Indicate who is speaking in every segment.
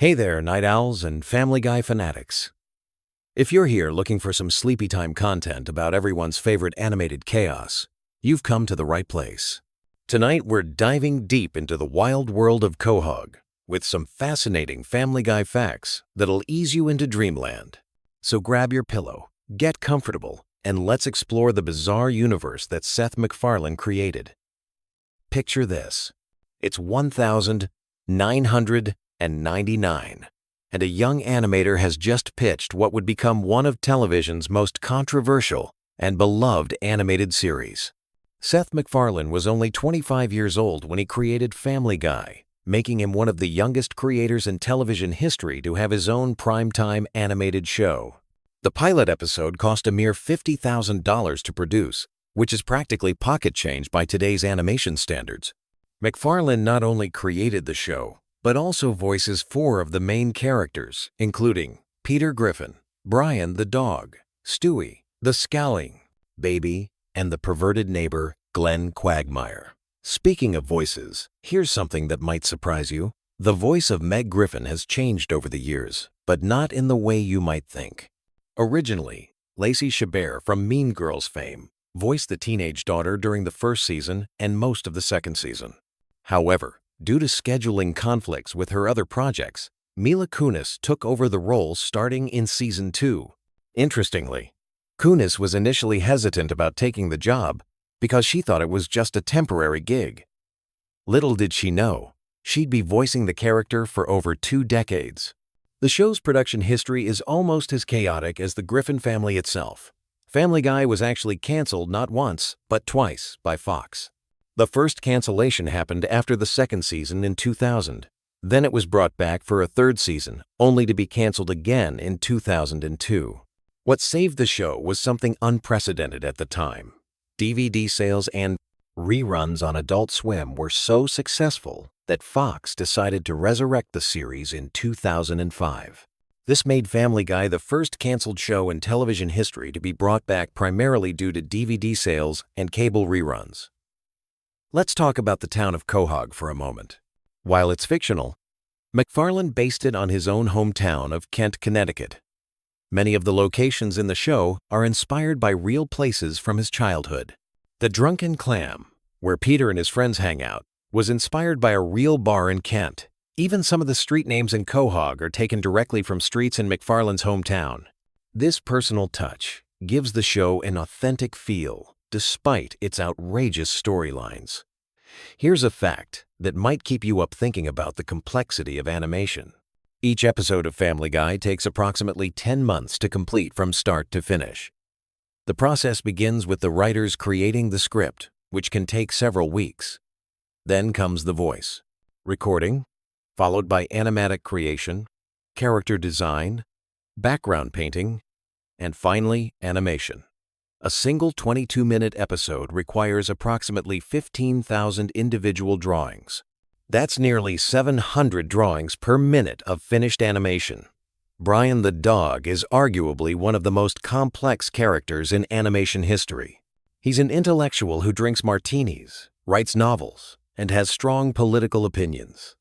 Speaker 1: Hey there, night owls and Family Guy fanatics. If you're here looking for some sleepy time content about everyone's favorite animated chaos, you've come to the right place. Tonight we're diving deep into the wild world of Quahog with some fascinating Family Guy facts that'll ease you into dreamland. So grab your pillow, get comfortable, and let's explore the bizarre universe that Seth MacFarlane created. Picture this. It's 1999, and a young animator has just pitched what would become one of television's most controversial and beloved animated series. Seth MacFarlane was only 25 years old when he created Family Guy, making him one of the youngest creators in television history to have his own primetime animated show. The pilot episode cost a mere $50,000 to produce, which is practically pocket change by today's animation standards. MacFarlane not only created the show, but also voices 4 of the main characters, including Peter Griffin, Brian the dog, Stewie, the scowling baby, and the perverted neighbor, Glenn Quagmire. Speaking of voices, here's something that might surprise you. The voice of Meg Griffin has changed over the years, but not in the way you might think. Originally, Lacey Chabert from Mean Girls fame voiced the teenage daughter during the first season and most of the second season. However, due to scheduling conflicts with her other projects, Mila Kunis took over the role starting in Season 2. Interestingly, Kunis was initially hesitant about taking the job because she thought it was just a temporary gig. Little did she know, she'd be voicing the character for over 2 decades. The show's production history is almost as chaotic as the Griffin family itself. Family Guy was actually canceled not once, but twice by Fox. The first cancellation happened after the second season in 2000. Then it was brought back for a third season, only to be canceled again in 2002. What saved the show was something unprecedented at the time. DVD sales and reruns on Adult Swim were so successful that Fox decided to resurrect the series in 2005. This made Family Guy the first canceled show in television history to be brought back primarily due to DVD sales and cable reruns. Let's talk about the town of Quahog for a moment. While it's fictional, MacFarlane based it on his own hometown of Kent, Connecticut. Many of the locations in the show are inspired by real places from his childhood. The Drunken Clam, where Peter and his friends hang out, was inspired by a real bar in Kent. Even some of the street names in Quahog are taken directly from streets in MacFarlane's hometown. This personal touch gives the show an authentic feel, despite its outrageous storylines. Here's a fact that might keep you up thinking about the complexity of animation. Each episode of Family Guy takes approximately 10 months to complete from start to finish. The process begins with the writers creating the script, which can take several weeks. Then comes the voice, recording, followed by animatic creation, character design, background painting, and finally, animation. A single 22-minute episode requires approximately 15,000 individual drawings. That's nearly 700 drawings per minute of finished animation. Brian the dog is arguably one of the most complex characters in animation history. He's an intellectual who drinks martinis, writes novels, and has strong political opinions.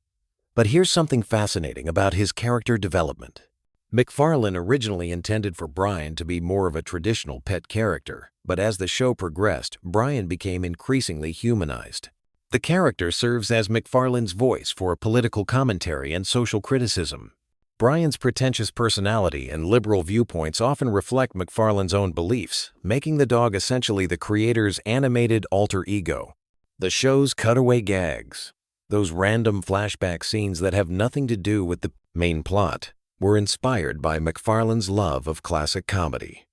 Speaker 1: But here's something fascinating about his character development. MacFarlane originally intended for Brian to be more of a traditional pet character, but as the show progressed, Brian became increasingly humanized. The character serves as MacFarlane's voice for political commentary and social criticism. Brian's pretentious personality and liberal viewpoints often reflect MacFarlane's own beliefs, making the dog essentially the creator's animated alter ego. The show's cutaway gags, those random flashback scenes that have nothing to do with the main plot, were inspired by MacFarlane's love of classic comedy.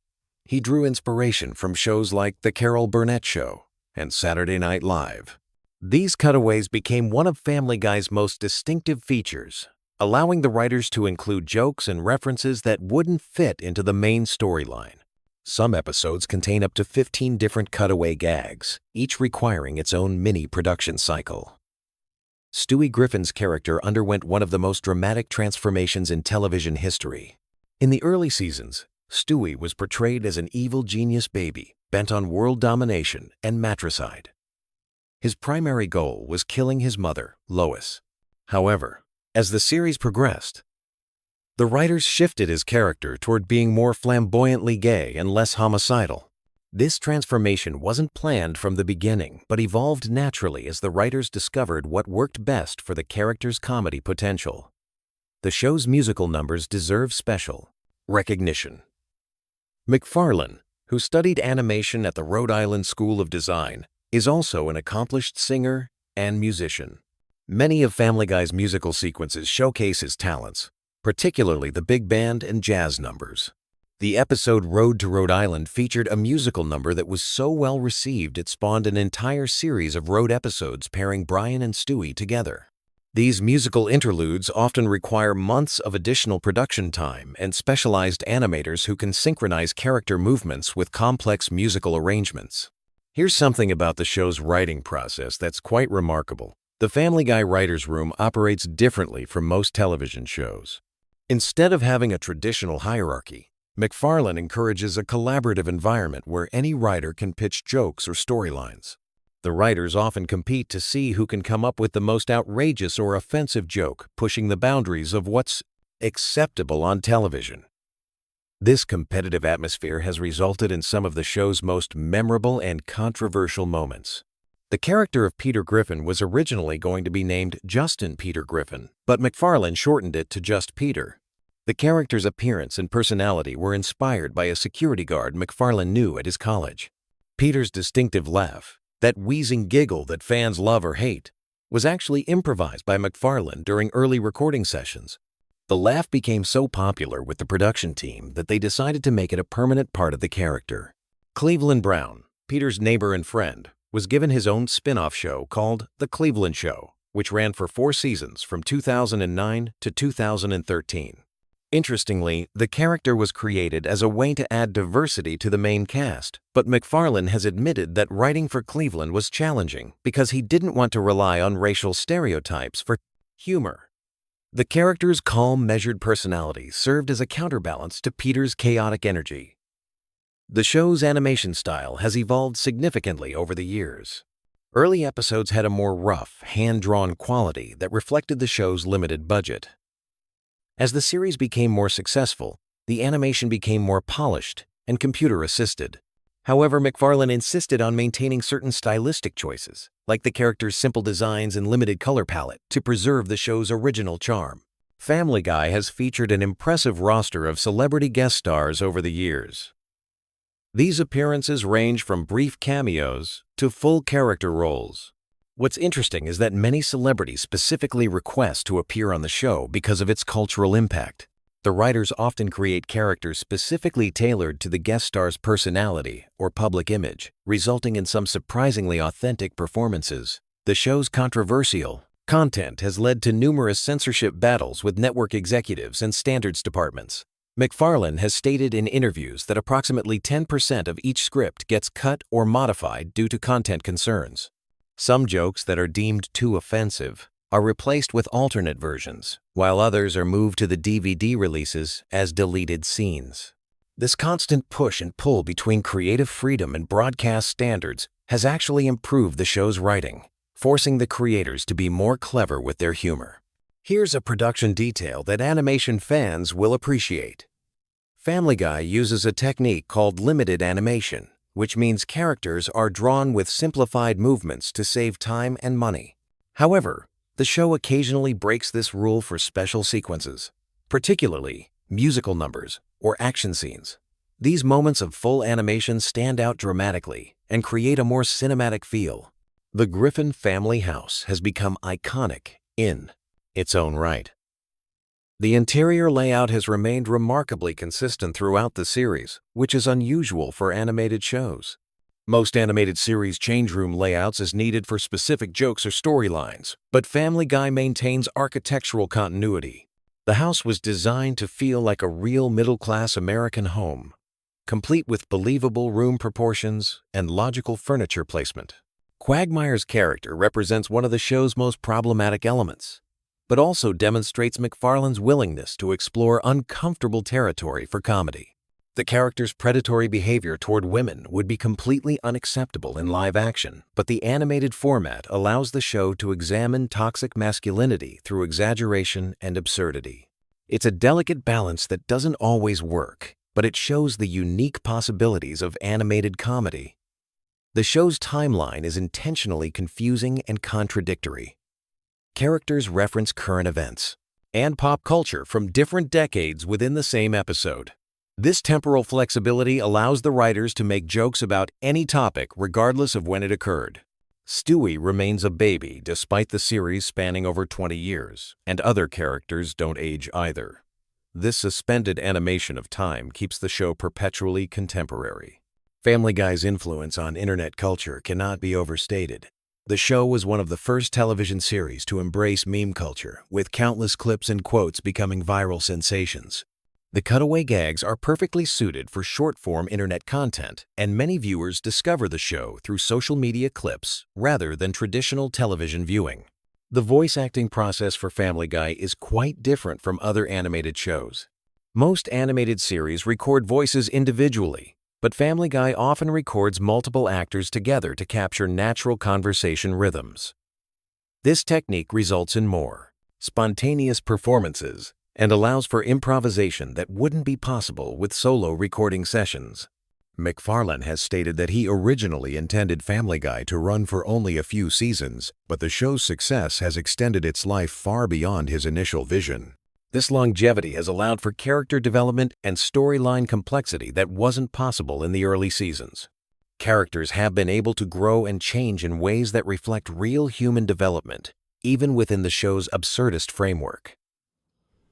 Speaker 1: He drew inspiration from shows like The Carol Burnett Show and Saturday Night Live. These cutaways became one of Family Guy's most distinctive features, allowing the writers to include jokes and references that wouldn't fit into the main storyline. Some episodes contain up to 15 different cutaway gags, each requiring its own mini production cycle. Stewie Griffin's character underwent one of the most dramatic transformations in television history. In the early seasons, Stewie was portrayed as an evil genius baby bent on world domination and matricide. His primary goal was killing his mother, Lois. However, as the series progressed, The writers shifted his character toward being more flamboyantly gay and less homicidal. This transformation wasn't planned from the beginning, but evolved naturally as the writers discovered what worked best for the character's comedy potential. The show's musical numbers deserve special recognition. McFarlane, who studied animation at the Rhode Island School of Design, is also an accomplished singer and musician. Many of Family Guy's musical sequences showcase his talents, particularly the big band and jazz numbers. The episode Road to Rhode Island featured a musical number that was so well received it spawned an entire series of road episodes pairing Brian and Stewie together. These musical interludes often require months of additional production time and specialized animators who can synchronize character movements with complex musical arrangements. Here's something about the show's writing process that's quite remarkable. The Family Guy writers' room operates differently from most television shows. Instead of having a traditional hierarchy, McFarlane encourages a collaborative environment where any writer can pitch jokes or storylines. The writers often compete to see who can come up with the most outrageous or offensive joke, pushing the boundaries of what's acceptable on television. This competitive atmosphere has resulted in some of the show's most memorable and controversial moments. The character of Peter Griffin was originally going to be named Justin Peter Griffin, but McFarlane shortened it to just Peter. The character's appearance and personality were inspired by a security guard McFarlane knew at his college. Peter's distinctive laugh, that wheezing giggle that fans love or hate, was actually improvised by McFarlane during early recording sessions. The laugh became so popular with the production team that they decided to make it a permanent part of the character. Cleveland Brown, Peter's neighbor and friend, was given his own spin-off show called The Cleveland Show, which ran for 4 seasons from 2009 to 2013. Interestingly, the character was created as a way to add diversity to the main cast, but McFarlane has admitted that writing for Cleveland was challenging because he didn't want to rely on racial stereotypes for humor. The character's calm, measured personality served as a counterbalance to Peter's chaotic energy. The show's animation style has evolved significantly over the years. Early episodes had a more rough, hand-drawn quality that reflected the show's limited budget. As the series became more successful, the animation became more polished and computer-assisted. However, McFarlane insisted on maintaining certain stylistic choices, like the character's simple designs and limited color palette, to preserve the show's original charm. Family Guy has featured an impressive roster of celebrity guest stars over the years. These appearances range from brief cameos to full character roles. What's interesting is that many celebrities specifically request to appear on the show because of its cultural impact. The writers often create characters specifically tailored to the guest star's personality or public image, resulting in some surprisingly authentic performances. The show's controversial content has led to numerous censorship battles with network executives and standards departments. McFarlane has stated in interviews that approximately 10% of each script gets cut or modified due to content concerns. Some jokes that are deemed too offensive are replaced with alternate versions, while others are moved to the DVD releases as deleted scenes. This constant push and pull between creative freedom and broadcast standards has actually improved the show's writing, forcing the creators to be more clever with their humor. Here's a production detail that animation fans will appreciate. Family Guy uses a technique called limited animation, which means characters are drawn with simplified movements to save time and money. However, the show occasionally breaks this rule for special sequences, particularly musical numbers or action scenes. These moments of full animation stand out dramatically and create a more cinematic feel. The Griffin family house has become iconic in its own right. The interior layout has remained remarkably consistent throughout the series, which is unusual for animated shows. Most animated series change room layouts as needed for specific jokes or storylines, but Family Guy maintains architectural continuity. The house was designed to feel like a real middle-class American home, complete with believable room proportions and logical furniture placement. Quagmire's character represents one of the show's most problematic elements, but also demonstrates McFarlane's willingness to explore uncomfortable territory for comedy. The character's predatory behavior toward women would be completely unacceptable in live action, but the animated format allows the show to examine toxic masculinity through exaggeration and absurdity. It's a delicate balance that doesn't always work, but it shows the unique possibilities of animated comedy. The show's timeline is intentionally confusing and contradictory. Characters reference current events and pop culture from different decades within the same episode. This temporal flexibility allows the writers to make jokes about any topic regardless of when it occurred. Stewie remains a baby despite the series spanning over 20 years, and other characters don't age either. This suspended animation of time keeps the show perpetually contemporary. Family Guy's influence on internet culture cannot be overstated. The show was one of the first television series to embrace meme culture, with countless clips and quotes becoming viral sensations. The cutaway gags are perfectly suited for short-form internet content, and many viewers discover the show through social media clips rather than traditional television viewing. The voice acting process for Family Guy is quite different from other animated shows. Most animated series record voices individually, but Family Guy often records multiple actors together to capture natural conversation rhythms. This technique results in more spontaneous performances and allows for improvisation that wouldn't be possible with solo recording sessions. MacFarlane has stated that he originally intended Family Guy to run for only a few seasons, but the show's success has extended its life far beyond his initial vision. This longevity has allowed for character development and storyline complexity that wasn't possible in the early seasons. Characters have been able to grow and change in ways that reflect real human development, even within the show's absurdist framework.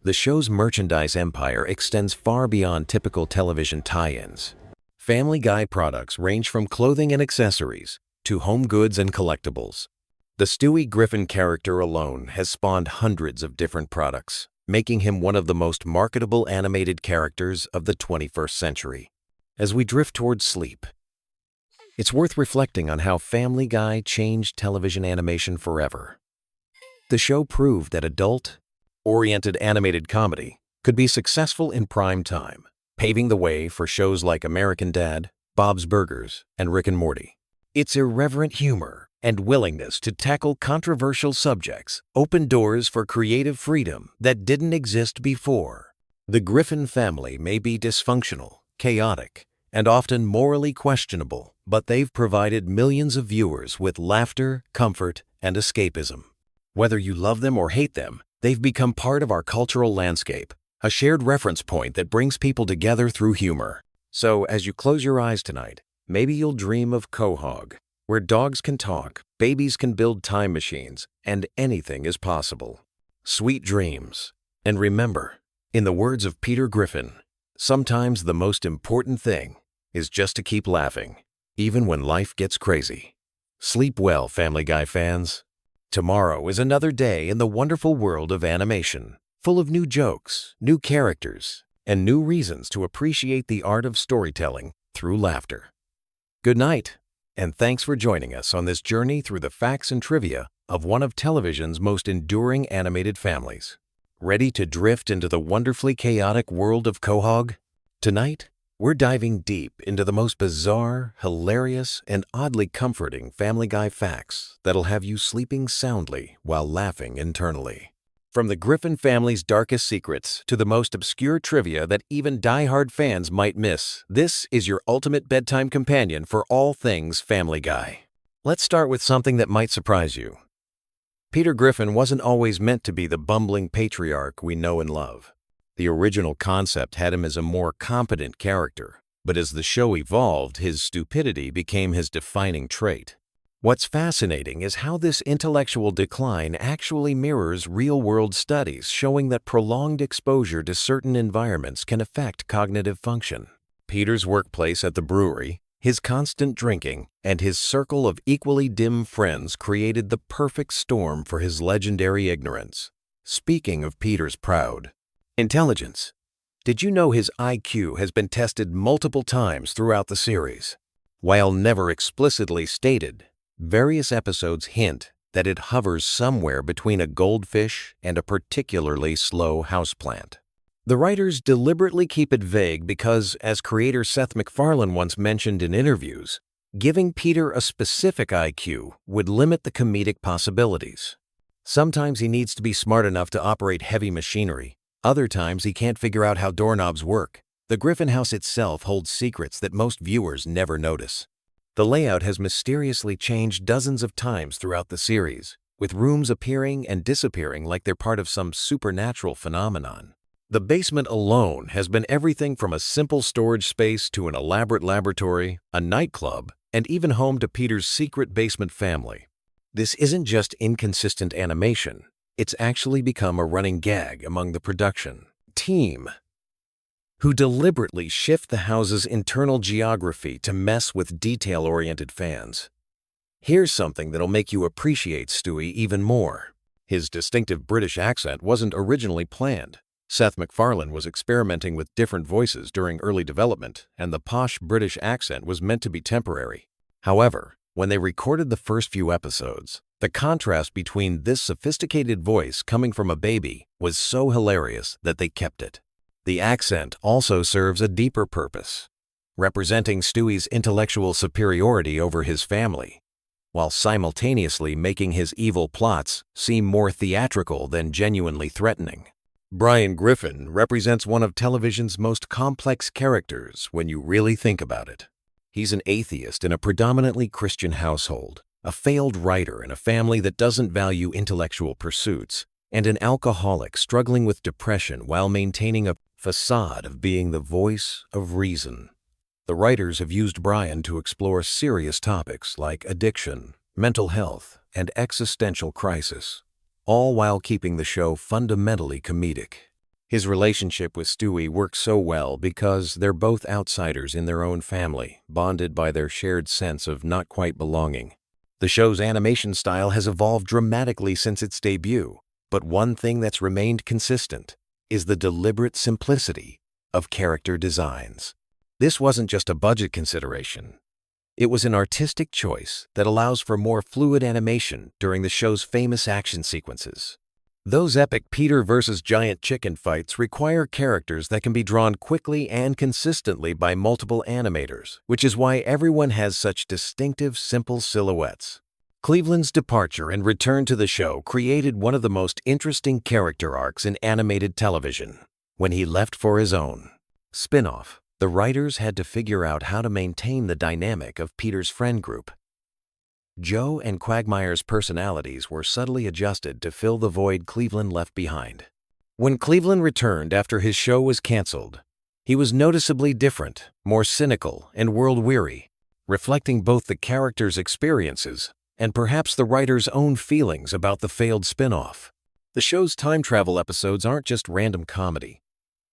Speaker 1: The show's merchandise empire extends far beyond typical television tie-ins. Family Guy products range from clothing and accessories to home goods and collectibles. The Stewie Griffin character alone has spawned hundreds of different products, making him one of the most marketable animated characters of the 21st century. As we drift towards sleep, it's worth reflecting on how Family Guy changed television animation forever. The show proved that adult-oriented animated comedy could be successful in prime time, paving the way for shows like American Dad, Bob's Burgers, and Rick and Morty. Its irreverent humor and willingness to tackle controversial subjects opened doors for creative freedom that didn't exist before. The Griffin family may be dysfunctional, chaotic, and often morally questionable, but they've provided millions of viewers with laughter, comfort, and escapism. Whether you love them or hate them, they've become part of our cultural landscape, a shared reference point that brings people together through humor. So, as you close your eyes tonight, maybe you'll dream of Quahog, where dogs can talk, babies can build time machines, and anything is possible. Sweet dreams. And remember, in the words of Peter Griffin, sometimes the most important thing is just to keep laughing, even when life gets crazy. Sleep well, Family Guy fans. Tomorrow is another day in the wonderful world of animation, full of new jokes, new characters, and new reasons to appreciate the art of storytelling through laughter. Good night, and thanks for joining us on this journey through the facts and trivia of one of television's most enduring animated families. Ready to drift into the wonderfully chaotic world of Quahog? Tonight, we're diving deep into the most bizarre, hilarious, and oddly comforting Family Guy facts that'll have you sleeping soundly while laughing internally. From the Griffin family's darkest secrets to the most obscure trivia that even die-hard fans might miss, this is your ultimate bedtime companion for all things Family Guy. Let's start with something that might surprise you. Peter Griffin wasn't always meant to be the bumbling patriarch we know and love. The original concept had him as a more competent character, but as the show evolved, his stupidity became his defining trait. What's fascinating is how this intellectual decline actually mirrors real-world studies showing that prolonged exposure to certain environments can affect cognitive function. Peter's workplace at the brewery, his constant drinking, and his circle of equally dim friends created the perfect storm for his legendary ignorance. Speaking of Peter's proud intelligence, did you know his IQ has been tested multiple times throughout the series? While never explicitly stated, various episodes hint that it hovers somewhere between a goldfish and a particularly slow houseplant. The writers deliberately keep it vague because, as creator Seth MacFarlane once mentioned in interviews, giving Peter a specific IQ would limit the comedic possibilities. Sometimes he needs to be smart enough to operate heavy machinery, Other times he can't figure out how doorknobs work. The Griffin house itself holds secrets that most viewers never notice. The layout has mysteriously changed dozens of times throughout the series, with rooms appearing and disappearing like they're part of some supernatural phenomenon. The basement alone has been everything from a simple storage space to an elaborate laboratory, a nightclub, and even home to Peter's secret basement family. This isn't just inconsistent animation, it's actually become a running gag among the production team, who deliberately shift the house's internal geography to mess with detail-oriented fans. Here's something that'll make you appreciate Stewie even more. His distinctive British accent wasn't originally planned. Seth MacFarlane was experimenting with different voices during early development, and the posh British accent was meant to be temporary. However, when they recorded the first few episodes, the contrast between this sophisticated voice coming from a baby was so hilarious that they kept it. The accent also serves a deeper purpose, representing Stewie's intellectual superiority over his family, while simultaneously making his evil plots seem more theatrical than genuinely threatening. Brian Griffin represents one of television's most complex characters when you really think about it. He's an atheist in a predominantly Christian household, a failed writer in a family that doesn't value intellectual pursuits, and an alcoholic struggling with depression while maintaining a facade of being the voice of reason. The writers have used Brian to explore serious topics like addiction, mental health, and existential crisis, all while keeping the show fundamentally comedic. His relationship with Stewie works so well because they're both outsiders in their own family, bonded by their shared sense of not quite belonging. The show's animation style has evolved dramatically since its debut, but one thing that's remained consistent is the deliberate simplicity of character designs. This wasn't just a budget consideration. It was an artistic choice that allows for more fluid animation during the show's famous action sequences. Those epic Peter versus giant chicken fights require characters that can be drawn quickly and consistently by multiple animators, which is why everyone has such distinctive, simple silhouettes. Cleveland's departure and return to the show created one of the most interesting character arcs in animated television. When he left for his own spin-off, the writers had to figure out how to maintain the dynamic of Peter's friend group. Joe and Quagmire's personalities were subtly adjusted to fill the void Cleveland left behind. When Cleveland returned after his show was canceled, he was noticeably different, more cynical, and world-weary, reflecting both the character's experiences and perhaps the writer's own feelings about the failed spin-off. The show's time travel episodes aren't just random comedy.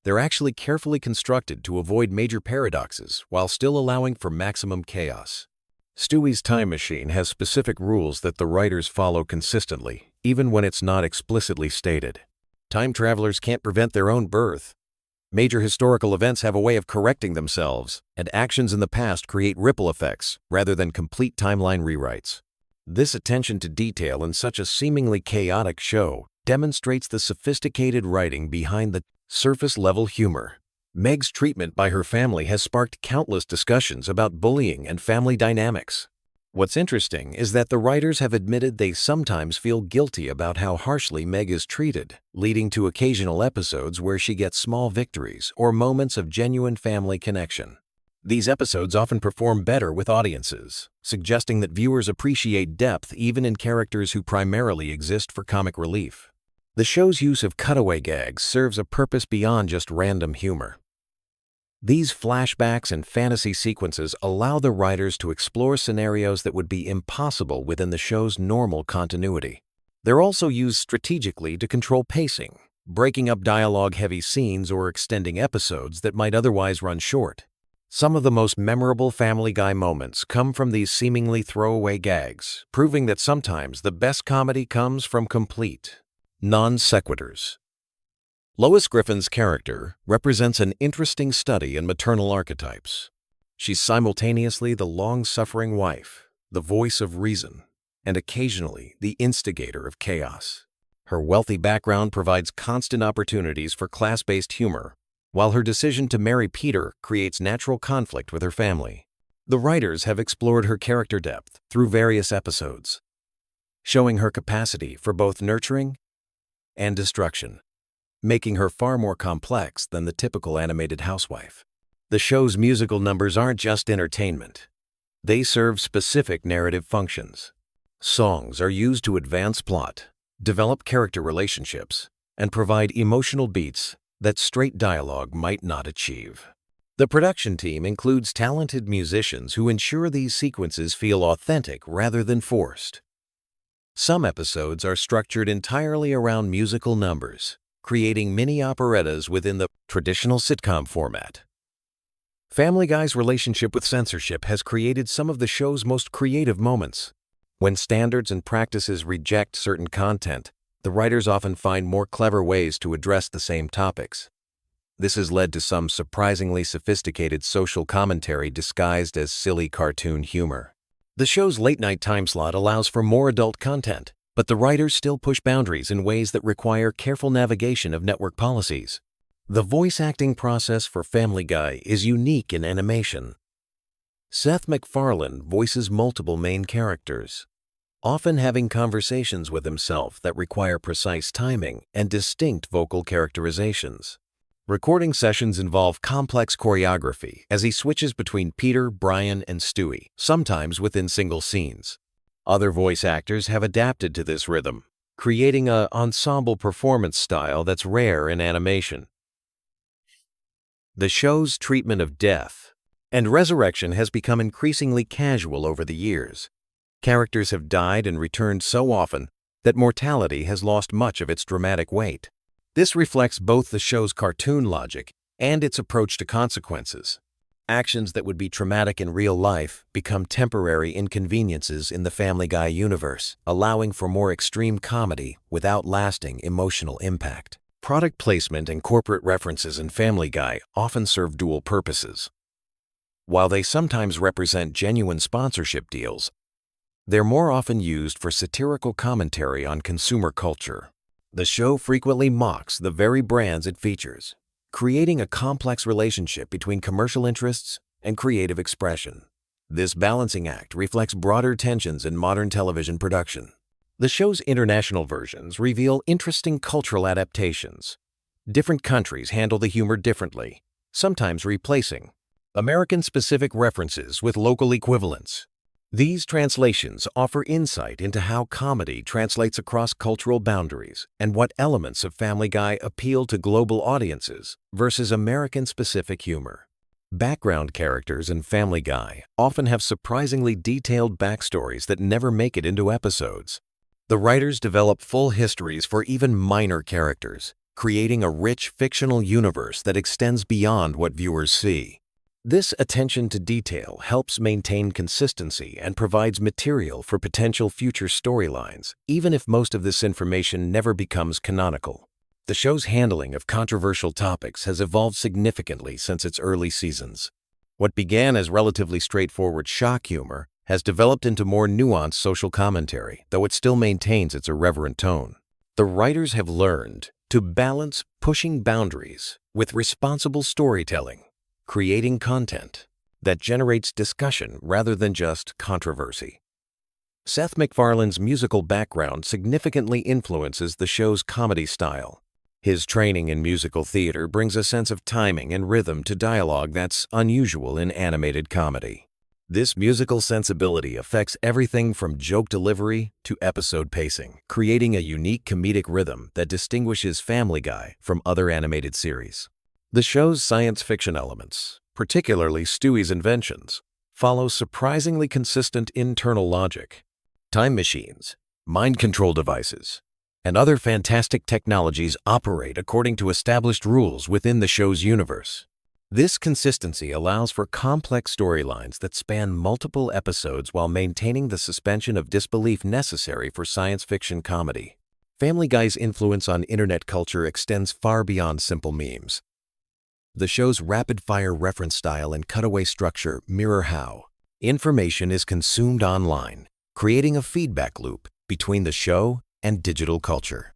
Speaker 1: They're actually carefully constructed to avoid major paradoxes while still allowing for maximum chaos. Stewie's time machine has specific rules that the writers follow consistently, even when it's not explicitly stated. Time travelers can't prevent their own birth. Major historical events have a way of correcting themselves, and actions in the past create ripple effects rather than complete timeline rewrites. This attention to detail in such a seemingly chaotic show demonstrates the sophisticated writing behind the surface-level humor. Meg's treatment by her family has sparked countless discussions about bullying and family dynamics. What's interesting is that the writers have admitted they sometimes feel guilty about how harshly Meg is treated, leading to occasional episodes where she gets small victories or moments of genuine family connection. These episodes often perform better with audiences, suggesting that viewers appreciate depth even in characters who primarily exist for comic relief. The show's use of cutaway gags serves a purpose beyond just random humor. These flashbacks and fantasy sequences allow the writers to explore scenarios that would be impossible within the show's normal continuity. They're also used strategically to control pacing, breaking up dialogue-heavy scenes or extending episodes that might otherwise run short. Some of the most memorable Family Guy moments come from these seemingly throwaway gags, proving that sometimes the best comedy comes from complete non sequiturs. Lois Griffin's character represents an interesting study in maternal archetypes. She's simultaneously the long-suffering wife, the voice of reason, and occasionally the instigator of chaos. Her wealthy background provides constant opportunities for class-based humor, while her decision to marry Peter creates natural conflict with her family. The writers have explored her character depth through various episodes, showing her capacity for both nurturing and destruction. making her far more complex than the typical animated housewife. The show's musical numbers aren't just entertainment. They serve specific narrative functions. Songs are used to advance plot, develop character relationships, and provide emotional beats that straight dialogue might not achieve. The production team includes talented musicians who ensure these sequences feel authentic rather than forced. Some episodes are structured entirely around musical numbers, creating mini operettas within the traditional sitcom format. Family Guy's relationship with censorship has created some of the show's most creative moments. When standards and practices reject certain content, the writers often find more clever ways to address the same topics. This has led to some surprisingly sophisticated social commentary disguised as silly cartoon humor. The show's late-night time slot allows for more adult content, but the writers still push boundaries in ways that require careful navigation of network policies. The voice acting process for Family Guy is unique in animation. Seth MacFarlane voices multiple main characters, often having conversations with himself that require precise timing and distinct vocal characterizations. Recording sessions involve complex choreography as he switches between Peter, Brian, and Stewie, sometimes within single scenes. Other voice actors have adapted to this rhythm, creating an ensemble performance style that's rare in animation. The show's treatment of death and resurrection has become increasingly casual over the years. Characters have died and returned so often that mortality has lost much of its dramatic weight. This reflects both the show's cartoon logic and its approach to consequences. Actions that would be traumatic in real life become temporary inconveniences in the Family Guy universe, allowing for more extreme comedy without lasting emotional impact. Product placement and corporate references in Family Guy often serve dual purposes. While they sometimes represent genuine sponsorship deals, they're more often used for satirical commentary on consumer culture. The show frequently mocks the very brands it features, creating a complex relationship between commercial interests and creative expression. This balancing act reflects broader tensions in modern television production. The show's international versions reveal interesting cultural adaptations. Different countries handle the humor differently, sometimes replacing American-specific references with local equivalents. These translations offer insight into how comedy translates across cultural boundaries and what elements of Family Guy appeal to global audiences versus American-specific humor. Background characters in Family Guy often have surprisingly detailed backstories that never make it into episodes. The writers develop full histories for even minor characters, creating a rich fictional universe that extends beyond what viewers see. This attention to detail helps maintain consistency and provides material for potential future storylines, even if most of this information never becomes canonical. The show's handling of controversial topics has evolved significantly since its early seasons. What began as relatively straightforward shock humor has developed into more nuanced social commentary, though it still maintains its irreverent tone. The writers have learned to balance pushing boundaries with responsible storytelling, creating content that generates discussion rather than just controversy. Seth MacFarlane's musical background significantly influences the show's comedy style. His training in musical theater brings a sense of timing and rhythm to dialogue that's unusual in animated comedy. This musical sensibility affects everything from joke delivery to episode pacing, creating a unique comedic rhythm that distinguishes Family Guy from other animated series. The show's science fiction elements, particularly Stewie's inventions, follow surprisingly consistent internal logic. Time machines, mind control devices, and other fantastic technologies operate according to established rules within the show's universe. This consistency allows for complex storylines that span multiple episodes while maintaining the suspension of disbelief necessary for science fiction comedy. Family Guy's influence on internet culture extends far beyond simple memes. The show's rapid-fire reference style and cutaway structure mirror how information is consumed online, creating a feedback loop between the show and digital culture.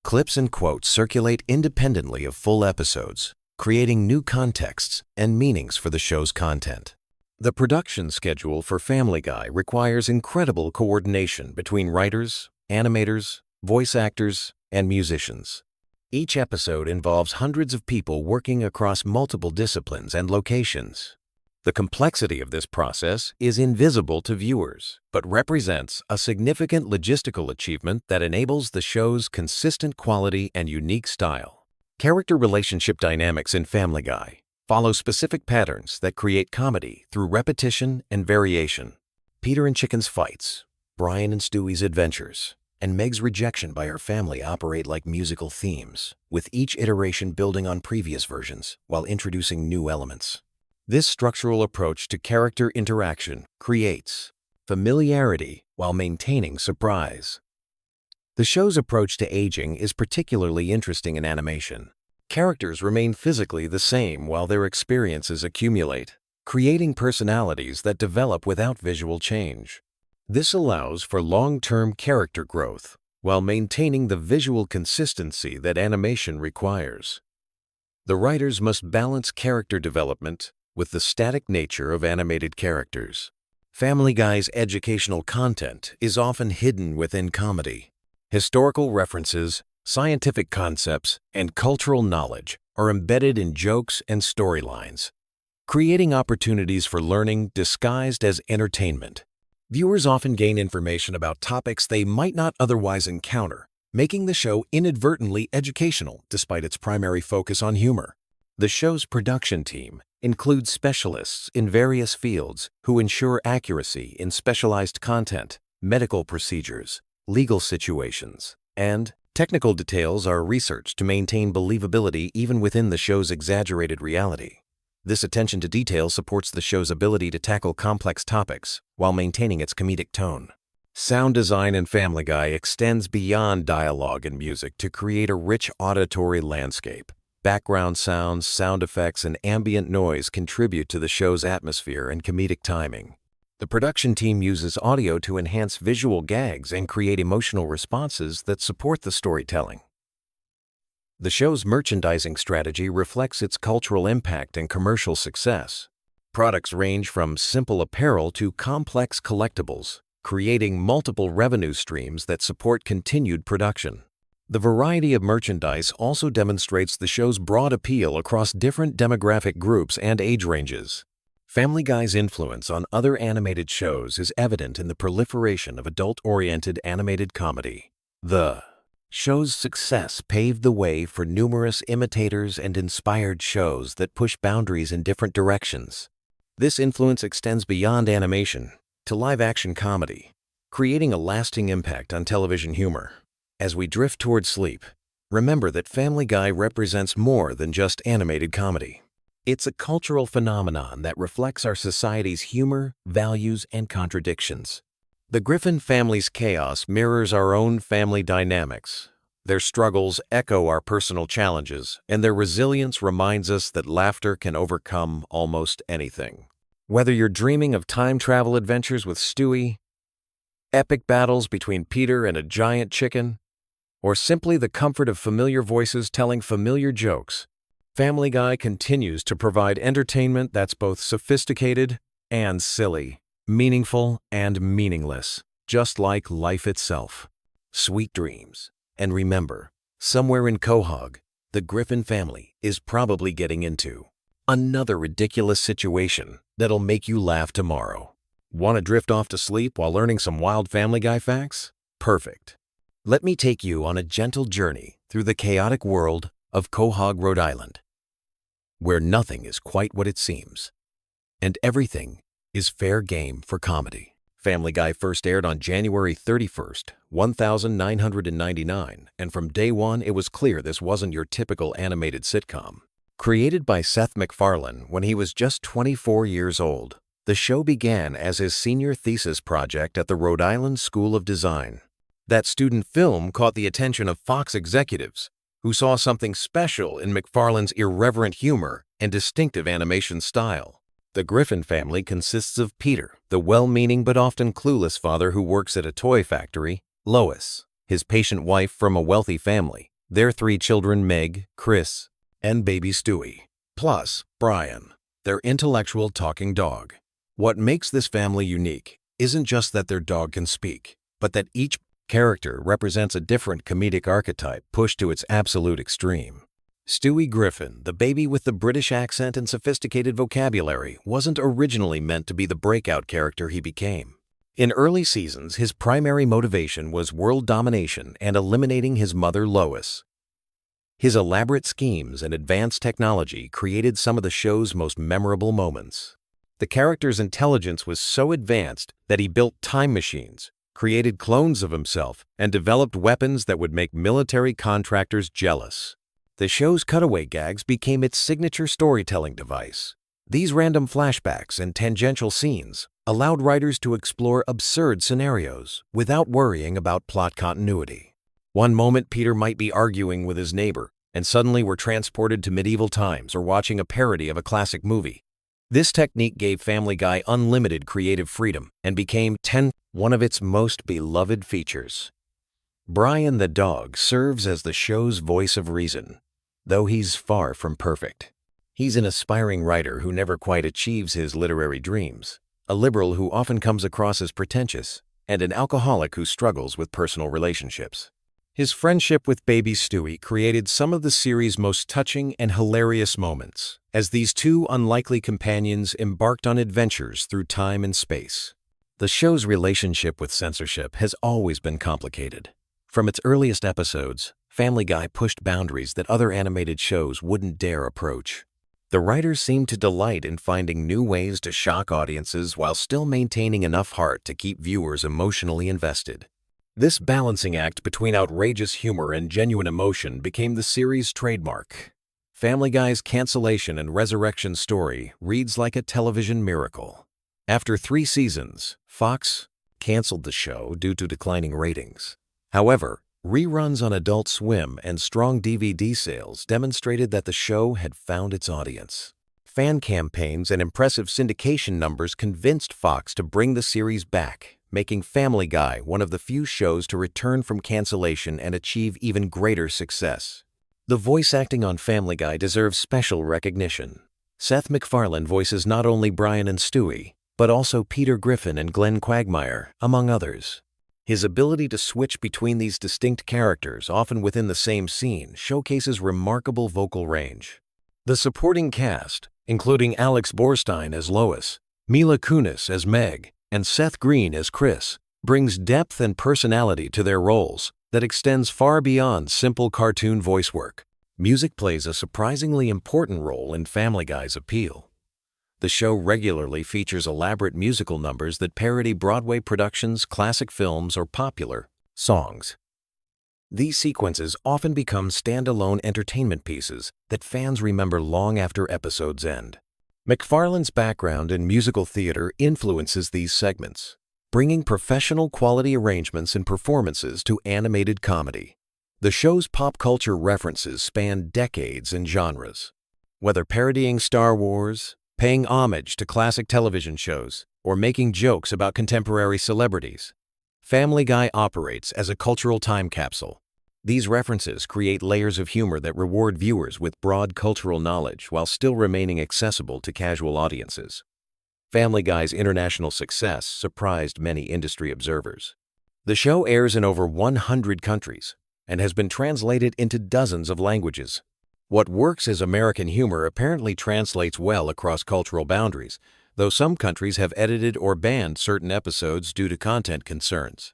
Speaker 1: Clips and quotes circulate independently of full episodes, creating new contexts and meanings for the show's content. The production schedule for Family Guy requires incredible coordination between writers, animators, voice actors, and musicians. Each episode involves hundreds of people working across multiple disciplines and locations. The complexity of this process is invisible to viewers, but represents a significant logistical achievement that enables the show's consistent quality and unique style. Character relationship dynamics in Family Guy follow specific patterns that create comedy through repetition and variation. Peter and Chicken's fights, Brian and Stewie's adventures, and Meg's rejection by her family operate like musical themes, with each iteration building on previous versions while introducing new elements. This structural approach to character interaction creates familiarity while maintaining surprise. The show's approach to aging is particularly interesting in animation. Characters remain physically the same while their experiences accumulate, creating personalities that develop without visual change. This allows for long-term character growth while maintaining the visual consistency that animation requires. The writers must balance character development with the static nature of animated characters. Family Guy's educational content is often hidden within comedy. Historical references, scientific concepts, and cultural knowledge are embedded in jokes and storylines, creating opportunities for learning disguised as entertainment. Viewers often gain information about topics they might not otherwise encounter, making the show inadvertently educational despite its primary focus on humor. The show's production team includes specialists in various fields who ensure accuracy in specialized content, medical procedures, legal situations, and technical details are researched to maintain believability even within the show's exaggerated reality. This attention to detail supports the show's ability to tackle complex topics while maintaining its comedic tone. Sound design in Family Guy extends beyond dialogue and music to create a rich auditory landscape. Background sounds, sound effects, and ambient noise contribute to the show's atmosphere and comedic timing. The production team uses audio to enhance visual gags and create emotional responses that support the storytelling. The show's merchandising strategy reflects its cultural impact and commercial success. Products range from simple apparel to complex collectibles, creating multiple revenue streams that support continued production. The variety of merchandise also demonstrates the show's broad appeal across different demographic groups and age ranges. Family Guy's influence on other animated shows is evident in the proliferation of adult-oriented animated comedy. The show's success paved the way for numerous imitators and inspired shows that push boundaries in different directions. This influence extends beyond animation to live-action comedy, creating a lasting impact on television humor. As we drift toward sleep, remember that Family Guy represents more than just animated comedy. It's a cultural phenomenon that reflects our society's humor, values, and contradictions. The Griffin family's chaos mirrors our own family dynamics. Their struggles echo our personal challenges, and their resilience reminds us that laughter can overcome almost anything. Whether you're dreaming of time travel adventures with Stewie, epic battles between Peter and a giant chicken, or simply the comfort of familiar voices telling familiar jokes, Family Guy continues to provide entertainment that's both sophisticated and silly, meaningful and meaningless, just like life itself. Sweet dreams. And remember, somewhere in Quahog, the Griffin family is probably getting into another ridiculous situation that'll make you laugh tomorrow. Want to drift off to sleep while learning some wild Family Guy facts? Perfect. Let me take you on a gentle journey through the chaotic world of Quahog, Rhode Island, where nothing is quite what it seems, and everything is fair game for comedy. Family Guy first aired on January 31st, 1999, and from day one it was clear this wasn't your typical animated sitcom. Created by Seth MacFarlane when he was just 24 years old, the show began as his senior thesis project at the Rhode Island School of Design. That student film caught the attention of Fox executives, who saw something special in MacFarlane's irreverent humor and distinctive animation style. The Griffin family consists of Peter, the well-meaning but often clueless father who works at a toy factory, Lois, his patient wife from a wealthy family, their 3 children Meg, Chris, and baby Stewie, plus Brian, their intellectual talking dog. What makes this family unique isn't just that their dog can speak, but that each character represents a different comedic archetype pushed to its absolute extreme. Stewie Griffin, the baby with the British accent and sophisticated vocabulary, wasn't originally meant to be the breakout character he became. In early seasons, his primary motivation was world domination and eliminating his mother Lois. His elaborate schemes and advanced technology created some of the show's most memorable moments. The character's intelligence was so advanced that he built time machines, created clones of himself, and developed weapons that would make military contractors jealous. The show's cutaway gags became its signature storytelling device. These random flashbacks and tangential scenes allowed writers to explore absurd scenarios without worrying about plot continuity. One moment Peter might be arguing with his neighbor, and suddenly we're transported to medieval times or watching a parody of a classic movie. This technique gave Family Guy unlimited creative freedom and became one of its most beloved features. Brian the dog serves as the show's voice of reason, though he's far from perfect. He's an aspiring writer who never quite achieves his literary dreams, a liberal who often comes across as pretentious, and an alcoholic who struggles with personal relationships. His friendship with baby Stewie created some of the series' most touching and hilarious moments, as these two unlikely companions embarked on adventures through time and space. The show's relationship with censorship has always been complicated. From its earliest episodes, Family Guy pushed boundaries that other animated shows wouldn't dare approach. The writers seemed to delight in finding new ways to shock audiences while still maintaining enough heart to keep viewers emotionally invested. This balancing act between outrageous humor and genuine emotion became the series' trademark. Family Guy's cancellation and resurrection story reads like a television miracle. After 3 seasons, Fox canceled the show due to declining ratings. However, reruns on Adult Swim and strong DVD sales demonstrated that the show had found its audience. Fan campaigns and impressive syndication numbers convinced Fox to bring the series back, making Family Guy one of the few shows to return from cancellation and achieve even greater success. The voice acting on Family Guy deserves special recognition. Seth MacFarlane voices not only Brian and Stewie, but also Peter Griffin and Glenn Quagmire, among others. His ability to switch between these distinct characters, often within the same scene, showcases remarkable vocal range. The supporting cast, including Alex Borstein as Lois, Mila Kunis as Meg, and Seth Green as Chris, brings depth and personality to their roles that extends far beyond simple cartoon voice work. Music plays a surprisingly important role in Family Guy's appeal. The show regularly features elaborate musical numbers that parody Broadway productions, classic films, or popular songs. These sequences often become standalone entertainment pieces that fans remember long after episodes end. MacFarlane's background in musical theater influences these segments, bringing professional quality arrangements and performances to animated comedy. The show's pop culture references span decades and genres. Whether parodying Star Wars, paying homage to classic television shows, or making jokes about contemporary celebrities, Family Guy operates as a cultural time capsule. These references create layers of humor that reward viewers with broad cultural knowledge while still remaining accessible to casual audiences. Family Guy's international success surprised many industry observers. The show airs in over 100 countries and has been translated into dozens of languages. What works as American humor apparently translates well across cultural boundaries, though some countries have edited or banned certain episodes due to content concerns.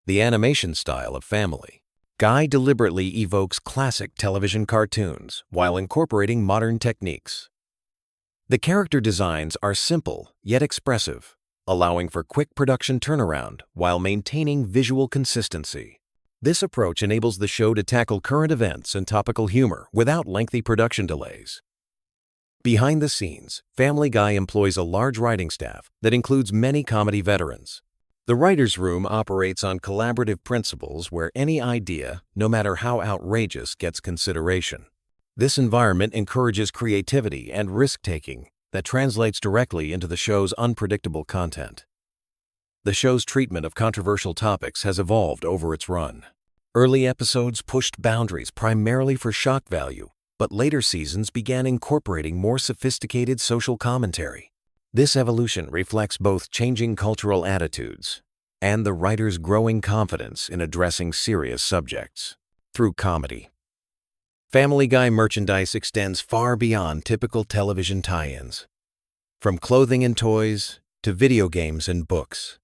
Speaker 1: The animation style of Family Guy deliberately evokes classic television cartoons while incorporating modern techniques. The character designs are simple yet expressive, allowing for quick production turnaround while maintaining visual consistency. This approach enables the show to tackle current events and topical humor without lengthy production delays. Behind the scenes, Family Guy employs a large writing staff that includes many comedy veterans. The writer's room operates on collaborative principles where any idea, no matter how outrageous, gets consideration. This environment encourages creativity and risk-taking that translates directly into the show's unpredictable content. The show's treatment of controversial topics has evolved over its run. Early episodes pushed boundaries primarily for shock value, but later seasons began incorporating more sophisticated social commentary. This evolution reflects both changing cultural attitudes and the writer's growing confidence in addressing serious subjects through comedy. Family Guy merchandise extends far beyond typical television tie-ins. From clothing and toys to video games and books,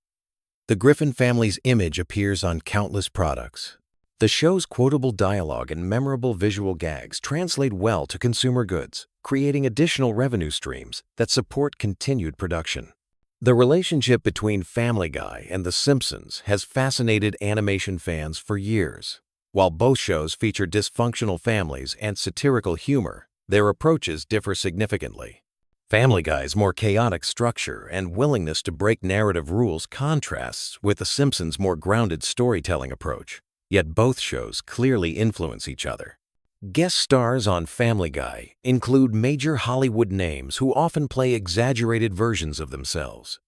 Speaker 1: the Griffin family's image appears on countless products. The show's quotable dialogue and memorable visual gags translate well to consumer goods, creating additional revenue streams that support continued production. The relationship between Family Guy and The Simpsons has fascinated animation fans for years. While both shows feature dysfunctional families and satirical humor, their approaches differ significantly. Family Guy's more chaotic structure and willingness to break narrative rules contrasts with The Simpsons' more grounded storytelling approach, yet both shows clearly influence each other. Guest stars on Family Guy include major Hollywood names who often play exaggerated versions of themselves.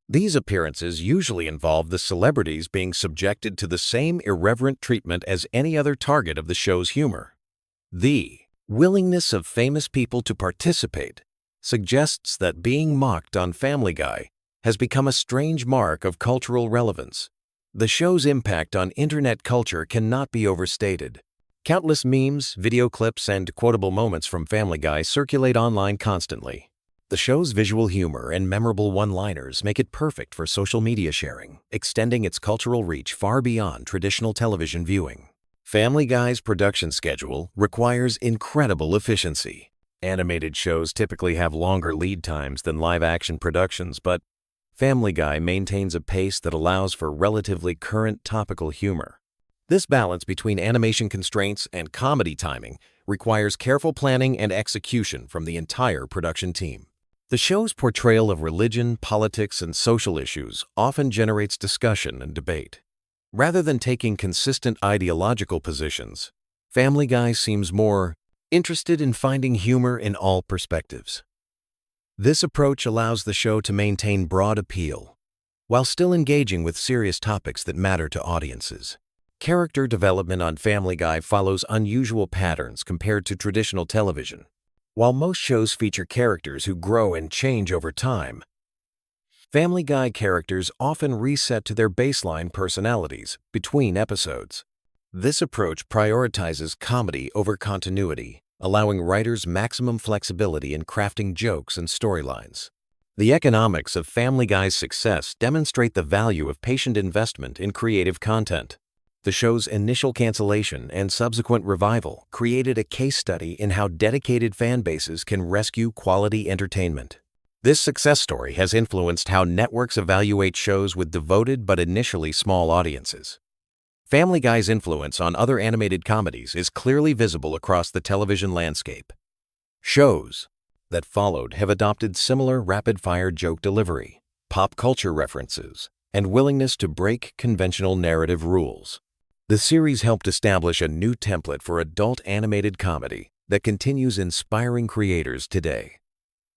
Speaker 1: These appearances usually involve the celebrities being subjected to the same irreverent treatment as any other target of the show's humor. The willingness of famous people to participate suggests that being mocked on Family Guy has become a strange mark of cultural relevance. The show's impact on internet culture cannot be overstated. Countless memes, video clips, and quotable moments from Family Guy circulate online constantly. The show's visual humor and memorable one-liners make it perfect for social media sharing, extending its cultural reach far beyond traditional television viewing. Family Guy's production schedule requires incredible efficiency. Animated shows typically have longer lead times than live-action productions, but Family Guy maintains a pace that allows for relatively current topical humor. This balance between animation constraints and comedy timing requires careful planning and execution from the entire production team. The show's portrayal of religion, politics, and social issues often generates discussion and debate. Rather than taking consistent ideological positions, Family Guy seems more interested in finding humor in all perspectives. This approach allows the show to maintain broad appeal, while still engaging with serious topics that matter to audiences. Character development on Family Guy follows unusual patterns compared to traditional television. While most shows feature characters who grow and change over time, Family Guy characters often reset to their baseline personalities between episodes. This approach prioritizes comedy over continuity, allowing writers maximum flexibility in crafting jokes and storylines. The economics of Family Guy's success demonstrate the value of patient investment in creative content. The show's initial cancellation and subsequent revival created a case study in how dedicated fan bases can rescue quality entertainment. This success story has influenced how networks evaluate shows with devoted but initially small audiences. Family Guy's influence on other animated comedies is clearly visible across the television landscape. Shows that followed have adopted similar rapid-fire joke delivery, pop culture references, and willingness to break conventional narrative rules. The series helped establish a new template for adult animated comedy that continues inspiring creators today.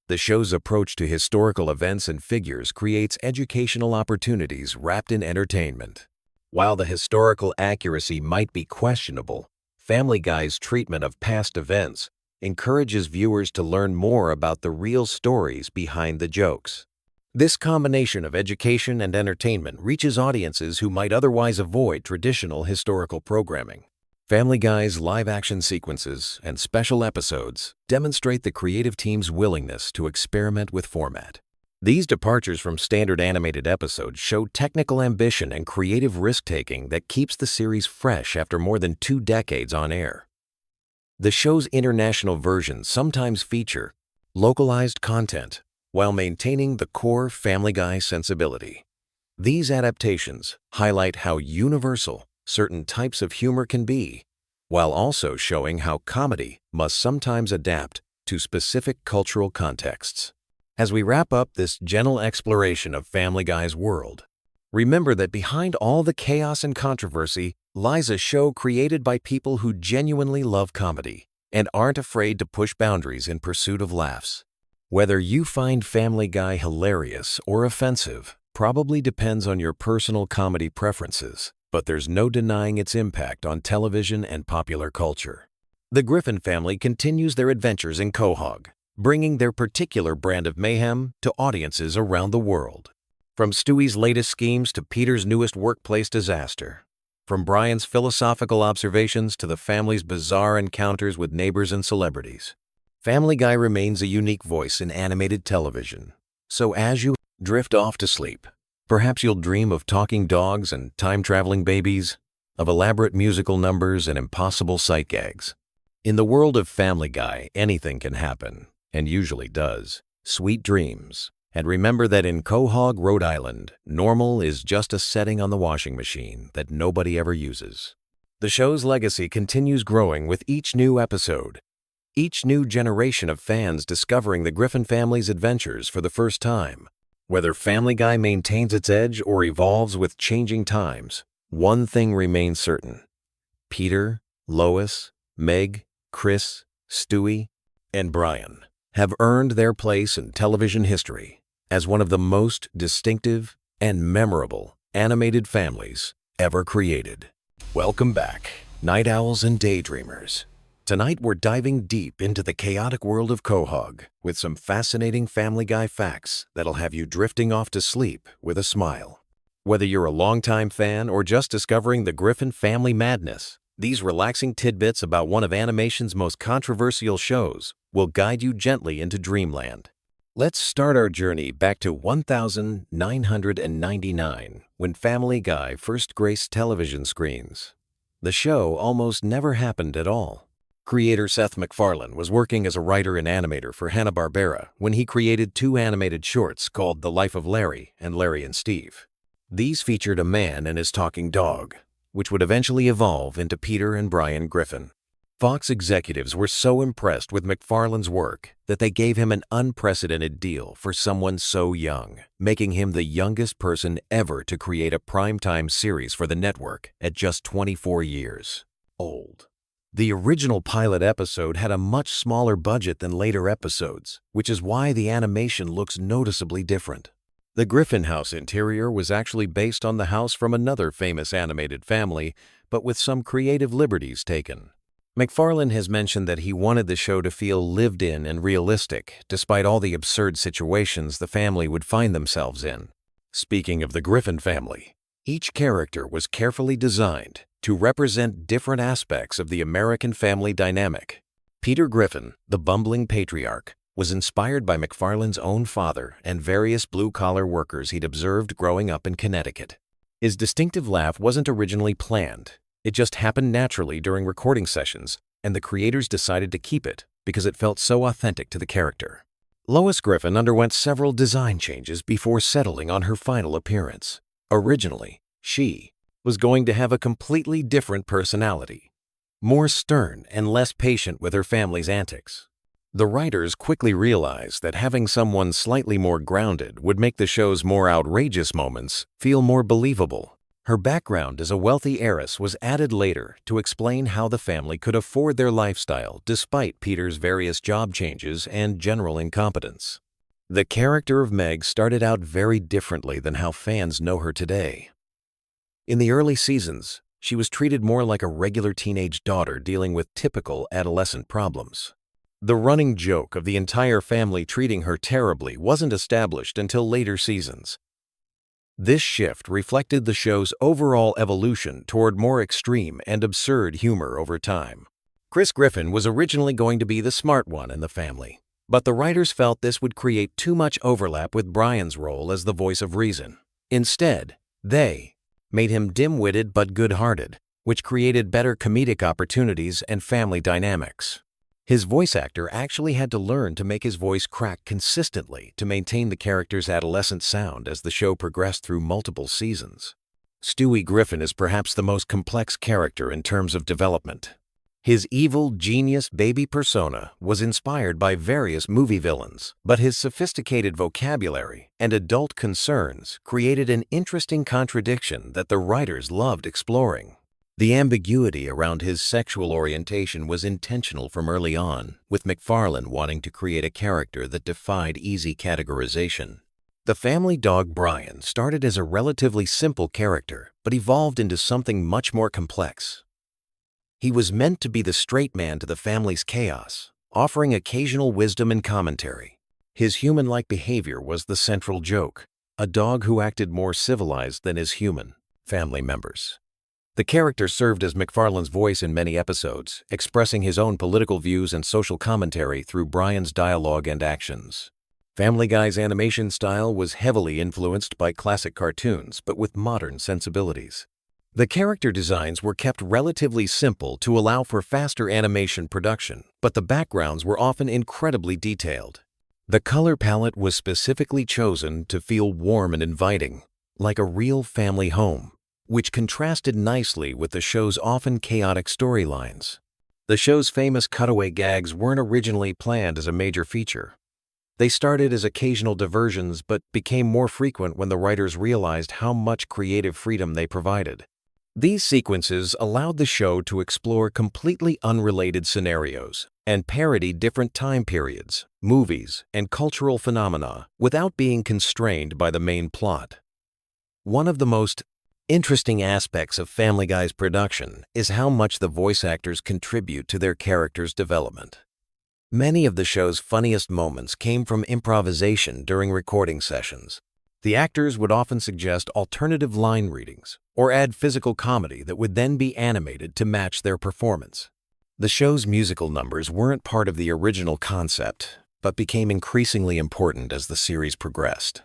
Speaker 1: The show's approach to historical events and figures creates educational opportunities wrapped in entertainment. While the historical accuracy might be questionable, Family Guy's treatment of past events encourages viewers to learn more about the real stories behind the jokes. This combination of education and entertainment reaches audiences who might otherwise avoid traditional historical programming. Family Guy's live-action sequences and special episodes demonstrate the creative team's willingness to experiment with format. These departures from standard animated episodes show technical ambition and creative risk-taking that keeps the series fresh after more than 2 decades on air. The show's international versions sometimes feature localized content while maintaining the core Family Guy sensibility. These adaptations highlight how universal certain types of humor can be, while also showing how comedy must sometimes adapt to specific cultural contexts. As we wrap up this gentle exploration of Family Guy's world, remember that behind all the chaos and controversy lies a show created by people who genuinely love comedy and aren't afraid to push boundaries in pursuit of laughs. Whether you find Family Guy hilarious or offensive probably depends on your personal comedy preferences, but there's no denying its impact on television and popular culture. The Griffin family continues their adventures in Quahog, bringing their particular brand of mayhem to audiences around the world. From Stewie's latest schemes to Peter's newest workplace disaster. From Brian's philosophical observations to the family's bizarre encounters with neighbors and celebrities. Family Guy remains a unique voice in animated television. So as you drift off to sleep, perhaps you'll dream of talking dogs and time-traveling babies, of elaborate musical numbers and impossible sight gags. In the world of Family Guy, anything can happen, and usually does. Sweet dreams. And remember that in Quahog, Rhode Island, normal is just a setting on the washing machine that nobody ever uses. The show's legacy continues growing with each new episode. Each new generation of fans discovering the Griffin family's adventures for the first time. Whether Family Guy maintains its edge or evolves with changing times, one thing remains certain. Peter, Lois, Meg, Chris, Stewie, and Brian have earned their place in television history as one of the most distinctive and memorable animated families ever created. Welcome back, night owls and daydreamers. Tonight we're diving deep into the chaotic world of Quahog with some fascinating Family Guy facts that'll have you drifting off to sleep with a smile. Whether you're a longtime fan or just discovering the Griffin family madness, these relaxing tidbits about one of animation's most controversial shows will guide you gently into dreamland. Let's start our journey back to 1999, when Family Guy first graced television screens. The show almost never happened at all. Creator Seth MacFarlane was working as a writer and animator for Hanna-Barbera when he created two animated shorts called The Life of Larry and Larry and Steve. These featured a man and his talking dog, which would eventually evolve into Peter and Brian Griffin. Fox executives were so impressed with MacFarlane's work that they gave him an unprecedented deal for someone so young, making him the youngest person ever to create a primetime series for the network at just 24 years old. The original pilot episode had a much smaller budget than later episodes, which is why the animation looks noticeably different. The Griffin house interior was actually based on the house from another famous animated family, but with some creative liberties taken. MacFarlane has mentioned that he wanted the show to feel lived in and realistic, despite all the absurd situations the family would find themselves in. Speaking of the Griffin family, each character was carefully designed to represent different aspects of the American family dynamic. Peter Griffin, the bumbling patriarch, was inspired by MacFarlane's own father and various blue-collar workers he'd observed growing up in Connecticut. His distinctive laugh wasn't originally planned. It just happened naturally during recording sessions, and the creators decided to keep it because it felt so authentic to the character. Lois Griffin underwent several design changes before settling on her final appearance. Originally, she was going to have a completely different personality, more stern and less patient with her family's antics. The writers quickly realized that having someone slightly more grounded would make the show's more outrageous moments feel more believable. Her background as a wealthy heiress was added later to explain how the family could afford their lifestyle despite Peter's various job changes and general incompetence. The character of Meg started out very differently than how fans know her today. In the early seasons, she was treated more like a regular teenage daughter dealing with typical adolescent problems. The running joke of the entire family treating her terribly wasn't established until later seasons. This shift reflected the show's overall evolution toward more extreme and absurd humor over time. Chris Griffin was originally going to be the smart one in the family, but the writers felt this would create too much overlap with Brian's role as the voice of reason. Instead, they made him dim-witted but good-hearted, which created better comedic opportunities and family dynamics. His voice actor actually had to learn to make his voice crack consistently to maintain the character's adolescent sound as the show progressed through multiple seasons. Stewie Griffin is perhaps the most complex character in terms of development. His evil, genius baby persona was inspired by various movie villains, but his sophisticated vocabulary and adult concerns created an interesting contradiction that the writers loved exploring. The ambiguity around his sexual orientation was intentional from early on, with MacFarlane wanting to create a character that defied easy categorization. The family dog Brian started as a relatively simple character, but evolved into something much more complex. He was meant to be the straight man to the family's chaos, offering occasional wisdom and commentary. His human-like behavior was the central joke, a dog who acted more civilized than his human family members. The character served as McFarlane's voice in many episodes, expressing his own political views and social commentary through Brian's dialogue and actions. Family Guy's animation style was heavily influenced by classic cartoons, but with modern sensibilities. The character designs were kept relatively simple to allow for faster animation production, but the backgrounds were often incredibly detailed. The color palette was specifically chosen to feel warm and inviting, like a real family home, which contrasted nicely with the show's often chaotic storylines. The show's famous cutaway gags weren't originally planned as a major feature. They started as occasional diversions but became more frequent when the writers realized how much creative freedom they provided. These sequences allowed the show to explore completely unrelated scenarios and parody different time periods, movies, and cultural phenomena without being constrained by the main plot. One of the most interesting aspects of Family Guy's production is how much the voice actors contribute to their characters' development. Many of the show's funniest moments came from improvisation during recording sessions. The actors would often suggest alternative line readings or add physical comedy that would then be animated to match their performance. The show's musical numbers weren't part of the original concept, but became increasingly important as the series progressed.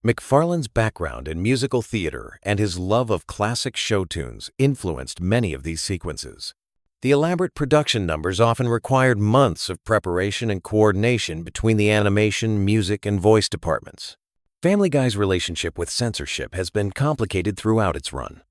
Speaker 1: McFarlane's background in musical theater and his love of classic show tunes influenced many of these sequences. The elaborate production numbers often required months of preparation and coordination between the animation, music, and voice departments. Family Guy's relationship with censorship has been complicated throughout its run.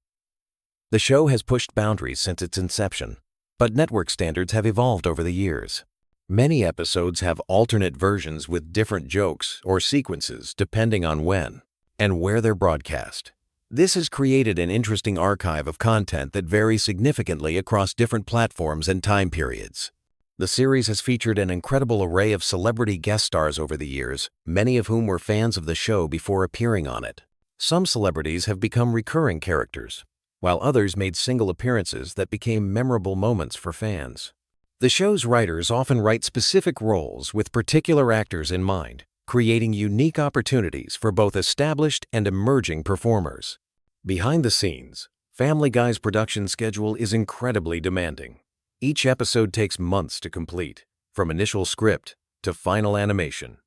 Speaker 1: The show has pushed boundaries since its inception, but network standards have evolved over the years. Many episodes have alternate versions with different jokes or sequences depending on when and where they're broadcast. This has created an interesting archive of content that varies significantly across different platforms and time periods. The series has featured an incredible array of celebrity guest stars over the years, many of whom were fans of the show before appearing on it. Some celebrities have become recurring characters, while others made single appearances that became memorable moments for fans. The show's writers often write specific roles with particular actors in mind, creating unique opportunities for both established and emerging performers. Behind the scenes, Family Guy's production schedule is incredibly demanding. Each episode takes months to complete, from initial script to final animation.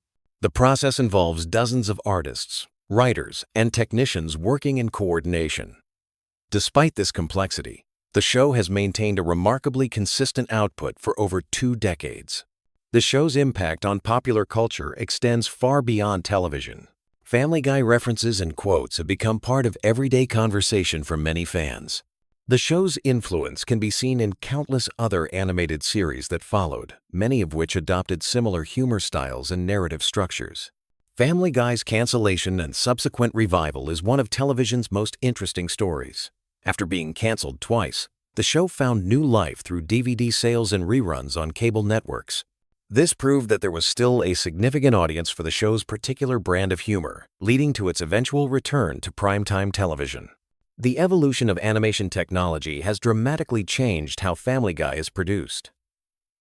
Speaker 1: The process involves dozens of artists, writers, and technicians working in coordination. Despite this complexity, the show has maintained a remarkably consistent output for over 2 decades. The show's impact on popular culture extends far beyond television. Family Guy references and quotes have become part of everyday conversation for many fans. The show's influence can be seen in countless other animated series that followed, many of which adopted similar humor styles and narrative structures. Family Guy's cancellation and subsequent revival is one of television's most interesting stories. After being canceled twice, the show found new life through DVD sales and reruns on cable networks. This proved that there was still a significant audience for the show's particular brand of humor, leading to its eventual return to primetime television. The evolution of animation technology has dramatically changed how Family Guy is produced.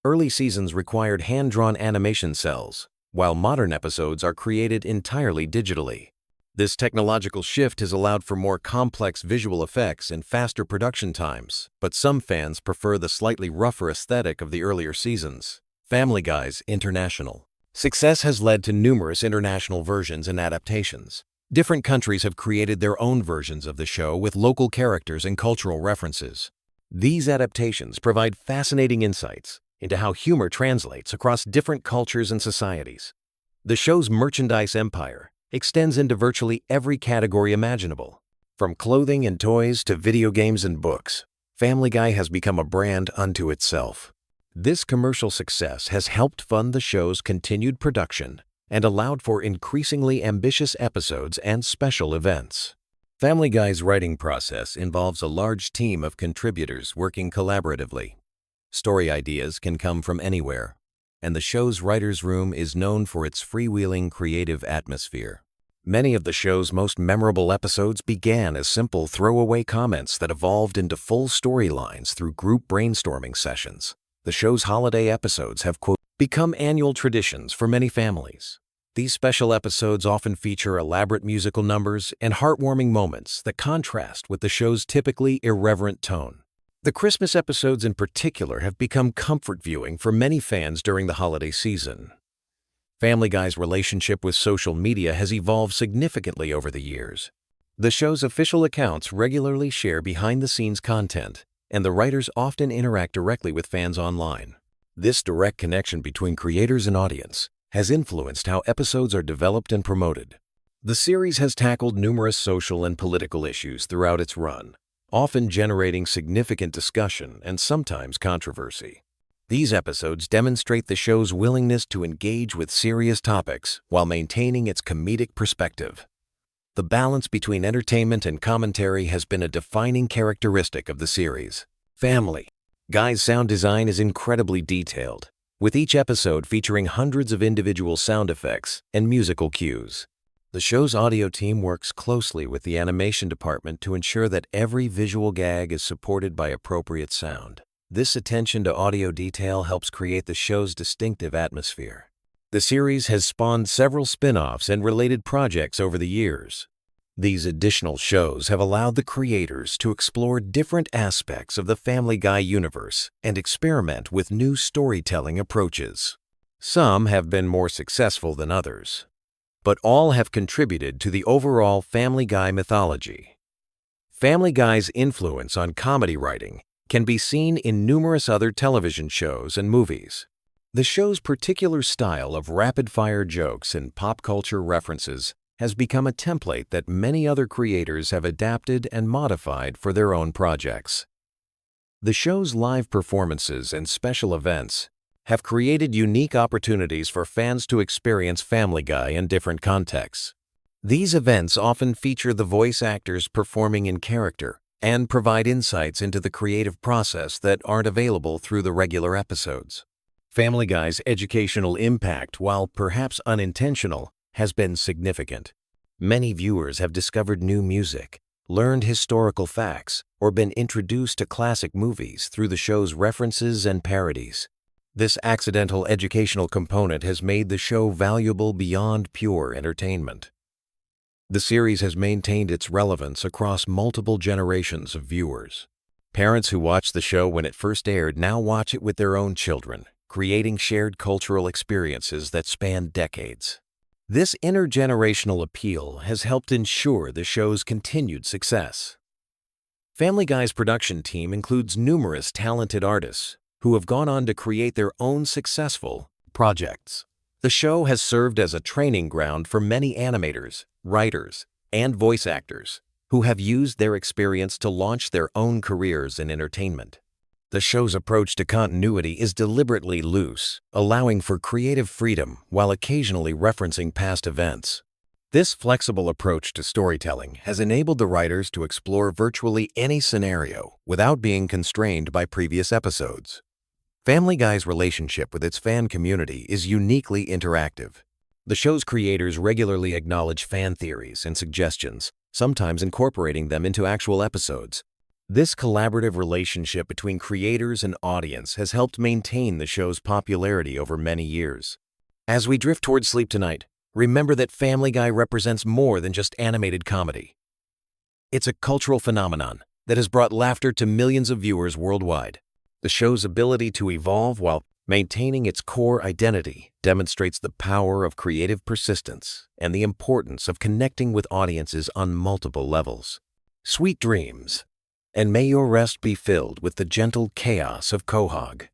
Speaker 1: Early seasons required hand-drawn animation cells, while modern episodes are created entirely digitally. This technological shift has allowed for more complex visual effects and faster production times, but some fans prefer the slightly rougher aesthetic of the earlier seasons. Family Guy's international success has led to numerous international versions and adaptations. Different countries have created their own versions of the show with local characters and cultural references. These adaptations provide fascinating insights into how humor translates across different cultures and societies. The show's merchandise empire extends into virtually every category imaginable. From clothing and toys to video games and books, Family Guy has become a brand unto itself. This commercial success has helped fund the show's continued production and allowed for increasingly ambitious episodes and special events. Family Guy's writing process involves a large team of contributors working collaboratively. Story ideas can come from anywhere, and the show's writer's room is known for its freewheeling creative atmosphere. Many of the show's most memorable episodes began as simple throwaway comments that evolved into full storylines through group brainstorming sessions. The show's holiday episodes have, quote, become annual traditions for many families. These special episodes often feature elaborate musical numbers and heartwarming moments that contrast with the show's typically irreverent tone. The Christmas episodes in particular have become comfort viewing for many fans during the holiday season. Family Guy's relationship with social media has evolved significantly over the years. The show's official accounts regularly share behind-the-scenes content, and the writers often interact directly with fans online. This direct connection between creators and audience has influenced how episodes are developed and promoted. The series has tackled numerous social and political issues throughout its run, often generating significant discussion and sometimes controversy. These episodes demonstrate the show's willingness to engage with serious topics while maintaining its comedic perspective. The balance between entertainment and commentary has been a defining characteristic of the series. Family Guy's sound design is incredibly detailed, with each episode featuring hundreds of individual sound effects and musical cues. The show's audio team works closely with the animation department to ensure that every visual gag is supported by appropriate sound. This attention to audio detail helps create the show's distinctive atmosphere. The series has spawned several spin-offs and related projects over the years. These additional shows have allowed the creators to explore different aspects of the Family Guy universe and experiment with new storytelling approaches. Some have been more successful than others, but all have contributed to the overall Family Guy mythology. Family Guy's influence on comedy writing can be seen in numerous other television shows and movies. The show's particular style of rapid-fire jokes and pop culture references has become a template that many other creators have adapted and modified for their own projects. The show's live performances and special events have created unique opportunities for fans to experience Family Guy in different contexts. These events often feature the voice actors performing in character and provide insights into the creative process that aren't available through the regular episodes. Family Guy's educational impact, while perhaps unintentional, has been significant. Many viewers have discovered new music, learned historical facts, or been introduced to classic movies through the show's references and parodies. This accidental educational component has made the show valuable beyond pure entertainment. The series has maintained its relevance across multiple generations of viewers. Parents who watched the show when it first aired now watch it with their own children, creating shared cultural experiences that span decades. This intergenerational appeal has helped ensure the show's continued success. Family Guy's production team includes numerous talented artists who have gone on to create their own successful projects. The show has served as a training ground for many animators, writers, and voice actors who have used their experience to launch their own careers in entertainment. The show's approach to continuity is deliberately loose, allowing for creative freedom while occasionally referencing past events. This flexible approach to storytelling has enabled the writers to explore virtually any scenario without being constrained by previous episodes. Family Guy's relationship with its fan community is uniquely interactive. The show's creators regularly acknowledge fan theories and suggestions, sometimes incorporating them into actual episodes. This collaborative relationship between creators and audience has helped maintain the show's popularity over many years. As we drift towards sleep tonight, remember that Family Guy represents more than just animated comedy. It's a cultural phenomenon that has brought laughter to millions of viewers worldwide. The show's ability to evolve while maintaining its core identity demonstrates the power of creative persistence and the importance of connecting with audiences on multiple levels. Sweet dreams. And may your rest be filled with the gentle chaos of Quahog,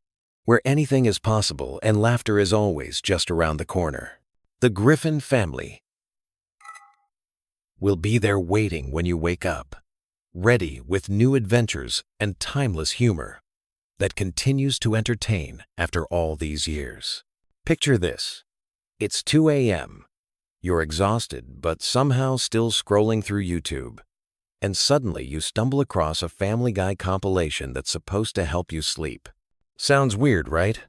Speaker 1: where anything is possible and laughter is always just around the corner. The Griffin family will be there waiting when you wake up, ready with new adventures and timeless humor that continues to entertain after all these years. Picture this. It's 2 a.m. You're exhausted but somehow still scrolling through YouTube. And suddenly you stumble across a Family Guy compilation that's supposed to help you sleep. Sounds weird, right?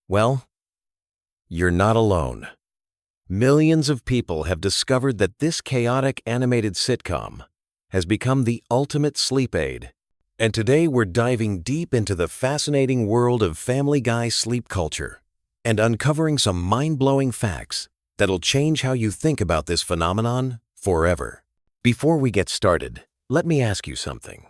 Speaker 1: Well, you're not alone. Millions of people have discovered that this chaotic animated sitcom has become the ultimate sleep aid. And today we're diving deep into the fascinating world of Family Guy sleep culture and uncovering some mind-blowing facts that'll change how you think about this phenomenon forever. Before we get started, let me ask you something.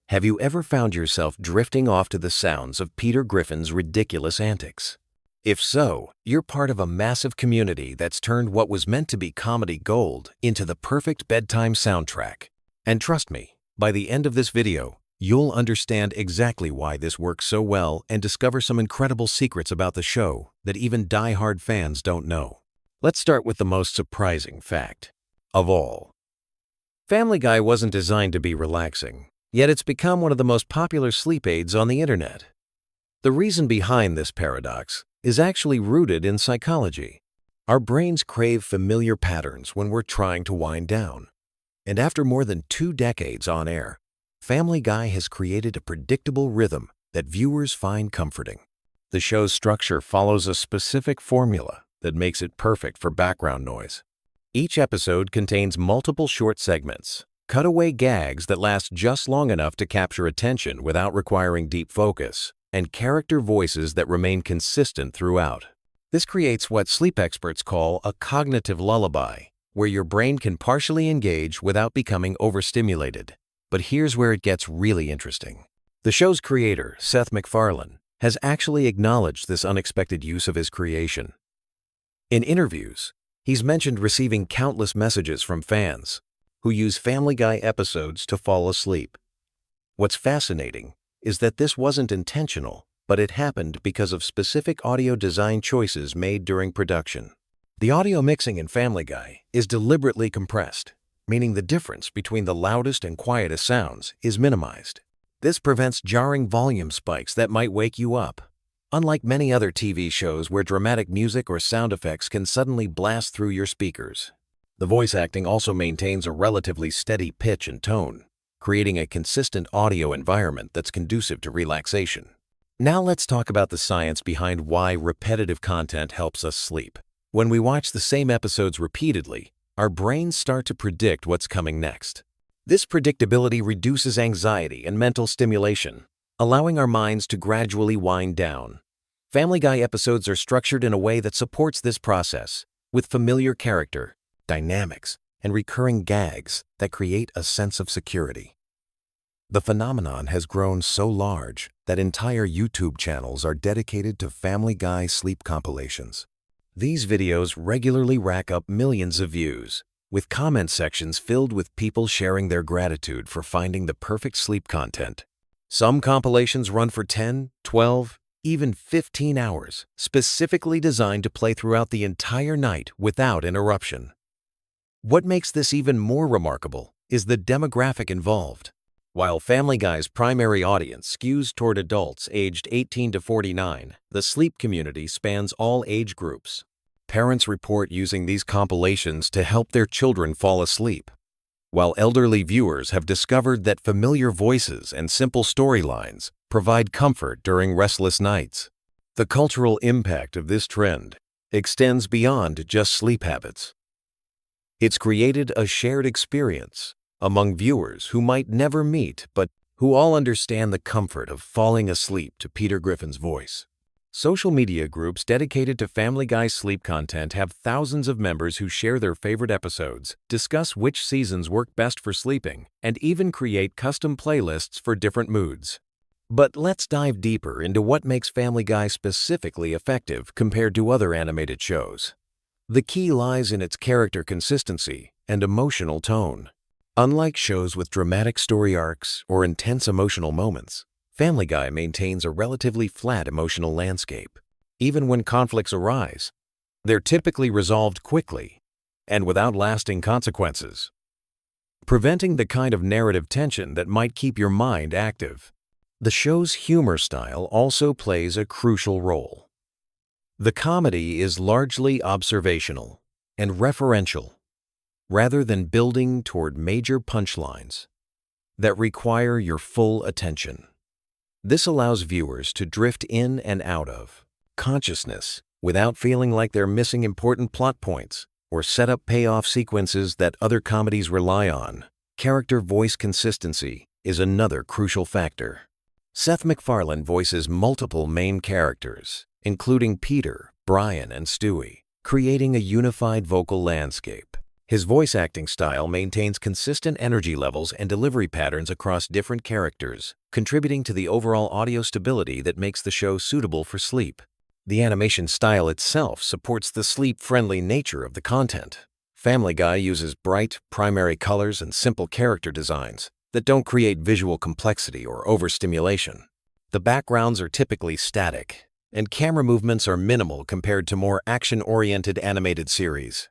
Speaker 1: Have you ever found yourself drifting off to the sounds of Peter Griffin's ridiculous antics? If so, you're part of a massive community that's turned what was meant to be comedy gold into the perfect bedtime soundtrack. And trust me, by the end of this video, you'll understand exactly why this works so well and discover some incredible secrets about the show that even die-hard fans don't know. Let's start with the most surprising fact of all. Family Guy wasn't designed to be relaxing, yet it's become one of the most popular sleep aids on the internet. The reason behind this paradox is actually rooted in psychology. Our brains crave familiar patterns when we're trying to wind down. And after more than 2 decades on air, Family Guy has created a predictable rhythm that viewers find comforting. The show's structure follows a specific formula that makes it perfect for background noise. Each episode contains multiple short segments, cutaway gags that last just long enough to capture attention without requiring deep focus, and character voices that remain consistent throughout. This creates what sleep experts call a cognitive lullaby, where your brain can partially engage without becoming overstimulated. But here's where it gets really interesting. The show's creator, Seth MacFarlane, has actually acknowledged this unexpected use of his creation. In interviews, he's mentioned receiving countless messages from fans who use Family Guy episodes to fall asleep. What's fascinating is that this wasn't intentional, but it happened because of specific audio design choices made during production. The audio mixing in Family Guy is deliberately compressed, meaning the difference between the loudest and quietest sounds is minimized. This prevents jarring volume spikes that might wake you up. Unlike many other TV shows where dramatic music or sound effects can suddenly blast through your speakers, the voice acting also maintains a relatively steady pitch and tone, creating a consistent audio environment that's conducive to relaxation. Now let's talk about the science behind why repetitive content helps us sleep. When we watch the same episodes repeatedly, our brains start to predict what's coming next. This predictability reduces anxiety and mental stimulation, allowing our minds to gradually wind down. Family Guy episodes are structured in a way that supports this process, with familiar character, dynamics, and recurring gags that create a sense of security. The phenomenon has grown so large that entire YouTube channels are dedicated to Family Guy sleep compilations. These videos regularly rack up millions of views, with comment sections filled with people sharing their gratitude for finding the perfect sleep content. Some compilations run for 10, 12, even 15 hours, specifically designed to play throughout the entire night without interruption. What makes this even more remarkable is the demographic involved. While Family Guy's primary audience skews toward adults aged 18 to 49, the sleep community spans all age groups. Parents report using these compilations to help their children fall asleep, while elderly viewers have discovered that familiar voices and simple storylines provide comfort during restless nights. The cultural impact of this trend extends beyond just sleep habits. It's created a shared experience among viewers who might never meet but who all understand the comfort of falling asleep to Peter Griffin's voice. Social media groups dedicated to Family Guy sleep content have thousands of members who share their favorite episodes, discuss which seasons work best for sleeping, and even create custom playlists for different moods. But let's dive deeper into what makes Family Guy specifically effective compared to other animated shows. The key lies in its character consistency and emotional tone. Unlike shows with dramatic story arcs or intense emotional moments, Family Guy maintains a relatively flat emotional landscape. Even when conflicts arise, they're typically resolved quickly and without lasting consequences, preventing the kind of narrative tension that might keep your mind active. The show's humor style also plays a crucial role. The comedy is largely observational and referential, rather than building toward major punchlines that require your full attention. This allows viewers to drift in and out of consciousness without feeling like they're missing important plot points or set-up payoff sequences that other comedies rely on. Character voice consistency is another crucial factor. Seth MacFarlane voices multiple main characters, including Peter, Brian, and Stewie, creating a unified vocal landscape. His voice acting style maintains consistent energy levels and delivery patterns across different characters, contributing to the overall audio stability that makes the show suitable for sleep. The animation style itself supports the sleep-friendly nature of the content. Family Guy uses bright, primary colors and simple character designs that don't create visual complexity or overstimulation. The backgrounds are typically static, and camera movements are minimal compared to more action-oriented animated series.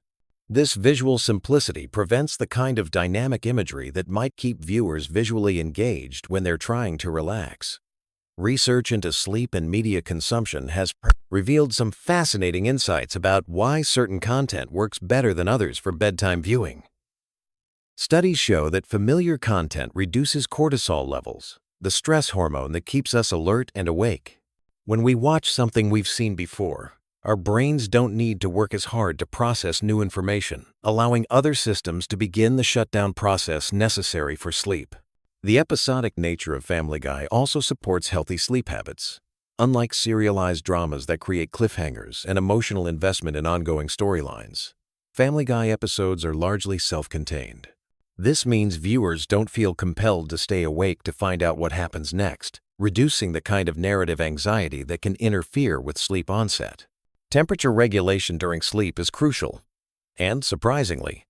Speaker 1: This visual simplicity prevents the kind of dynamic imagery that might keep viewers visually engaged when they're trying to relax. Research into sleep and media consumption has revealed some fascinating insights about why certain content works better than others for bedtime viewing. Studies show that familiar content reduces cortisol levels, the stress hormone that keeps us alert and awake. When we watch something we've seen before, our brains don't need to work as hard to process new information, allowing other systems to begin the shutdown process necessary for sleep. The episodic nature of Family Guy also supports healthy sleep habits. Unlike serialized dramas that create cliffhangers and emotional investment in ongoing storylines, Family Guy episodes are largely self-contained. This means viewers don't feel compelled to stay awake to find out what happens next, reducing the kind of narrative anxiety that can interfere with sleep onset. Temperature regulation during sleep is crucial. And, surprisingly,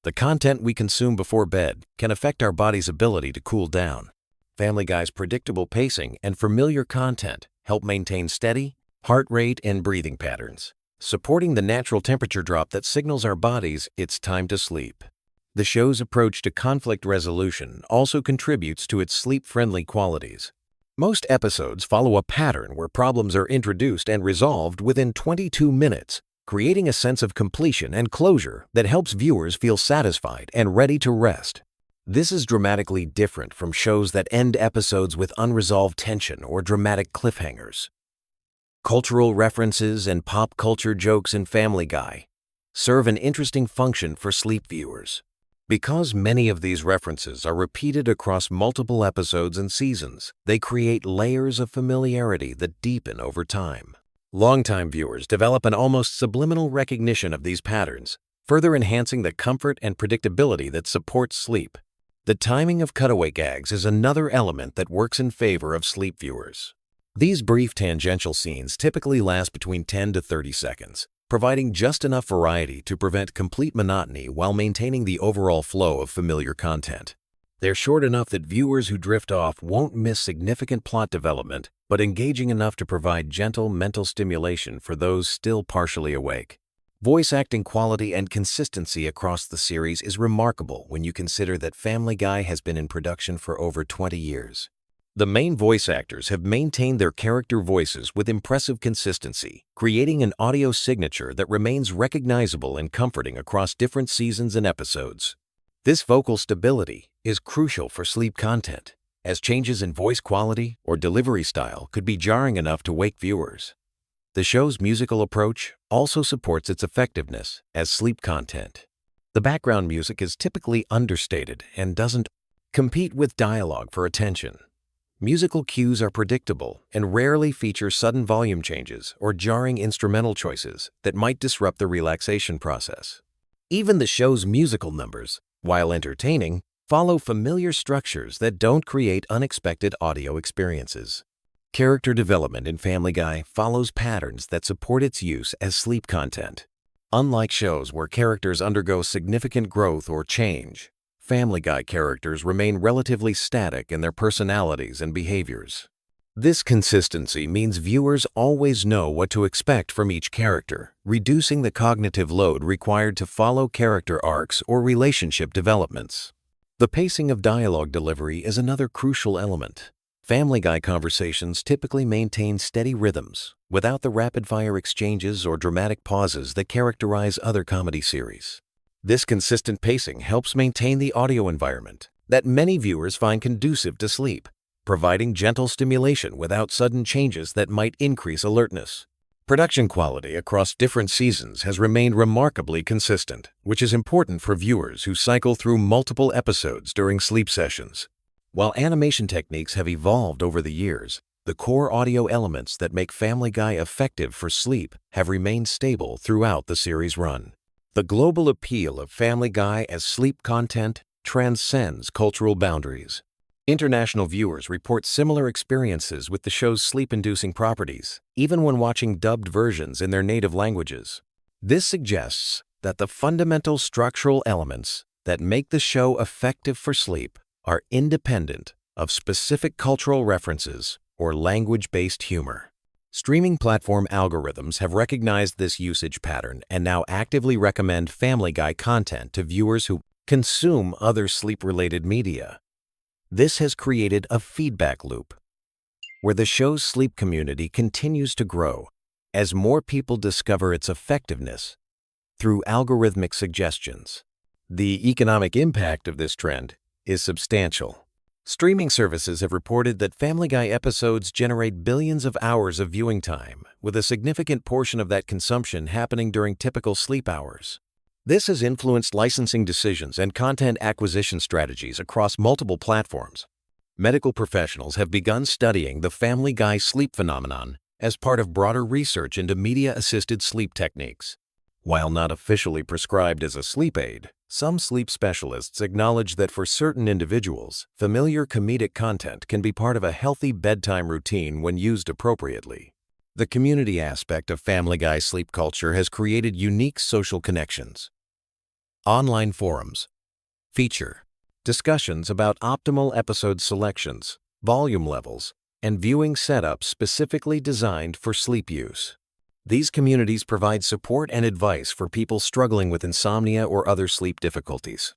Speaker 1: the content we consume before bed can affect our body's ability to cool down. Family Guy's predictable pacing and familiar content help maintain steady heart rate and breathing patterns, supporting the natural temperature drop that signals our bodies it's time to sleep. The show's approach to conflict resolution also contributes to its sleep-friendly qualities. Most episodes follow a pattern where problems are introduced and resolved within 22 minutes, creating a sense of completion and closure that helps viewers feel satisfied and ready to rest. This is dramatically different from shows that end episodes with unresolved tension or dramatic cliffhangers. Cultural references and pop culture jokes in Family Guy serve an interesting function for sleep viewers. Because many of these references are repeated across multiple episodes and seasons, they create layers of familiarity that deepen over time. Longtime viewers develop an almost subliminal recognition of these patterns, further enhancing the comfort and predictability that supports sleep. The timing of cutaway gags is another element that works in favor of sleep viewers. These brief tangential scenes typically last between 10 to 30 seconds, providing just enough variety to prevent complete monotony while maintaining the overall flow of familiar content. They're short enough that viewers who drift off won't miss significant plot development, but engaging enough to provide gentle mental stimulation for those still partially awake. Voice acting quality and consistency across the series is remarkable when you consider that Family Guy has been in production for over 20 years. The main voice actors have maintained their character voices with impressive consistency, creating an audio signature that remains recognizable and comforting across different seasons and episodes. This vocal stability is crucial for sleep content, as changes in voice quality or delivery style could be jarring enough to wake viewers. The show's musical approach also supports its effectiveness as sleep content. The background music is typically understated and doesn't compete with dialogue for attention. Musical cues are predictable and rarely feature sudden volume changes or jarring instrumental choices that might disrupt the relaxation process. Even the show's musical numbers, while entertaining, follow familiar structures that don't create unexpected audio experiences. Character development in Family Guy follows patterns that support its use as sleep content. Unlike shows where characters undergo significant growth or change, Family Guy characters remain relatively static in their personalities and behaviors. This consistency means viewers always know what to expect from each character, reducing the cognitive load required to follow character arcs or relationship developments. The pacing of dialogue delivery is another crucial element. Family Guy conversations typically maintain steady rhythms, without the rapid-fire exchanges or dramatic pauses that characterize other comedy series. This consistent pacing helps maintain the audio environment that many viewers find conducive to sleep, providing gentle stimulation without sudden changes that might increase alertness. Production quality across different seasons has remained remarkably consistent, which is important for viewers who cycle through multiple episodes during sleep sessions. While animation techniques have evolved over the years, The core audio elements that make Family Guy effective for sleep have remained stable throughout the series' run. The global appeal of Family Guy as sleep content transcends cultural boundaries. International viewers report similar experiences with the show's sleep-inducing properties, even when watching dubbed versions in their native languages. This suggests that the fundamental structural elements that make the show effective for sleep are independent of specific cultural references or language-based humor. Streaming platform algorithms have recognized this usage pattern and now actively recommend Family Guy content to viewers who consume other sleep-related media. This has created a feedback loop where the show's sleep community continues to grow as more people discover its effectiveness through algorithmic suggestions. The economic impact of this trend is substantial. Streaming services have reported that Family Guy episodes generate billions of hours of viewing time, with a significant portion of that consumption happening during typical sleep hours. This has influenced licensing decisions and content acquisition strategies across multiple platforms. Medical professionals have begun studying the Family Guy sleep phenomenon as part of broader research into media-assisted sleep techniques. While not officially prescribed as a sleep aid, some sleep specialists acknowledge that for certain individuals, familiar comedic content can be part of a healthy bedtime routine when used appropriately. The community aspect of Family Guy sleep culture has created unique social connections. Online forums feature discussions about optimal episode selections, volume levels, and viewing setups specifically designed for sleep use. These communities provide support and advice for people struggling with insomnia or other sleep difficulties.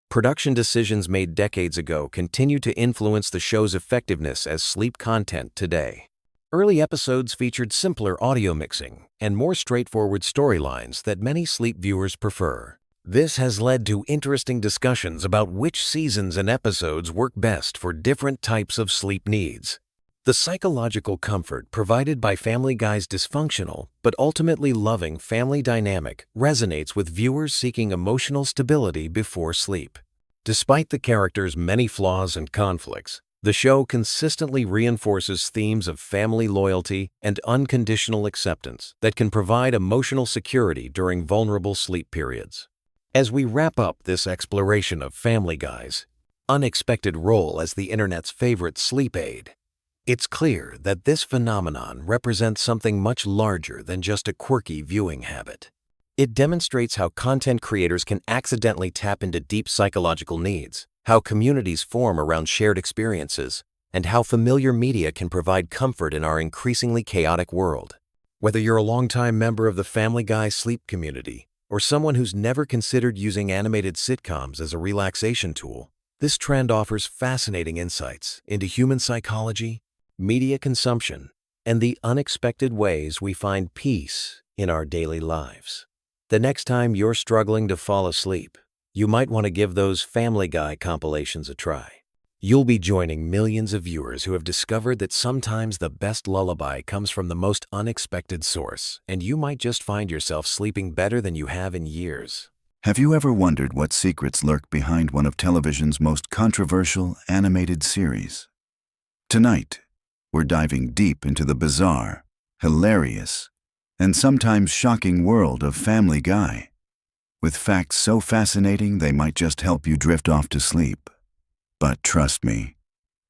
Speaker 1: Production decisions made decades ago continue to influence the show's effectiveness as sleep content today. Early episodes featured simpler audio mixing and more straightforward storylines that many sleep viewers prefer. This has led to interesting discussions about which seasons and episodes work best for different types of sleep needs. The psychological comfort provided by Family Guy's dysfunctional but ultimately loving family dynamic resonates with viewers seeking emotional stability before sleep. Despite the characters' many flaws and conflicts, the show consistently reinforces themes of family loyalty and unconditional acceptance that can provide emotional security during vulnerable sleep periods. As we wrap up this exploration of Family Guy's unexpected role as the internet's favorite sleep aid, it's clear that this phenomenon represents something much larger than just a quirky viewing habit. It demonstrates how content creators can accidentally tap into deep psychological needs, how communities form around shared experiences, and how familiar media can provide comfort in our increasingly chaotic world. Whether you're a longtime member of the Family Guy sleep community or someone who's never considered using animated sitcoms as a relaxation tool, this trend offers fascinating insights into human psychology, media consumption, and the unexpected ways we find peace in our daily lives. The next time you're struggling to fall asleep, you might want to give those Family Guy compilations a try. You'll be joining millions of viewers who have discovered that sometimes the best lullaby comes from the most unexpected source, and you might just find yourself sleeping better than you have in years.
Speaker 2: Have you ever wondered what secrets lurk behind one of television's most controversial animated series? Tonight, we're diving deep into the bizarre, hilarious, and sometimes shocking world of Family Guy, with facts so fascinating they might just help you drift off to sleep. But trust me,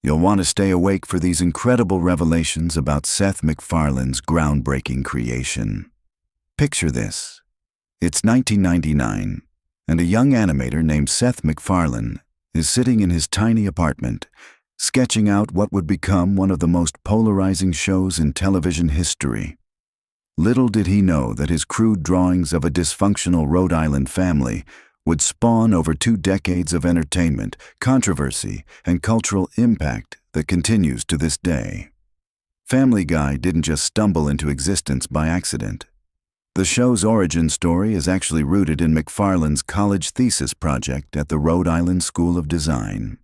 Speaker 2: you'll want to stay awake for these incredible revelations about Seth MacFarlane's groundbreaking creation. Picture this. It's 1999, and a young animator named Seth MacFarlane is sitting in his tiny apartment, sketching out what would become one of the most polarizing shows in television history. Little did he know that his crude drawings of a dysfunctional Rhode Island family would spawn over 2 decades of entertainment, controversy, and cultural impact that continues to this day. Family Guy didn't just stumble into existence by accident. The show's origin story is actually rooted in MacFarlane's college thesis project at the Rhode Island School of Design.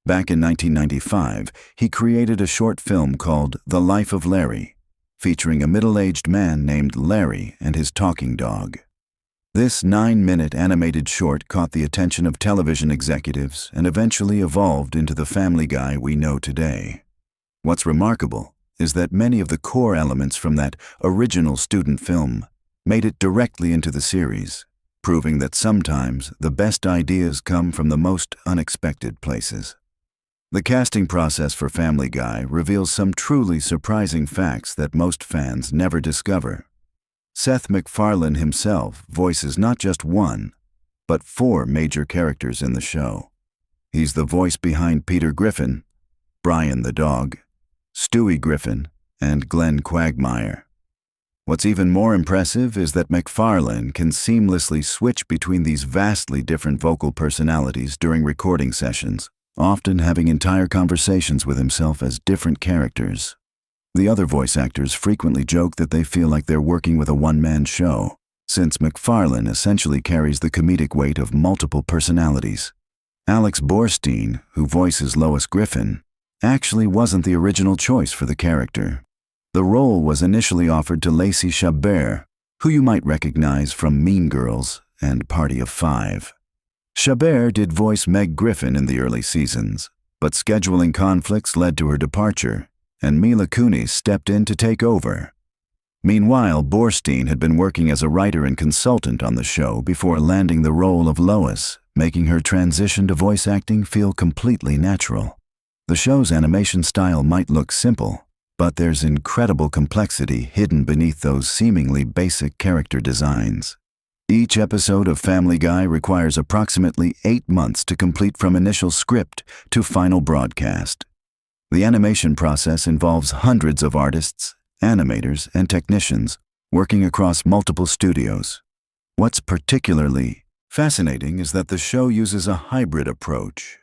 Speaker 2: Back in 1995, he created a short film called The Life of Larry, featuring a middle-aged man named Larry and his talking dog. This 9-minute animated short caught the attention of television executives and eventually evolved into the Family Guy we know today. What's remarkable is that many of the core elements from that original student film made it directly into the series, proving that sometimes the best ideas come from the most unexpected places. The casting process for Family Guy reveals some truly surprising facts that most fans never discover. Seth MacFarlane himself voices not just one, but 4 major characters in the show. He's the voice behind Peter Griffin, Brian the dog, Stewie Griffin, and Glenn Quagmire. What's even more impressive is that MacFarlane can seamlessly switch between these vastly different vocal personalities during recording sessions, often having entire conversations with himself as different characters. The other voice actors frequently joke that they feel like they're working with a one-man show, since MacFarlane essentially carries the comedic weight of multiple personalities. Alex Borstein, who voices Lois Griffin, actually wasn't the original choice for the character. The role was initially offered to Lacey Chabert, who you might recognize from Mean Girls and Party of Five. Chabert did voice Meg Griffin in the early seasons, but scheduling conflicts led to her departure, and Mila Kunis stepped in to take over. Meanwhile, Borstein had been working as a writer and consultant on the show before landing the role of Lois, making her transition to voice acting feel completely natural. The show's animation style might look simple, but there's incredible complexity hidden beneath those seemingly basic character designs. Each episode of Family Guy requires approximately 8 months to complete from initial script to final broadcast. The animation process involves hundreds of artists, animators, and technicians working across multiple studios. What's particularly fascinating is that the show uses a hybrid approach,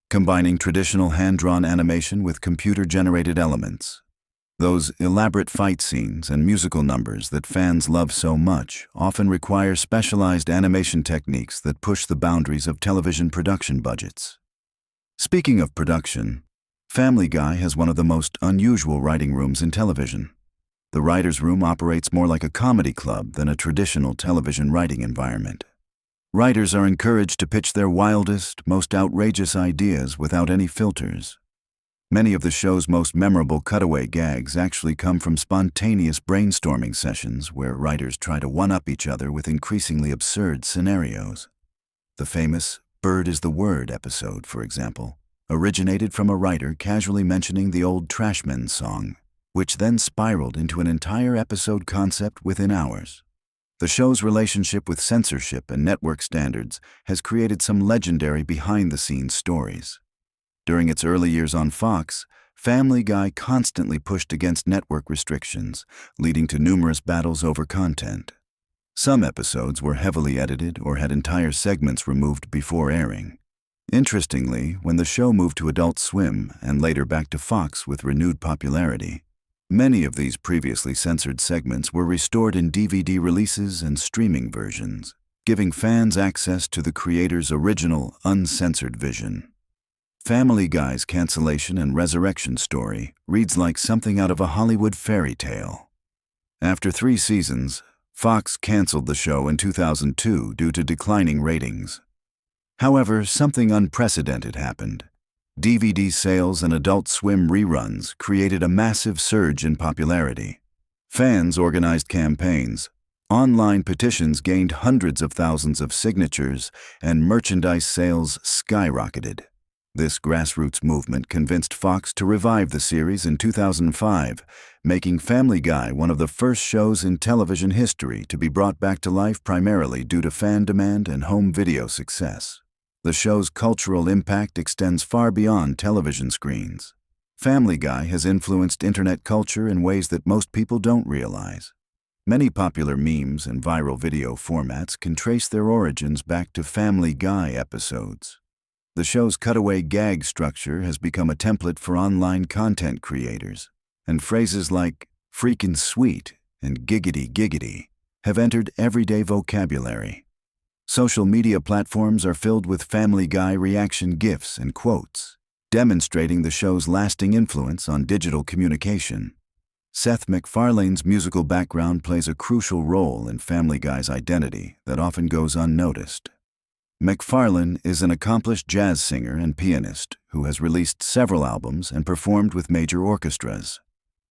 Speaker 2: combining traditional hand-drawn animation with computer-generated elements. Those elaborate fight scenes and musical numbers that fans love so much often require specialized animation techniques that push the boundaries of television production budgets. Speaking of production, Family Guy has one of the most unusual writing rooms in television. The writer's room operates more like a comedy club than a traditional television writing environment. Writers are encouraged to pitch their wildest, most outrageous ideas without any filters. Many of the show's most memorable cutaway gags actually come from spontaneous brainstorming sessions where writers try to one-up each other with increasingly absurd scenarios. The famous "Bird is the Word" episode, for example, originated from a writer casually mentioning the old Trashmen song, which then spiraled into an entire episode concept within hours. The show's relationship with censorship and network standards has created some legendary behind-the-scenes stories. During its early years on Fox, Family Guy constantly pushed against network restrictions, leading to numerous battles over content. Some episodes were heavily edited or had entire segments removed before airing. Interestingly, when the show moved to Adult Swim and later back to Fox with renewed popularity, many of these previously censored segments were restored in DVD releases and streaming versions, giving fans access to the creator's original, uncensored vision. Family Guy's cancellation and resurrection story reads like something out of a Hollywood fairy tale. After 3 seasons, Fox canceled the show in 2002 due to declining ratings. However, something unprecedented happened. DVD sales and Adult Swim reruns created a massive surge in popularity. Fans organized campaigns, online petitions gained hundreds of thousands of signatures, and merchandise sales skyrocketed. This grassroots movement convinced Fox to revive the series in 2005, making Family Guy one of the first shows in television history to be brought back to life primarily due to fan demand and home video success. The show's cultural impact extends far beyond television screens. Family Guy has influenced internet culture in ways that most people don't realize. Many popular memes and viral video formats can trace their origins back to Family Guy episodes. The show's cutaway gag structure has become a template for online content creators, and phrases like "freakin' sweet" and "giggity giggity" have entered everyday vocabulary. Social media platforms are filled with Family Guy reaction GIFs and quotes, demonstrating the show's lasting influence on digital communication. Seth MacFarlane's musical background plays a crucial role in Family Guy's identity that often goes unnoticed. McFarlane is an accomplished jazz singer and pianist who has released several albums and performed with major orchestras.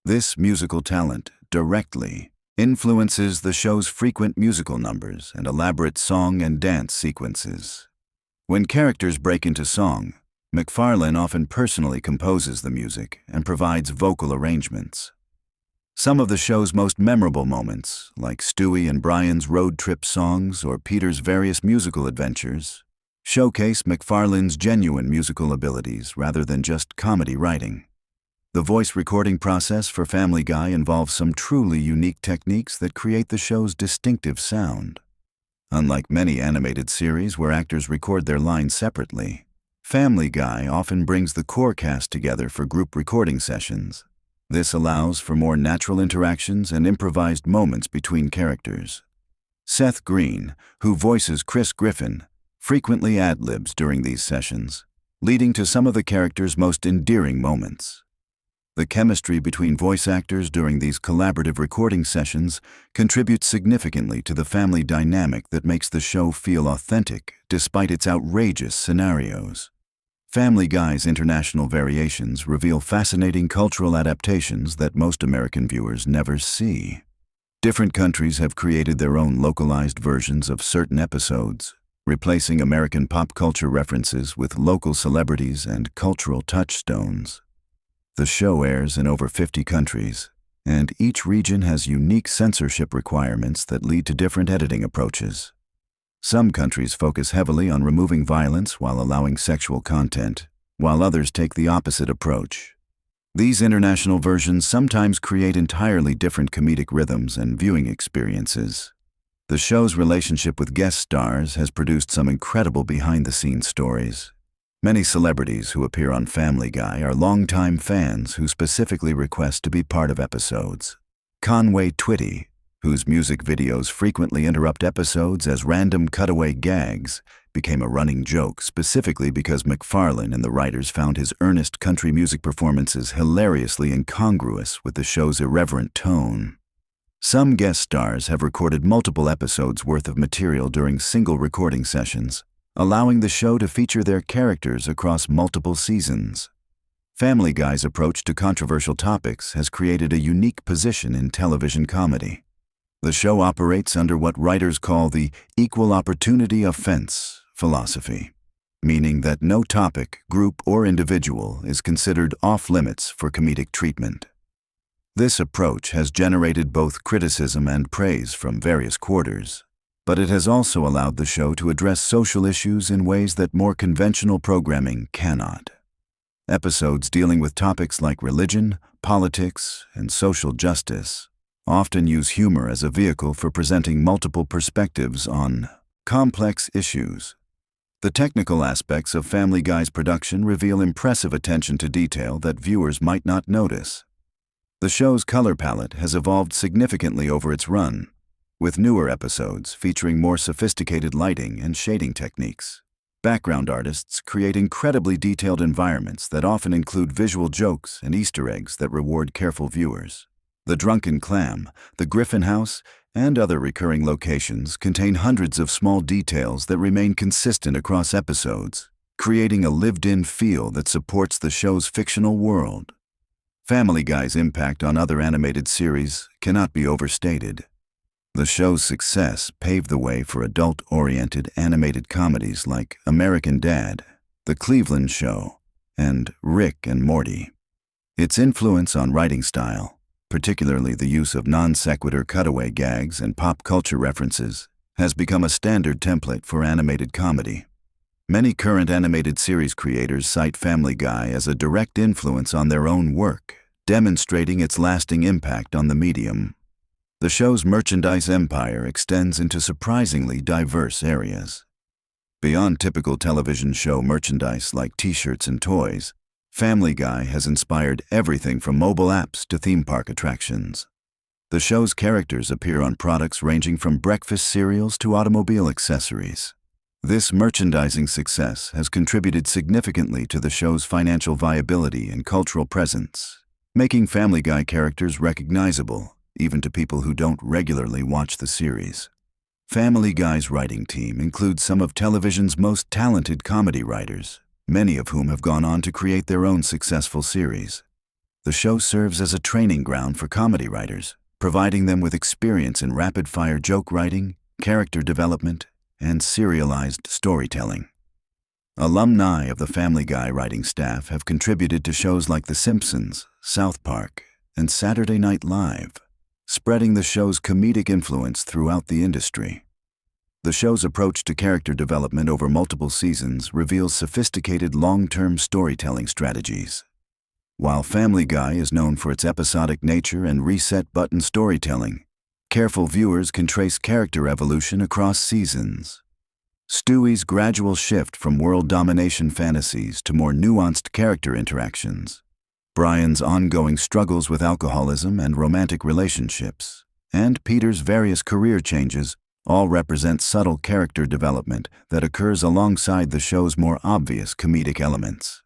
Speaker 2: This musical talent directly influences the show's frequent musical numbers and elaborate song and dance sequences. When characters break into song, McFarlane often personally composes the music and provides vocal arrangements. Some of the show's most memorable moments, like Stewie and Brian's road trip songs or Peter's various musical adventures, showcase McFarlane's genuine musical abilities rather than just comedy writing. The voice recording process for Family Guy involves some truly unique techniques that create the show's distinctive sound. Unlike many animated series where actors record their lines separately, Family Guy often brings the core cast together for group recording sessions. This allows for more natural interactions and improvised moments between characters. Seth Green, who voices Chris Griffin, frequently ad-libs during these sessions, leading to some of the characters' most endearing moments. The chemistry between voice actors during these collaborative recording sessions contributes significantly to the family dynamic that makes the show feel authentic despite its outrageous scenarios. Family Guy's international variations reveal fascinating cultural adaptations that most American viewers never see. Different countries have created their own localized versions of certain episodes, replacing American pop culture references with local celebrities and cultural touchstones. The show airs in over 50 countries, and each region has unique censorship requirements that lead to different editing approaches. Some countries focus heavily on removing violence while allowing sexual content, while others take the opposite approach. These international versions sometimes create entirely different comedic rhythms and viewing experiences. The show's relationship with guest stars has produced some incredible behind-the-scenes stories. Many celebrities who appear on Family Guy are longtime fans who specifically request to be part of episodes. Conway Twitty, whose music videos frequently interrupt episodes as random cutaway gags, became a running joke specifically because McFarlane and the writers found his earnest country music performances hilariously incongruous with the show's irreverent tone. Some guest stars have recorded multiple episodes worth of material during single recording sessions, allowing the show to feature their characters across multiple seasons. Family Guy's approach to controversial topics has created a unique position in television comedy. The show operates under what writers call the equal opportunity offense philosophy, meaning that no topic, group, or individual is considered off-limits for comedic treatment. This approach has generated both criticism and praise from various quarters, but it has also allowed the show to address social issues in ways that more conventional programming cannot. Episodes dealing with topics like religion, politics, and social justice often use humor as a vehicle for presenting multiple perspectives on complex issues. The technical aspects of Family Guy's production reveal impressive attention to detail that viewers might not notice. The show's color palette has evolved significantly over its run, with newer episodes featuring more sophisticated lighting and shading techniques. Background artists create incredibly detailed environments that often include visual jokes and Easter eggs that reward careful viewers. The Drunken Clam, the Griffin House, and other recurring locations contain hundreds of small details that remain consistent across episodes, creating a lived-in feel that supports the show's fictional world. Family Guy's impact on other animated series cannot be overstated. The show's success paved the way for adult-oriented animated comedies like American Dad, The Cleveland Show, and Rick and Morty. Its influence on writing style, particularly the use of non-sequitur cutaway gags and pop culture references, has become a standard template for animated comedy. Many current animated series creators cite Family Guy as a direct influence on their own work, demonstrating its lasting impact on the medium. The show's merchandise empire extends into surprisingly diverse areas. Beyond typical television show merchandise like t-shirts and toys, Family Guy has inspired everything from mobile apps to theme park attractions. The show's characters appear on products ranging from breakfast cereals to automobile accessories. This merchandising success has contributed significantly to the show's financial viability and cultural presence, making Family Guy characters recognizable, even to people who don't regularly watch the series. Family Guy's writing team includes some of television's most talented comedy writers, many of whom have gone on to create their own successful series. The show serves as a training ground for comedy writers, providing them with experience in rapid-fire joke writing, character development, and serialized storytelling. Alumni of the Family Guy writing staff have contributed to shows like The Simpsons, South Park, and Saturday Night Live, spreading the show's comedic influence throughout the industry. The show's approach to character development over multiple seasons reveals sophisticated long-term storytelling strategies. While Family Guy is known for its episodic nature and reset-button storytelling, careful viewers can trace character evolution across seasons. Stewie's gradual shift from world domination fantasies to more nuanced character interactions, Brian's ongoing struggles with alcoholism and romantic relationships, and Peter's various career changes all represent subtle character development that occurs alongside the show's more obvious comedic elements.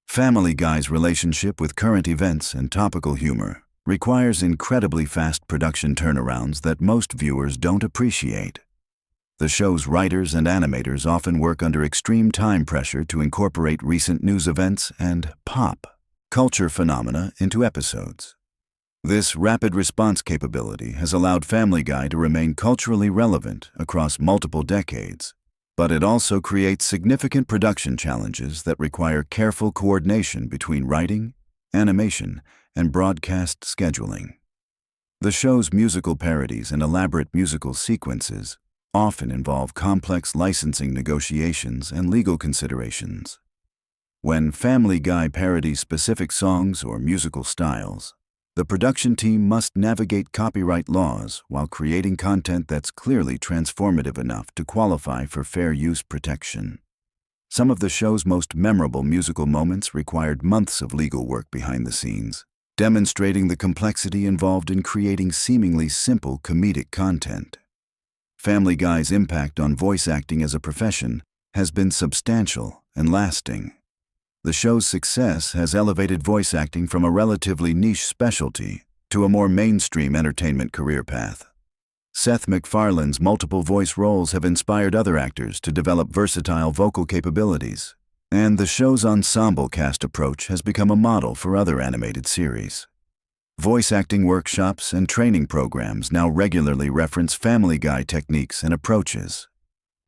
Speaker 2: Family Guy's relationship with current events and topical humor requires incredibly fast production turnarounds that most viewers don't appreciate. The show's writers and animators often work under extreme time pressure to incorporate recent news events and pop culture phenomena into episodes. This rapid response capability has allowed Family Guy to remain culturally relevant across multiple decades, but it also creates significant production challenges that require careful coordination between writing, animation, and broadcast scheduling. The show's musical parodies and elaborate musical sequences often involve complex licensing negotiations and legal considerations. When Family Guy parodies specific songs or musical styles, the production team must navigate copyright laws while creating content that's clearly transformative enough to qualify for fair use protection. Some of the show's most memorable musical moments required months of legal work behind the scenes, demonstrating the complexity involved in creating seemingly simple comedic content. Family Guy's impact on voice acting as a profession has been substantial and lasting. The show's success has elevated voice acting from a relatively niche specialty to a more mainstream entertainment career path. Seth MacFarlane's multiple voice roles have inspired other actors to develop versatile vocal capabilities, and the show's ensemble cast approach has become a model for other animated series. Voice acting workshops and training programs now regularly reference Family Guy techniques and approaches.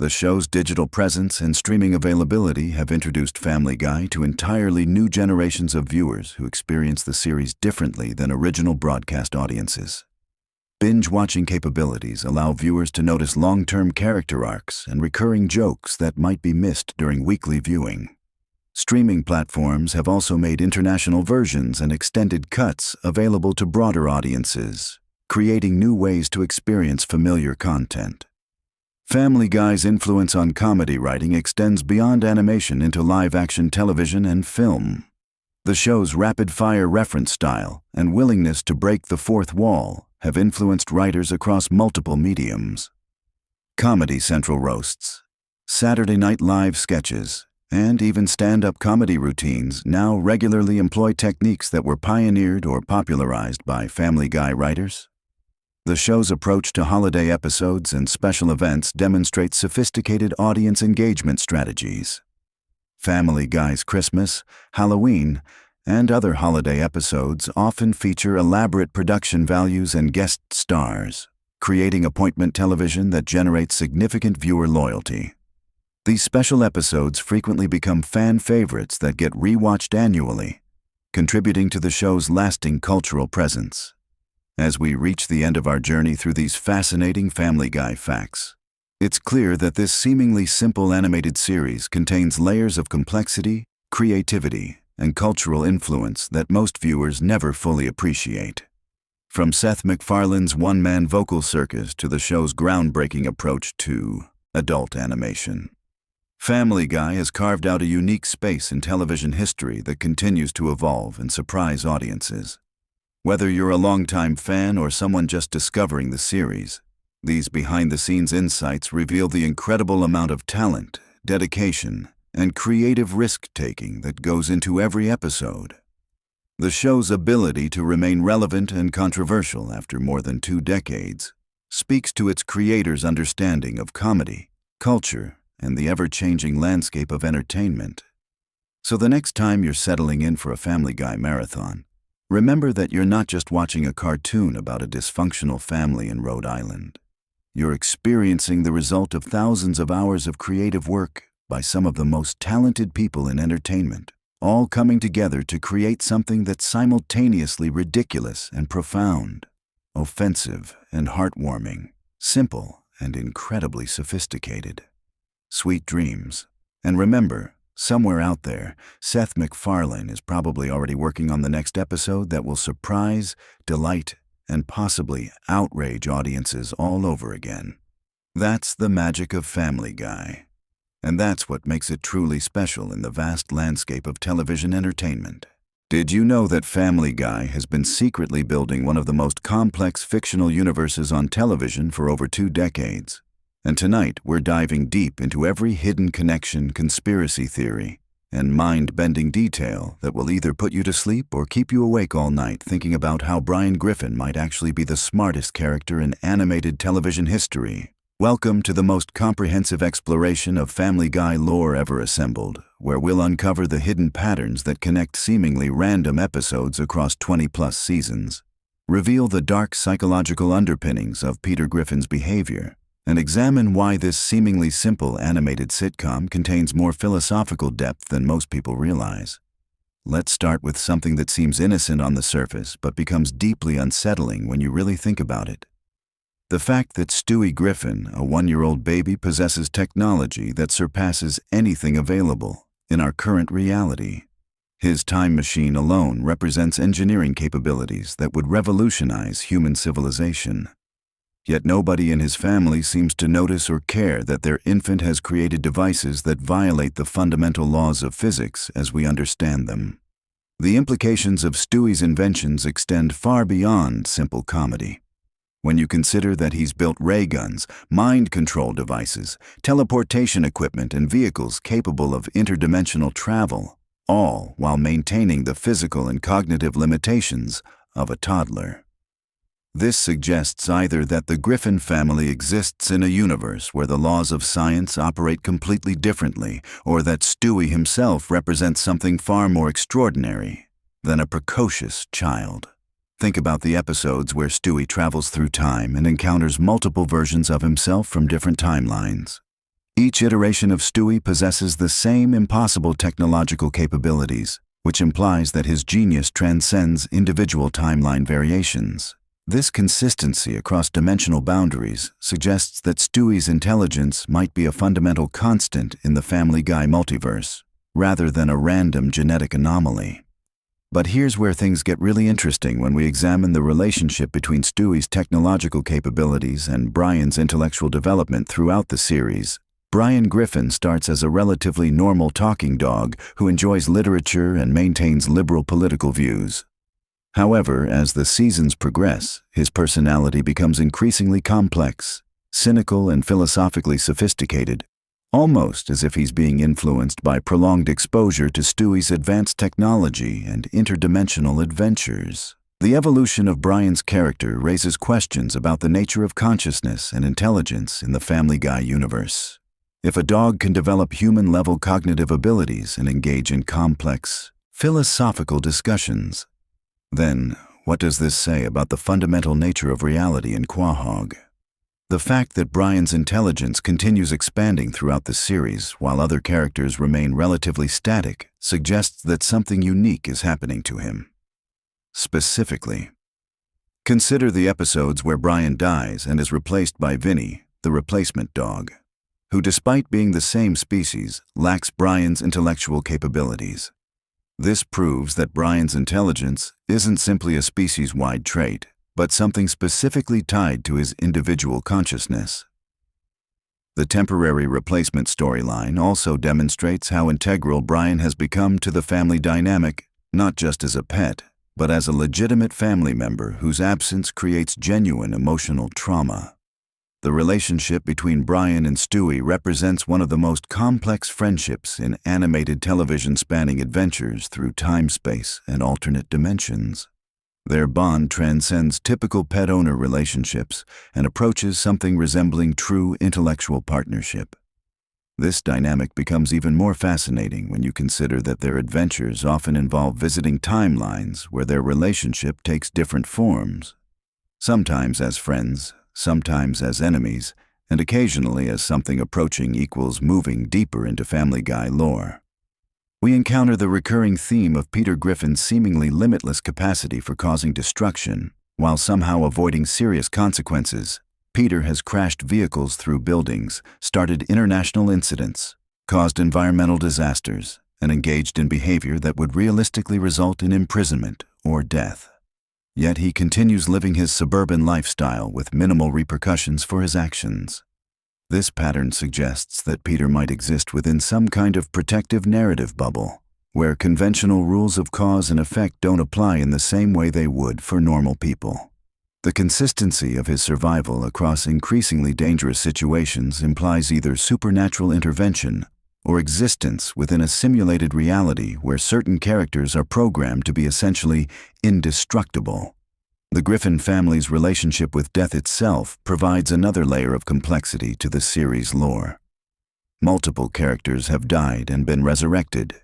Speaker 2: The show's digital presence and streaming availability have introduced Family Guy to entirely new generations of viewers who experience the series differently than original broadcast audiences. Binge-watching capabilities allow viewers to notice long-term character arcs and recurring jokes that might be missed during weekly viewing. Streaming platforms have also made international versions and extended cuts available to broader audiences, creating new ways to experience familiar content. Family Guy's influence on comedy writing extends beyond animation into live-action television and film. The show's rapid-fire reference style and willingness to break the fourth wall have influenced writers across multiple mediums. Comedy Central roasts, Saturday Night Live sketches, and even stand-up comedy routines now regularly employ techniques that were pioneered or popularized by Family Guy writers. The show's approach to holiday episodes and special events demonstrates sophisticated audience engagement strategies. Family Guy's Christmas, Halloween, and other holiday episodes often feature elaborate production values and guest stars, creating appointment television that generates significant viewer loyalty. These special episodes frequently become fan favorites that get rewatched annually, contributing to the show's lasting cultural presence. As we reach the end of our journey through these fascinating Family Guy facts, it's clear that this seemingly simple animated series contains layers of complexity, creativity, and cultural influence that most viewers never fully appreciate. From Seth MacFarlane's one-man vocal circus to the show's groundbreaking approach to adult animation, Family Guy has carved out a unique space in television history that continues to evolve and surprise audiences. Whether you're a longtime fan or someone just discovering the series, these behind-the-scenes insights reveal the incredible amount of talent, dedication, and creative risk-taking that goes into every episode. The show's ability to remain relevant and controversial after more than 2 decades speaks to its creator's understanding of comedy, culture, and the ever-changing landscape of entertainment. So the next time you're settling in for a Family Guy marathon, remember that you're not just watching a cartoon about a dysfunctional family in Rhode Island. You're experiencing the result of thousands of hours of creative work by some of the most talented people in entertainment, all coming together to create something that's simultaneously ridiculous and profound, offensive and heartwarming, simple and incredibly sophisticated. Sweet dreams. And remember, somewhere out there, Seth MacFarlane is probably already working on the next episode that will surprise, delight, and possibly outrage audiences all over again. That's the magic of Family Guy. And that's what makes it truly special in the vast landscape of television entertainment. Did you know that Family Guy has been secretly building one of the most complex fictional universes on television for over 2 decades? And tonight, we're diving deep into every hidden connection, conspiracy theory, and mind-bending detail that will either put you to sleep or keep you awake all night thinking about how Brian Griffin might actually be the smartest character in animated television history. Welcome to the most comprehensive exploration of Family Guy lore ever assembled, where we'll uncover the hidden patterns that connect seemingly random episodes across 20-plus seasons, reveal the dark psychological underpinnings of Peter Griffin's behavior, and examine why this seemingly simple animated sitcom contains more philosophical depth than most people realize. Let's start with something that seems innocent on the surface but becomes deeply unsettling when you really think about it. The fact that Stewie Griffin, a 1-year-old baby, possesses technology that surpasses anything available in our current reality. His time machine alone represents engineering capabilities that would revolutionize human civilization. Yet nobody in his family seems to notice or care that their infant has created devices that violate the fundamental laws of physics as we understand them. The implications of Stewie's inventions extend far beyond simple comedy. When you consider that he's built ray guns, mind control devices, teleportation equipment, and vehicles capable of interdimensional travel, all while maintaining the physical and cognitive limitations of a toddler. This suggests either that the Griffin family exists in a universe where the laws of science operate completely differently, or that Stewie himself represents something far more extraordinary than a precocious child. Think about the episodes where Stewie travels through time and encounters multiple versions of himself from different timelines. Each iteration of Stewie possesses the same impossible technological capabilities, which implies that his genius transcends individual timeline variations. This consistency across dimensional boundaries suggests that Stewie's intelligence might be a fundamental constant in the Family Guy multiverse, rather than a random genetic anomaly. But here's where things get really interesting when we examine the relationship between Stewie's technological capabilities and Brian's intellectual development throughout the series. Brian Griffin starts as a relatively normal talking dog who enjoys literature and maintains liberal political views. However, as the seasons progress, his personality becomes increasingly complex, cynical, and philosophically sophisticated, almost as if he's being influenced by prolonged exposure to Stewie's advanced technology and interdimensional adventures. The evolution of Brian's character raises questions about the nature of consciousness and intelligence in the Family Guy universe. If a dog can develop human-level cognitive abilities and engage in complex, philosophical discussions, then what does this say about the fundamental nature of reality in Quahog? The fact that Brian's intelligence continues expanding throughout the series while other characters remain relatively static suggests that something unique is happening to him. Specifically, consider the episodes where Brian dies and is replaced by Vinny, the replacement dog, who, despite being the same species, lacks Brian's intellectual capabilities. This proves that Brian's intelligence isn't simply a species-wide trait, but something specifically tied to his individual consciousness. The temporary replacement storyline also demonstrates how integral Brian has become to the family dynamic, not just as a pet, but as a legitimate family member whose absence creates genuine emotional trauma. The relationship between Brian and Stewie represents one of the most complex friendships in animated television, spanning adventures through time, space, and alternate dimensions. Their bond transcends typical pet-owner relationships and approaches something resembling true intellectual partnership. This dynamic becomes even more fascinating when you consider that their adventures often involve visiting timelines where their relationship takes different forms, sometimes as friends, sometimes as enemies, and occasionally as something approaching equals moving deeper into Family Guy lore. We encounter the recurring theme of Peter Griffin's seemingly limitless capacity for causing destruction, while somehow avoiding serious consequences. Peter has crashed vehicles through buildings, started international incidents, caused environmental disasters, and engaged in behavior that would realistically result in imprisonment or death. Yet he continues living his suburban lifestyle with minimal repercussions for his actions. This pattern suggests that Peter might exist within some kind of protective narrative bubble, where conventional rules of cause and effect don't apply in the same way they would for normal people. The consistency of his survival across increasingly dangerous situations implies either supernatural intervention or existence within a simulated reality where certain characters are programmed to be essentially indestructible. The Griffin family's relationship with death itself provides another layer of complexity to the series' lore. Multiple characters have died and been resurrected,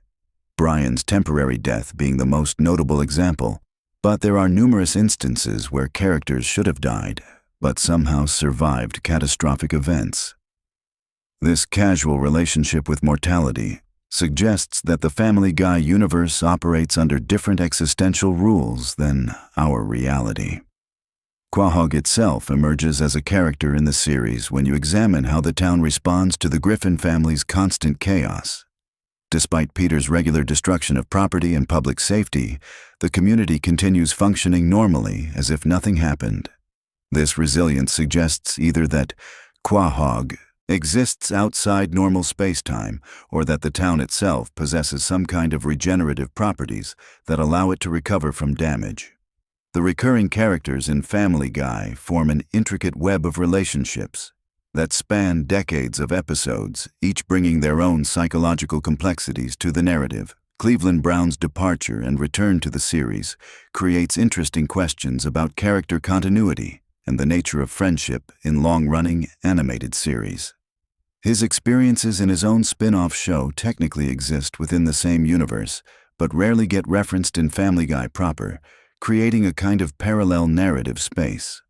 Speaker 2: Brian's temporary death being the most notable example, but there are numerous instances where characters should have died, but somehow survived catastrophic events. This casual relationship with mortality suggests that the Family Guy universe operates under different existential rules than our reality. Quahog itself emerges as a character in the series when you examine how the town responds to the Griffin family's constant chaos. Despite Peter's regular destruction of property and public safety, the community continues functioning normally as if nothing happened. This resilience suggests either that Quahog exists outside normal space-time or that the town itself possesses some kind of regenerative properties that allow it to recover from damage. The recurring characters in Family Guy form an intricate web of relationships that span decades of episodes, each bringing their own psychological complexities to the narrative. Cleveland Brown's departure and return to the series creates interesting questions about character continuity and the nature of friendship in long-running animated series. His experiences in his own spin-off show technically exist within the same universe, but rarely get referenced in Family Guy proper, creating a kind of parallel narrative space.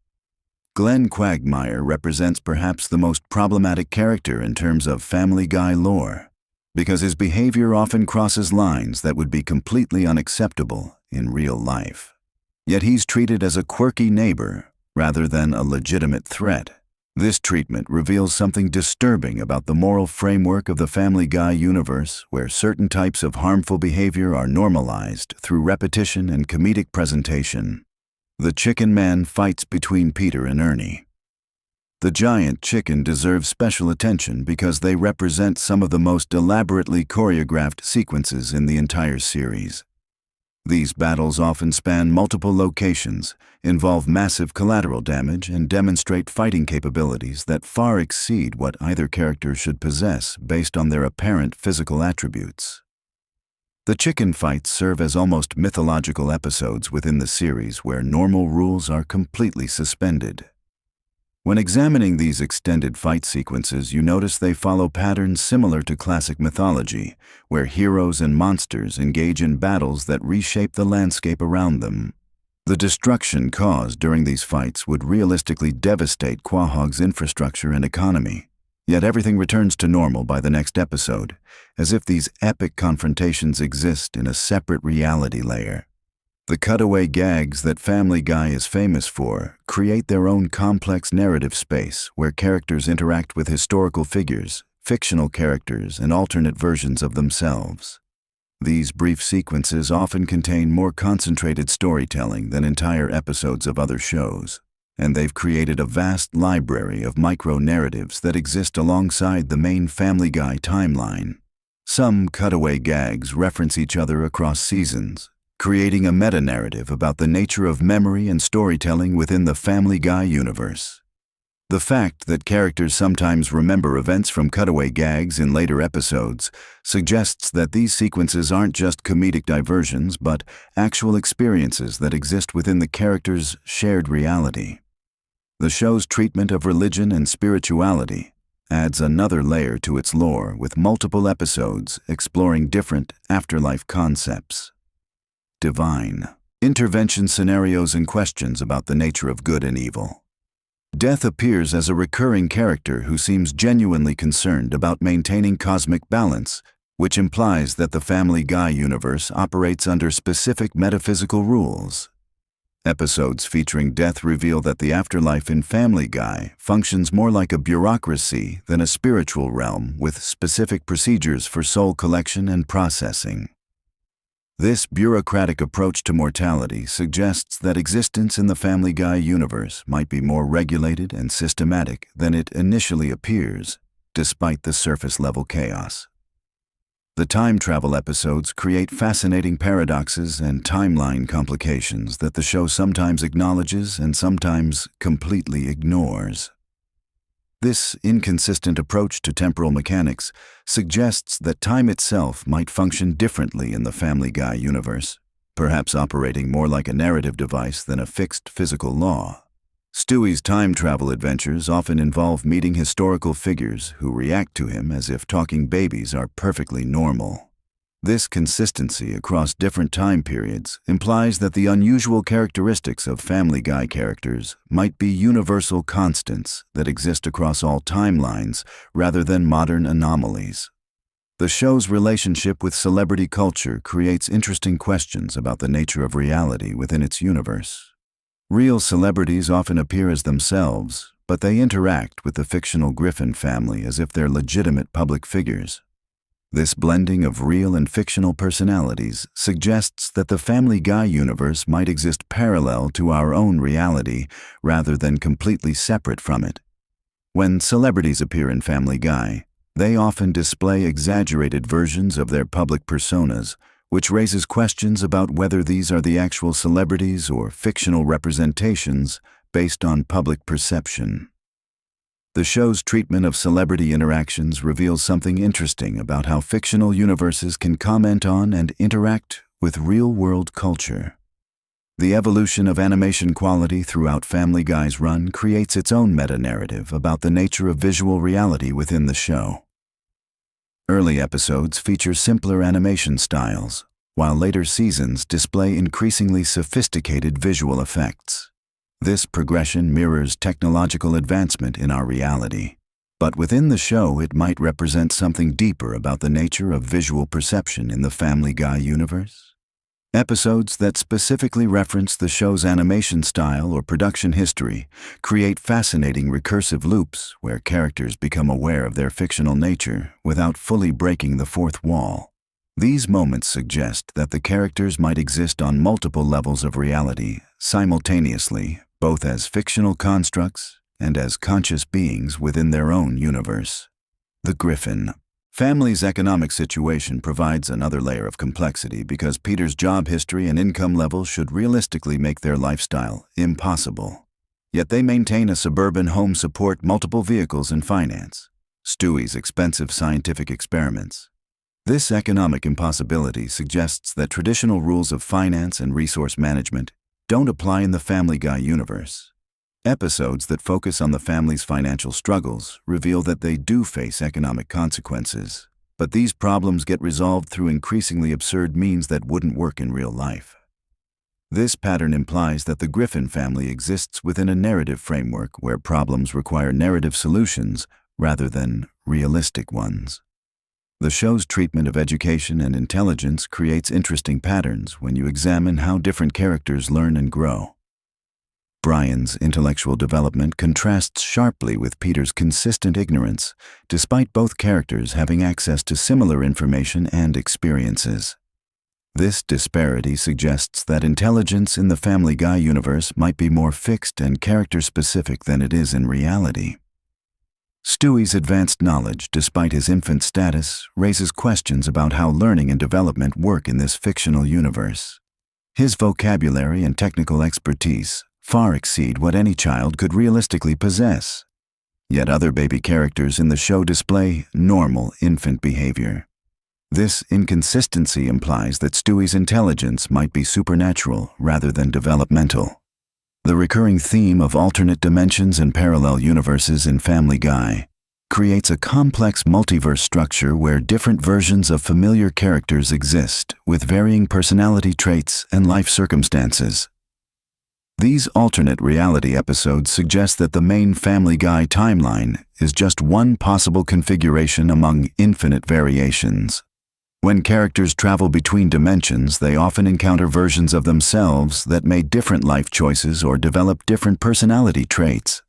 Speaker 2: Glenn Quagmire represents perhaps the most problematic character in terms of Family Guy lore, because his behavior often crosses lines that would be completely unacceptable in real life. Yet he's treated as a quirky neighbor rather than a legitimate threat. This treatment reveals something disturbing about the moral framework of the Family Guy universe, where certain types of harmful behavior are normalized through repetition and comedic presentation. The Chicken Man fights between Peter and Ernie. The giant chicken deserves special attention because they represent some of the most elaborately choreographed sequences in the entire series. These battles often span multiple locations, involve massive collateral damage, and demonstrate fighting capabilities that far exceed what either character should possess based on their apparent physical attributes. The chicken fights serve as almost mythological episodes within the series where normal rules are completely suspended. When examining these extended fight sequences, you notice they follow patterns similar to classic mythology, where heroes and monsters engage in battles that reshape the landscape around them. The destruction caused during these fights would realistically devastate Quahog's infrastructure and economy. Yet everything returns to normal by the next episode, as if these epic confrontations exist in a separate reality layer. The cutaway gags that Family Guy is famous for create their own complex narrative space where characters interact with historical figures, fictional characters, and alternate versions of themselves. These brief sequences often contain more concentrated storytelling than entire episodes of other shows, and they've created a vast library of micro-narratives that exist alongside the main Family Guy timeline. Some cutaway gags reference each other across seasons, creating a meta-narrative about the nature of memory and storytelling within the Family Guy universe. The fact that characters sometimes remember events from cutaway gags in later episodes suggests that these sequences aren't just comedic diversions but actual experiences that exist within the characters' shared reality. The show's treatment of religion and spirituality adds another layer to its lore, with multiple episodes exploring different afterlife concepts. Divine intervention scenarios and questions about the nature of good and evil. Death appears as a recurring character who seems genuinely concerned about maintaining cosmic balance, which implies that the Family Guy universe operates under specific metaphysical rules. Episodes featuring death reveal that the afterlife in Family Guy functions more like a bureaucracy than a spiritual realm with specific procedures for soul collection and processing. This bureaucratic approach to mortality suggests that existence in the Family Guy universe might be more regulated and systematic than it initially appears, despite the surface-level chaos. The time travel episodes create fascinating paradoxes and timeline complications that the show sometimes acknowledges and sometimes completely ignores. This inconsistent approach to temporal mechanics suggests that time itself might function differently in the Family Guy universe, perhaps operating more like a narrative device than a fixed physical law. Stewie's time travel adventures often involve meeting historical figures who react to him as if talking babies are perfectly normal. This consistency across different time periods implies that the unusual characteristics of Family Guy characters might be universal constants that exist across all timelines rather than modern anomalies. The show's relationship with celebrity culture creates interesting questions about the nature of reality within its universe. Real celebrities often appear as themselves, but they interact with the fictional Griffin family as if they're legitimate public figures. This blending of real and fictional personalities suggests that the Family Guy universe might exist parallel to our own reality rather than completely separate from it. When celebrities appear in Family Guy, they often display exaggerated versions of their public personas, which raises questions about whether these are the actual celebrities or fictional representations based on public perception. The show's treatment of celebrity interactions reveals something interesting about how fictional universes can comment on and interact with real-world culture. The evolution of animation quality throughout Family Guy's run creates its own meta-narrative about the nature of visual reality within the show. Early episodes feature simpler animation styles, while later seasons display increasingly sophisticated visual effects. This progression mirrors technological advancement in our reality, but within the show it might represent something deeper about the nature of visual perception in the Family Guy universe. Episodes that specifically reference the show's animation style or production history create fascinating recursive loops where characters become aware of their fictional nature without fully breaking the fourth wall. These moments suggest that the characters might exist on multiple levels of reality simultaneously, both as fictional constructs and as conscious beings within their own universe. The Griffin family's economic situation provides another layer of complexity because Peter's job history and income level should realistically make their lifestyle impossible. Yet they maintain a suburban home, support multiple vehicles, and finance Stewie's expensive scientific experiments. This economic impossibility suggests that traditional rules of finance and resource management don't apply in the Family Guy universe. Episodes that focus on the family's financial struggles reveal that they do face economic consequences, but these problems get resolved through increasingly absurd means that wouldn't work in real life. This pattern implies that the Griffin family exists within a narrative framework where problems require narrative solutions rather than realistic ones. The show's treatment of education and intelligence creates interesting patterns when you examine how different characters learn and grow. Brian's intellectual development contrasts sharply with Peter's consistent ignorance, despite both characters having access to similar information and experiences. This disparity suggests that intelligence in the Family Guy universe might be more fixed and character-specific than it is in reality. Stewie's advanced knowledge, despite his infant status, raises questions about how learning and development work in this fictional universe. His vocabulary and technical expertise far exceed what any child could realistically possess, Yet other baby characters in the show display normal infant behavior. This inconsistency implies that Stewie's intelligence might be supernatural rather than developmental. The recurring theme of alternate dimensions and parallel universes in Family Guy creates a complex multiverse structure where different versions of familiar characters exist with varying personality traits and life circumstances. These alternate reality episodes suggest that the main Family Guy timeline is just one possible configuration among infinite variations. When characters travel between dimensions, they often encounter versions of themselves that made different life choices or develop different personality traits.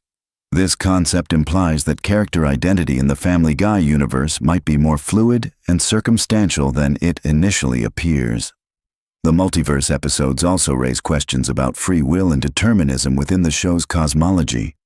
Speaker 2: This concept implies that character identity in the Family Guy universe might be more fluid and circumstantial than it initially appears. The multiverse episodes also raise questions about free will and determinism within the show's cosmology.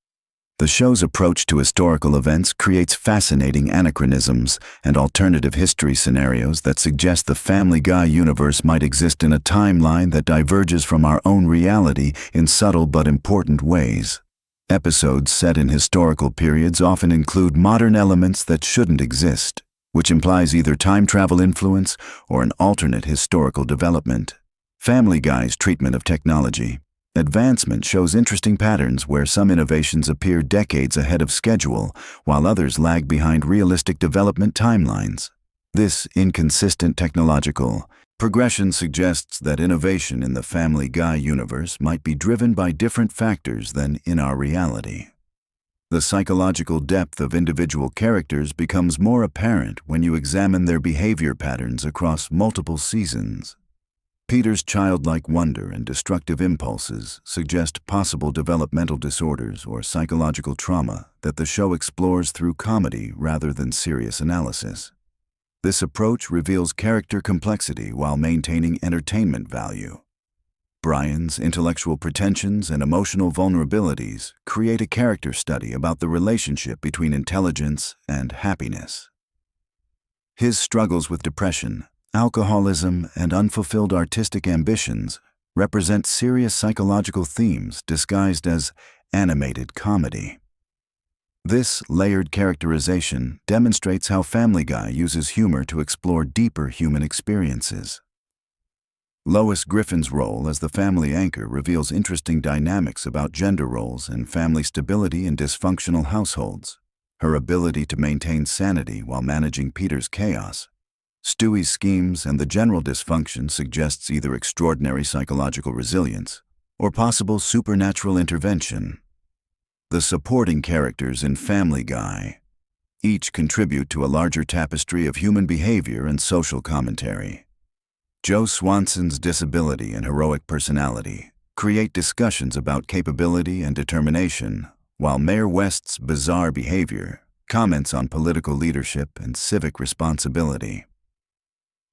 Speaker 2: The show's approach to historical events creates fascinating anachronisms and alternative history scenarios that suggest the Family Guy universe might exist in a timeline that diverges from our own reality in subtle but important ways. Episodes set in historical periods often include modern elements that shouldn't exist, which implies either time travel influence or an alternate historical development. Family Guy's treatment of technology advancement shows interesting patterns where some innovations appear decades ahead of schedule, while others lag behind realistic development timelines. This inconsistent technological progression suggests that innovation in the Family Guy universe might be driven by different factors than in our reality. The psychological depth of individual characters becomes more apparent when you examine their behavior patterns across multiple seasons. Peter's childlike wonder and destructive impulses suggest possible developmental disorders or psychological trauma that the show explores through comedy rather than serious analysis. This approach reveals character complexity while maintaining entertainment value. Brian's intellectual pretensions and emotional vulnerabilities create a character study about the relationship between intelligence and happiness. His struggles with depression, alcoholism, and unfulfilled artistic ambitions represent serious psychological themes disguised as animated comedy. This layered characterization demonstrates how Family Guy uses humor to explore deeper human experiences. Lois Griffin's role as the family anchor reveals interesting dynamics about gender roles and family stability in dysfunctional households. Her ability to maintain sanity while managing Peter's chaos, Stewie's schemes, and the general dysfunction suggests either extraordinary psychological resilience or possible supernatural intervention. The supporting characters in Family Guy each contribute to a larger tapestry of human behavior and social commentary. Joe Swanson's disability and heroic personality create discussions about capability and determination, while Mayor West's bizarre behavior comments on political leadership and civic responsibility.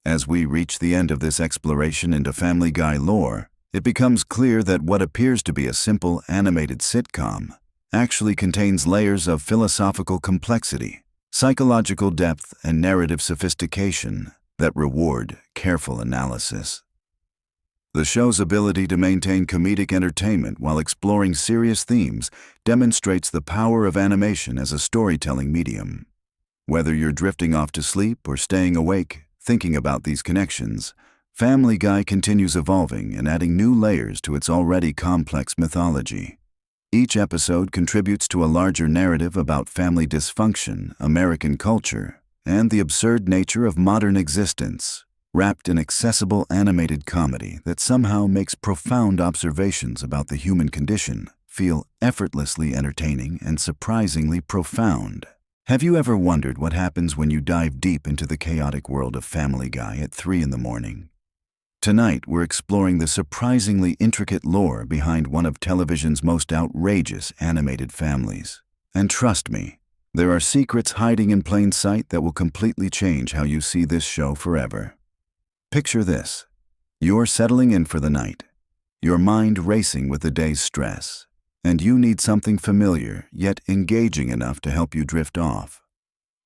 Speaker 2: As we reach the end of this exploration into Family Guy lore, it becomes clear that what appears to be a simple animated sitcom actually contains layers of philosophical complexity, psychological depth, and narrative sophistication that reward careful analysis. The show's ability to maintain comedic entertainment while exploring serious themes demonstrates the power of animation as a storytelling medium. Whether you're drifting off to sleep or staying awake, thinking about these connections, Family Guy continues evolving and adding new layers to its already complex mythology. Each episode contributes to a larger narrative about family dysfunction, American culture, and the absurd nature of modern existence, wrapped in accessible animated comedy that somehow makes profound observations about the human condition feel effortlessly entertaining and surprisingly profound. Have you ever wondered what happens when you dive deep into the chaotic world of Family Guy at 3 in the morning? Tonight, we're exploring the surprisingly intricate lore behind one of television's most outrageous animated families. And trust me, there are secrets hiding in plain sight that will completely change how you see this show forever. Picture this. You're settling in for the night, your mind racing with the day's stress, and you need something familiar yet engaging enough to help you drift off.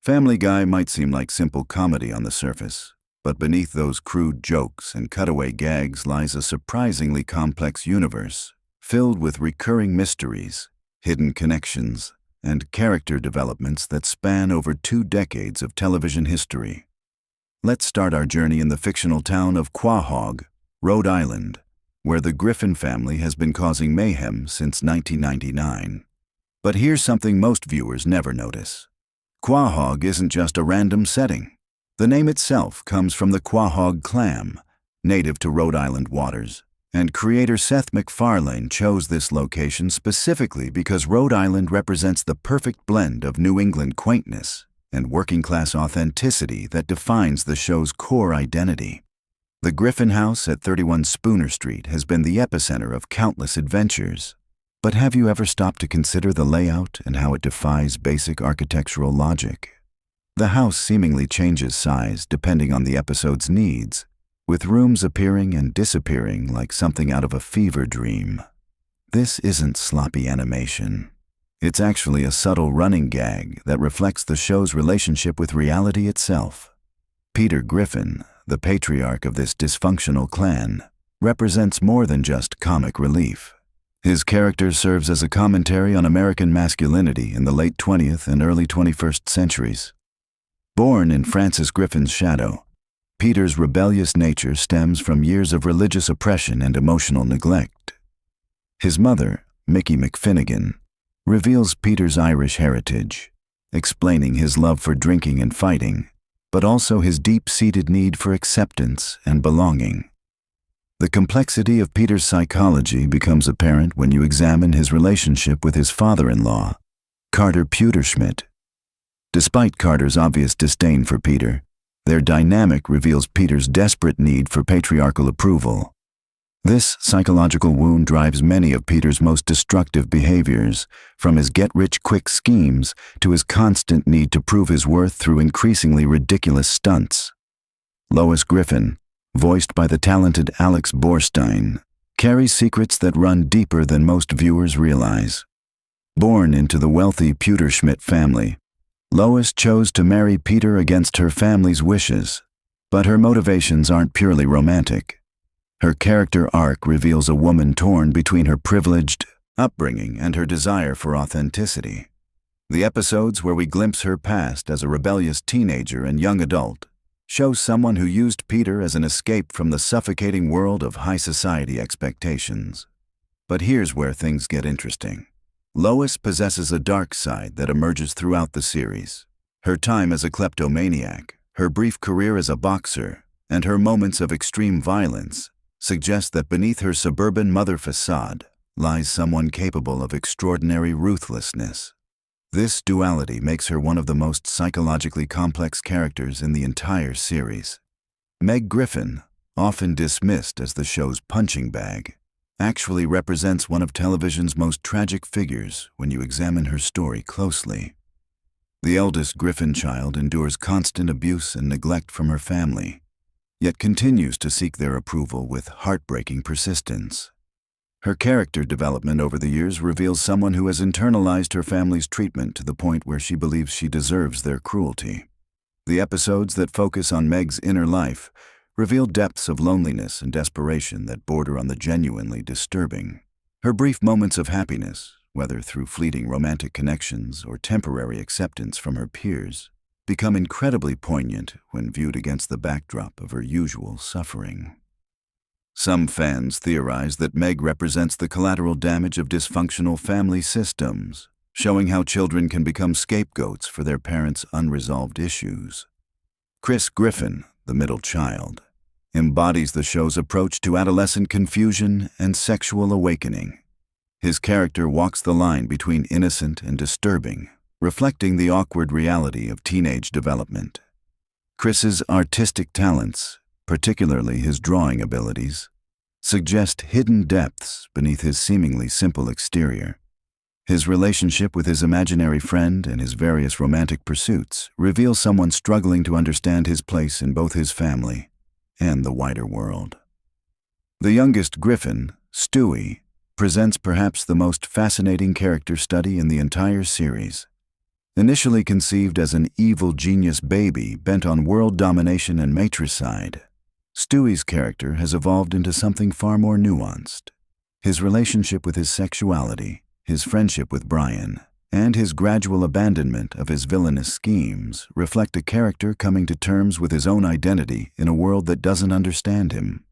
Speaker 2: Family Guy might seem like simple comedy on the surface, but beneath those crude jokes and cutaway gags lies a surprisingly complex universe, filled with recurring mysteries, hidden connections, and character developments that span over 2 decades of television history. Let's start our journey in the fictional town of Quahog, Rhode Island, where the Griffin family has been causing mayhem since 1999. But here's something most viewers never notice. Quahog isn't just a random setting. The name itself comes from the Quahog clam, native to Rhode Island waters, and creator Seth MacFarlane chose this location specifically because Rhode Island represents the perfect blend of New England quaintness and working-class authenticity that defines the show's core identity. The Griffin House at 31 Spooner Street has been the epicenter of countless adventures. But have you ever stopped to consider the layout and how it defies basic architectural logic? The house seemingly changes size depending on the episode's needs, with rooms appearing and disappearing like something out of a fever dream. This isn't sloppy animation. It's actually a subtle running gag that reflects the show's relationship with reality itself. Peter Griffin, the patriarch of this dysfunctional clan, represents more than just comic relief. His character serves as a commentary on American masculinity in the late 20th and early 21st centuries. Born in Francis Griffin's shadow, Peter's rebellious nature stems from years of religious oppression and emotional neglect. His mother, Mickey McFinnigan, reveals Peter's Irish heritage, explaining his love for drinking and fighting, but also his deep-seated need for acceptance and belonging. The complexity of Peter's psychology becomes apparent when you examine his relationship with his father-in-law, Carter Pewterschmidt. Despite Carter's obvious disdain for Peter, their dynamic reveals Peter's desperate need for patriarchal approval. This psychological wound drives many of Peter's most destructive behaviors, from his get-rich-quick schemes to his constant need to prove his worth through increasingly ridiculous stunts. Lois Griffin, voiced by the talented Alex Borstein, carries secrets that run deeper than most viewers realize. Born into the wealthy Pewterschmidt family, Lois chose to marry Peter against her family's wishes, but her motivations aren't purely romantic. Her character arc reveals a woman torn between her privileged upbringing and her desire for authenticity. The episodes where we glimpse her past as a rebellious teenager and young adult show someone who used Peter as an escape from the suffocating world of high society expectations. But here's where things get interesting. Lois possesses a dark side that emerges throughout the series. Her time as a kleptomaniac, her brief career as a boxer, and her moments of extreme violence suggest that beneath her suburban mother facade lies someone capable of extraordinary ruthlessness. This duality makes her one of the most psychologically complex characters in the entire series. Meg Griffin, often dismissed as the show's punching bag, actually represents one of television's most tragic figures when you examine her story closely. The eldest Griffin child endures constant abuse and neglect from her family, yet continues to seek their approval with heartbreaking persistence. Her character development over the years reveals someone who has internalized her family's treatment to the point where she believes she deserves their cruelty. The episodes that focus on Meg's inner life reveal depths of loneliness and desperation that border on the genuinely disturbing. Her brief moments of happiness, whether through fleeting romantic connections or temporary acceptance from her peers, become incredibly poignant when viewed against the backdrop of her usual suffering. Some fans theorize that Meg represents the collateral damage of dysfunctional family systems, showing how children can become scapegoats for their parents' unresolved issues. Chris Griffin, the middle child, embodies the show's approach to adolescent confusion and sexual awakening. His character walks the line between innocent and disturbing, reflecting the awkward reality of teenage development. Chris's artistic talents, particularly his drawing abilities, suggest hidden depths beneath his seemingly simple exterior. His relationship with his imaginary friend and his various romantic pursuits reveal someone struggling to understand his place in both his family and the wider world. The youngest Griffin, Stewie, presents perhaps the most fascinating character study in the entire series. Initially conceived as an evil genius baby bent on world domination and matricide, Stewie's character has evolved into something far more nuanced. His relationship with his sexuality, his friendship with Brian, and his gradual abandonment of his villainous schemes reflect a character coming to terms with his own identity in a world that doesn't understand him.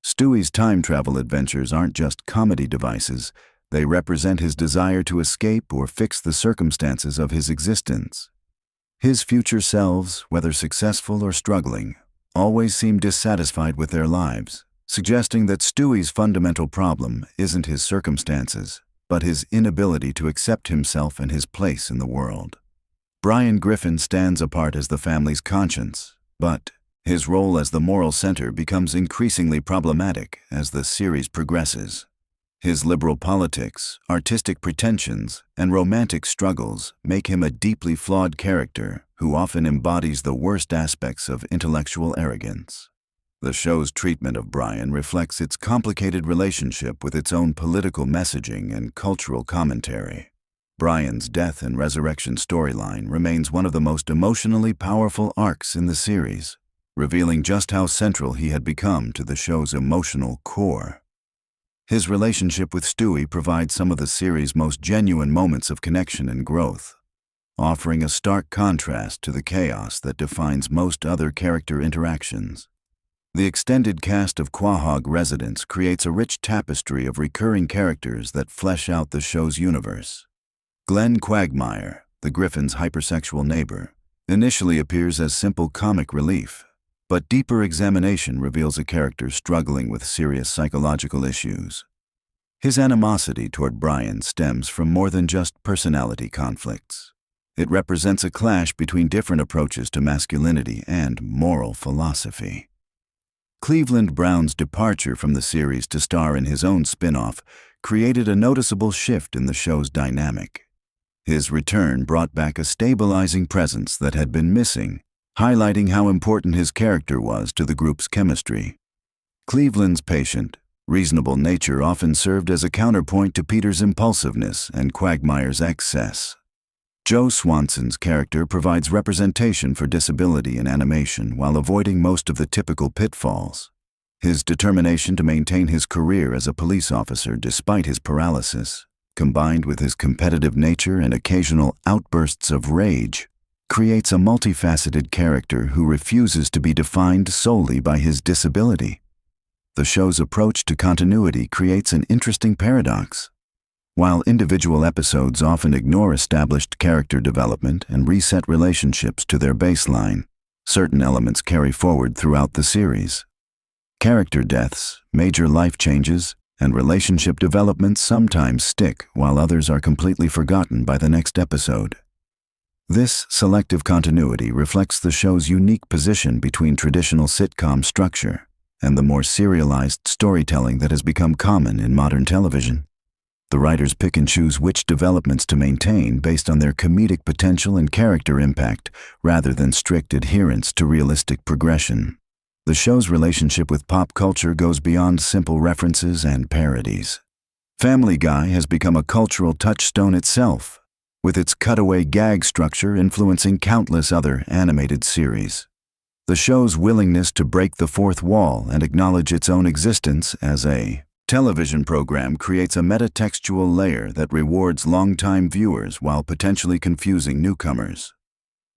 Speaker 2: Stewie's time travel adventures aren't just comedy devices, they represent his desire to escape or fix the circumstances of his existence. His future selves, whether successful or struggling, always seem dissatisfied with their lives, suggesting that Stewie's fundamental problem isn't his circumstances, but his inability to accept himself and his place in the world. Brian Griffin stands apart as the family's conscience, but his role as the moral center becomes increasingly problematic as the series progresses. His liberal politics, artistic pretensions, and romantic struggles make him a deeply flawed character who often embodies the worst aspects of intellectual arrogance. The show's treatment of Brian reflects its complicated relationship with its own political messaging and cultural commentary. Brian's death and resurrection storyline remains one of the most emotionally powerful arcs in the series, revealing just how central he had become to the show's emotional core. His relationship with Stewie provides some of the series' most genuine moments of connection and growth, offering a stark contrast to the chaos that defines most other character interactions. The extended cast of Quahog residents creates a rich tapestry of recurring characters that flesh out the show's universe. Glenn Quagmire, the Griffin's hypersexual neighbor, initially appears as simple comic relief, but deeper examination reveals a character struggling with serious psychological issues. His animosity toward Brian stems from more than just personality conflicts. It represents a clash between different approaches to masculinity and moral philosophy. Cleveland Brown's departure from the series to star in his own spin-off created a noticeable shift in the show's dynamic. His return brought back a stabilizing presence that had been missing, highlighting how important his character was to the group's chemistry. Cleveland's patient, reasonable nature often served as a counterpoint to Peter's impulsiveness and Quagmire's excess. Joe Swanson's character provides representation for disability in animation while avoiding most of the typical pitfalls. His determination to maintain his career as a police officer despite his paralysis, combined with his competitive nature and occasional outbursts of rage, creates a multifaceted character who refuses to be defined solely by his disability. The show's approach to continuity creates an interesting paradox. While individual episodes often ignore established character development and reset relationships to their baseline, certain elements carry forward throughout the series. Character deaths, major life changes, and relationship developments sometimes stick while others are completely forgotten by the next episode. This selective continuity reflects the show's unique position between traditional sitcom structure and the more serialized storytelling that has become common in modern television. The writers pick and choose which developments to maintain based on their comedic potential and character impact, rather than strict adherence to realistic progression. The show's relationship with pop culture goes beyond simple references and parodies. Family Guy has become a cultural touchstone itself, with its cutaway gag structure influencing countless other animated series. The show's willingness to break the fourth wall and acknowledge its own existence as a television program creates a metatextual layer that rewards longtime viewers while potentially confusing newcomers.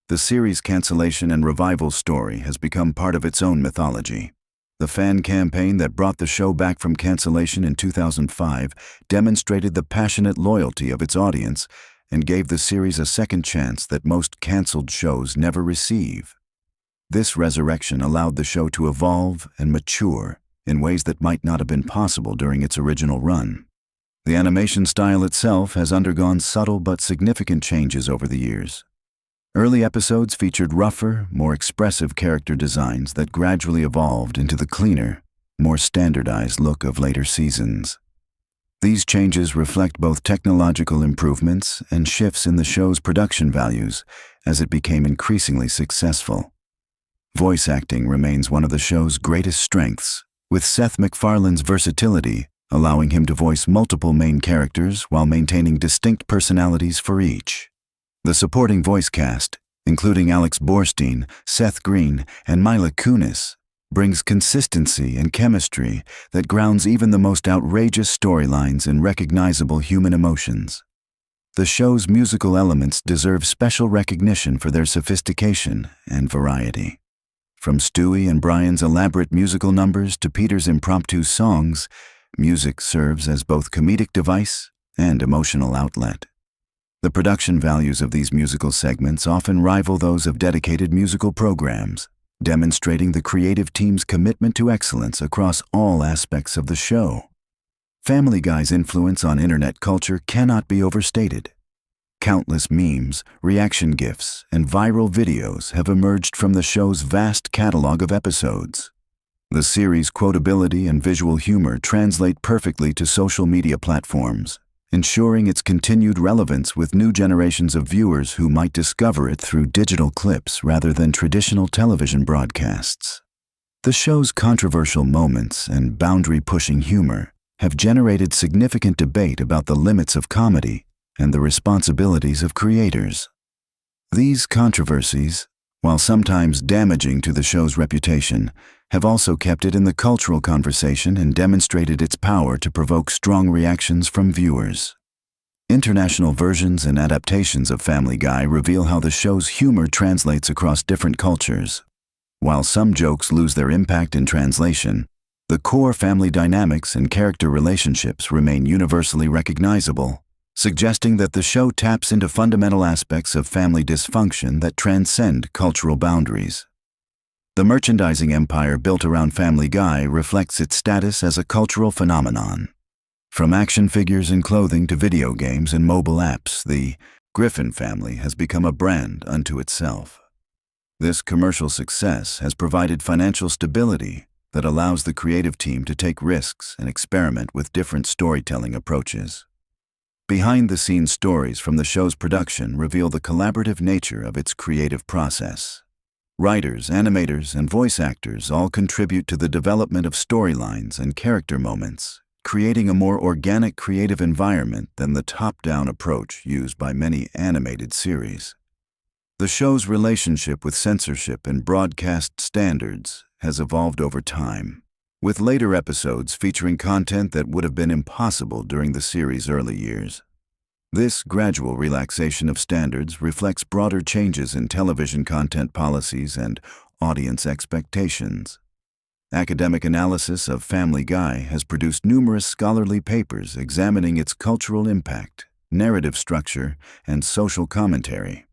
Speaker 2: The series' cancellation and revival story has become part of its own mythology. The fan campaign that brought the show back from cancellation in 2005 demonstrated the passionate loyalty of its audience and gave the series a second chance that most canceled shows never receive. This resurrection allowed the show to evolve and mature in ways that might not have been possible during its original run. The animation style itself has undergone subtle but significant changes over the years. Early episodes featured rougher, more expressive character designs that gradually evolved into the cleaner, more standardized look of later seasons. These changes reflect both technological improvements and shifts in the show's production values as it became increasingly successful. Voice acting remains one of the show's greatest strengths, with Seth MacFarlane's versatility allowing him to voice multiple main characters while maintaining distinct personalities for each. The supporting voice cast, including Alex Borstein, Seth Green, and Mila Kunis, brings consistency and chemistry that grounds even the most outrageous storylines in recognizable human emotions. the show's musical elements deserve special recognition for their sophistication and variety. From Stewie and Brian's elaborate musical numbers to Peter's impromptu songs, music serves as both comedic device and emotional outlet. The production values of these musical segments often rival those of dedicated musical programs, demonstrating the creative team's commitment to excellence across all aspects of the show. Family Guy's influence on internet culture cannot be overstated. Countless memes, reaction GIFs, and viral videos have emerged from the show's vast catalog of episodes. The series' quotability and visual humor translate perfectly to social media platforms, ensuring its continued relevance with new generations of viewers who might discover it through digital clips rather than traditional television broadcasts. The show's controversial moments and boundary-pushing humor have generated significant debate about the limits of comedy and the responsibilities of creators. These controversies, while sometimes damaging to the show's reputation, have also kept it in the cultural conversation and demonstrated its power to provoke strong reactions from viewers. International versions and adaptations of Family Guy reveal how the show's humor translates across different cultures. While some jokes lose their impact in translation, the core family dynamics and character relationships remain universally recognizable, suggesting that the show taps into fundamental aspects of family dysfunction that transcend cultural boundaries. The merchandising empire built around Family Guy reflects its status as a cultural phenomenon. From action figures and clothing to video games and mobile apps, the Griffin family has become a brand unto itself. This commercial success has provided financial stability that allows the creative team to take risks and experiment with different storytelling approaches. Behind-the-scenes stories from the show's production reveal the collaborative nature of its creative process. Writers, animators, and voice actors all contribute to the development of storylines and character moments, creating a more organic creative environment than the top-down approach used by many animated series. The show's relationship with censorship and broadcast standards has evolved over time, with later episodes featuring content that would have been impossible during the series' early years. This gradual relaxation of standards reflects broader changes in television content policies and audience expectations. Academic analysis of Family Guy has produced numerous scholarly papers examining its cultural impact, narrative structure, and social commentary.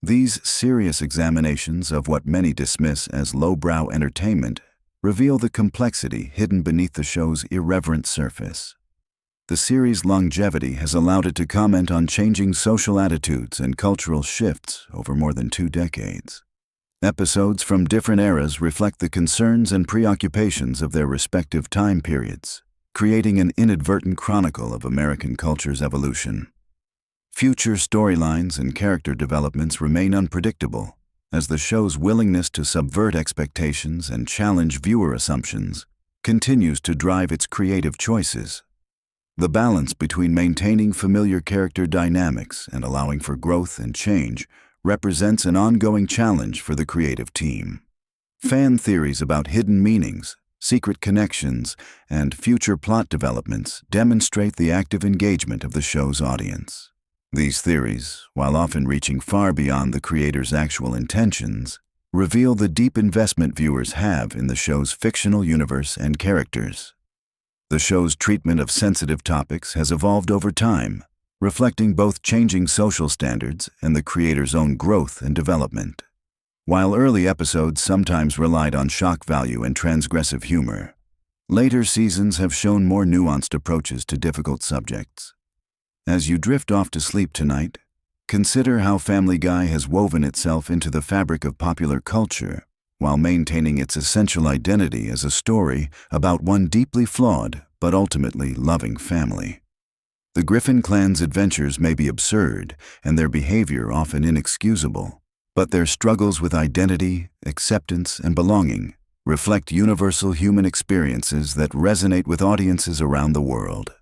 Speaker 2: These serious examinations of what many dismiss as lowbrow entertainment reveal the complexity hidden beneath the show's irreverent surface. The series' longevity has allowed it to comment on changing social attitudes and cultural shifts over more than 2 decades. Episodes from different eras reflect the concerns and preoccupations of their respective time periods, creating an inadvertent chronicle of American culture's evolution. Future storylines and character developments remain unpredictable, as the show's willingness to subvert expectations and challenge viewer assumptions continues to drive its creative choices. The balance between maintaining familiar character dynamics and allowing for growth and change represents an ongoing challenge for the creative team. Fan theories about hidden meanings, secret connections, and future plot developments demonstrate the active engagement of the show's audience. These theories, while often reaching far beyond the creator's actual intentions, reveal the deep investment viewers have in the show's fictional universe and characters. The show's treatment of sensitive topics has evolved over time, reflecting both changing social standards and the creator's own growth and development. While early episodes sometimes relied on shock value and transgressive humor, later seasons have shown more nuanced approaches to difficult subjects. As you drift off to sleep tonight, consider how Family Guy has woven itself into the fabric of popular culture while maintaining its essential identity as a story about one deeply flawed but ultimately loving family. The Griffin clan's adventures may be absurd and their behavior often inexcusable, but their struggles with identity, acceptance, and belonging reflect universal human experiences that resonate with audiences around the world.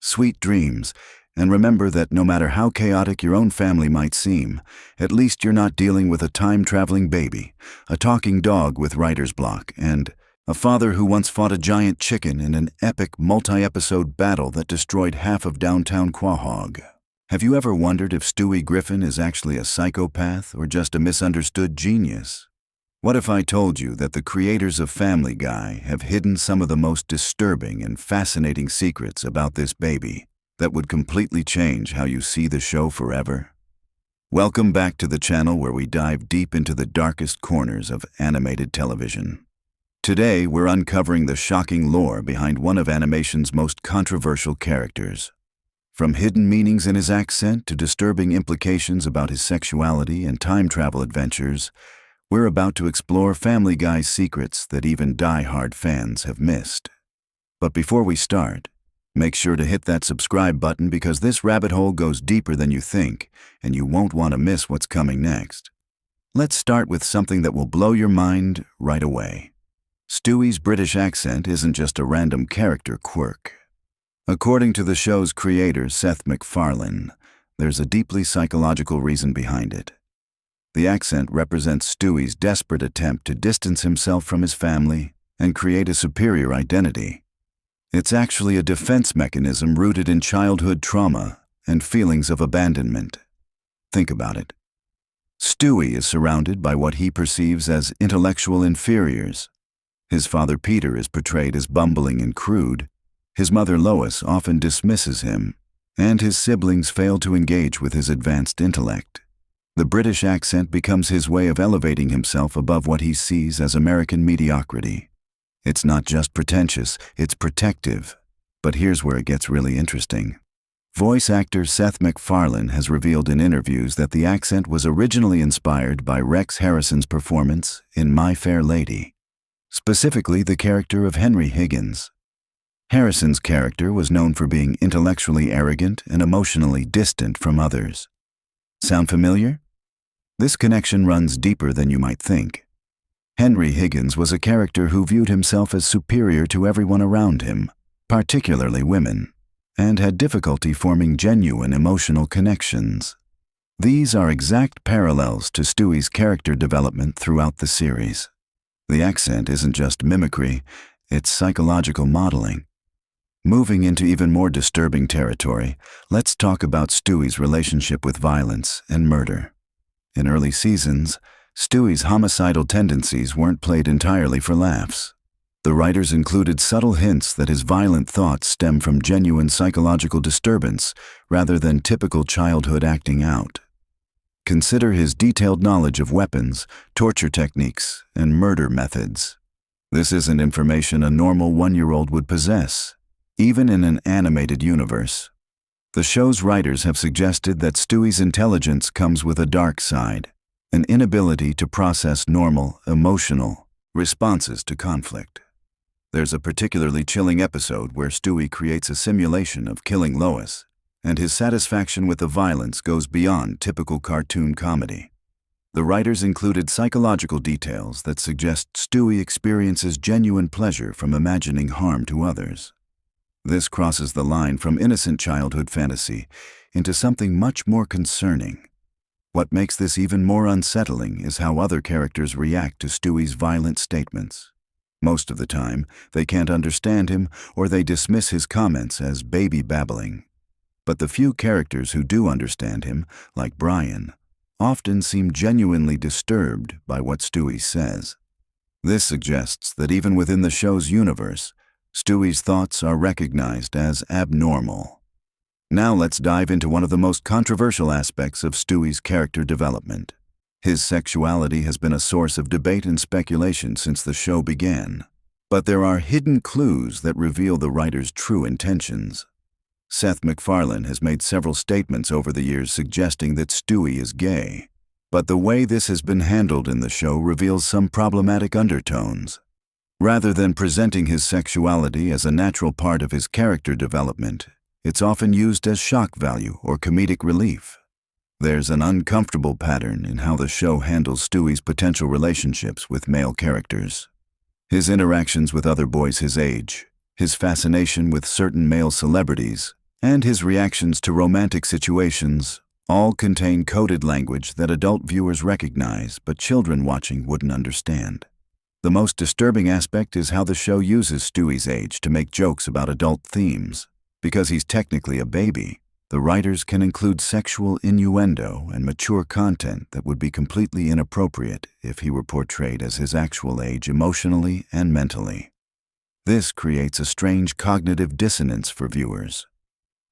Speaker 2: Sweet dreams, and remember that no matter how chaotic your own family might seem, at least you're not dealing with a time-traveling baby, a talking dog with writer's block, and a father who once fought a giant chicken in an epic multi-episode battle that destroyed half of downtown Quahog. Have you ever wondered if Stewie Griffin is actually a psychopath or just a misunderstood genius? What if I told you that the creators of Family Guy have hidden some of the most disturbing and fascinating secrets about this baby that would completely change how you see the show forever? Welcome back to the channel where we dive deep into the darkest corners of animated television. Today, we're uncovering the shocking lore behind one of animation's most controversial characters. From hidden meanings in his accent to disturbing implications about his sexuality and time travel adventures, we're about to explore Family Guy's secrets that even die-hard fans have missed. But before we start, make sure to hit that subscribe button because this rabbit hole goes deeper than you think, and you won't want to miss what's coming next. Let's start with something that will blow your mind right away. Stewie's British accent isn't just a random character quirk. According to the show's creator, Seth MacFarlane, there's a deeply psychological reason behind it. The accent represents Stewie's desperate attempt to distance himself from his family and create a superior identity. It's actually a defense mechanism rooted in childhood trauma and feelings of abandonment. Think about it. Stewie is surrounded by what he perceives as intellectual inferiors. His father Peter is portrayed as bumbling and crude. His mother Lois often dismisses him, and his siblings fail to engage with his advanced intellect. The British accent becomes his way of elevating himself above what he sees as American mediocrity. It's not just pretentious, it's protective. But here's where it gets really interesting. Voice actor Seth MacFarlane has revealed in interviews that the accent was originally inspired by Rex Harrison's performance in My Fair Lady, specifically the character of Henry Higgins. Harrison's character was known for being intellectually arrogant and emotionally distant from others. Sound familiar? This connection runs deeper than you might think. Henry Higgins was a character who viewed himself as superior to everyone around him, particularly women, and had difficulty forming genuine emotional connections. These are exact parallels to Stewie's character development throughout the series. The accent isn't just mimicry, it's psychological modeling. Moving into even more disturbing territory, let's talk about Stewie's relationship with violence and murder. In early seasons, Stewie's homicidal tendencies weren't played entirely for laughs. The writers included subtle hints that his violent thoughts stem from genuine psychological disturbance rather than typical childhood acting out. Consider his detailed knowledge of weapons, torture techniques, and murder methods. This isn't information a normal one-year-old would possess, even in an animated universe. The show's writers have suggested that Stewie's intelligence comes with a dark side, an inability to process normal, emotional responses to conflict. There's a particularly chilling episode where Stewie creates a simulation of killing Lois, and his satisfaction with the violence goes beyond typical cartoon comedy. The writers included psychological details that suggest Stewie experiences genuine pleasure from imagining harm to others. This crosses the line from innocent childhood fantasy into something much more concerning. What makes this even more unsettling is how other characters react to Stewie's violent statements. Most of the time, they can't understand him or they dismiss his comments as baby babbling. But the few characters who do understand him, like Brian, often seem genuinely disturbed by what Stewie says. This suggests that even within the show's universe, Stewie's thoughts are recognized as abnormal. Now let's dive into one of the most controversial aspects of Stewie's character development. His sexuality has been a source of debate and speculation since the show began. But there are hidden clues that reveal the writer's true intentions. Seth MacFarlane has made several statements over the years suggesting that Stewie is gay. But the way this has been handled in the show reveals some problematic undertones. Rather than presenting his sexuality as a natural part of his character development, it's often used as shock value or comedic relief. There's an uncomfortable pattern in how the show handles Stewie's potential relationships with male characters. His interactions with other boys his age, his fascination with certain male celebrities, and his reactions to romantic situations all contain coded language that adult viewers recognize but children watching wouldn't understand. The most disturbing aspect is how the show uses Stewie's age to make jokes about adult themes. Because he's technically a baby, The writers can include sexual innuendo and mature content that would be completely inappropriate if he were portrayed as his actual age emotionally and mentally. This creates a strange cognitive dissonance for viewers.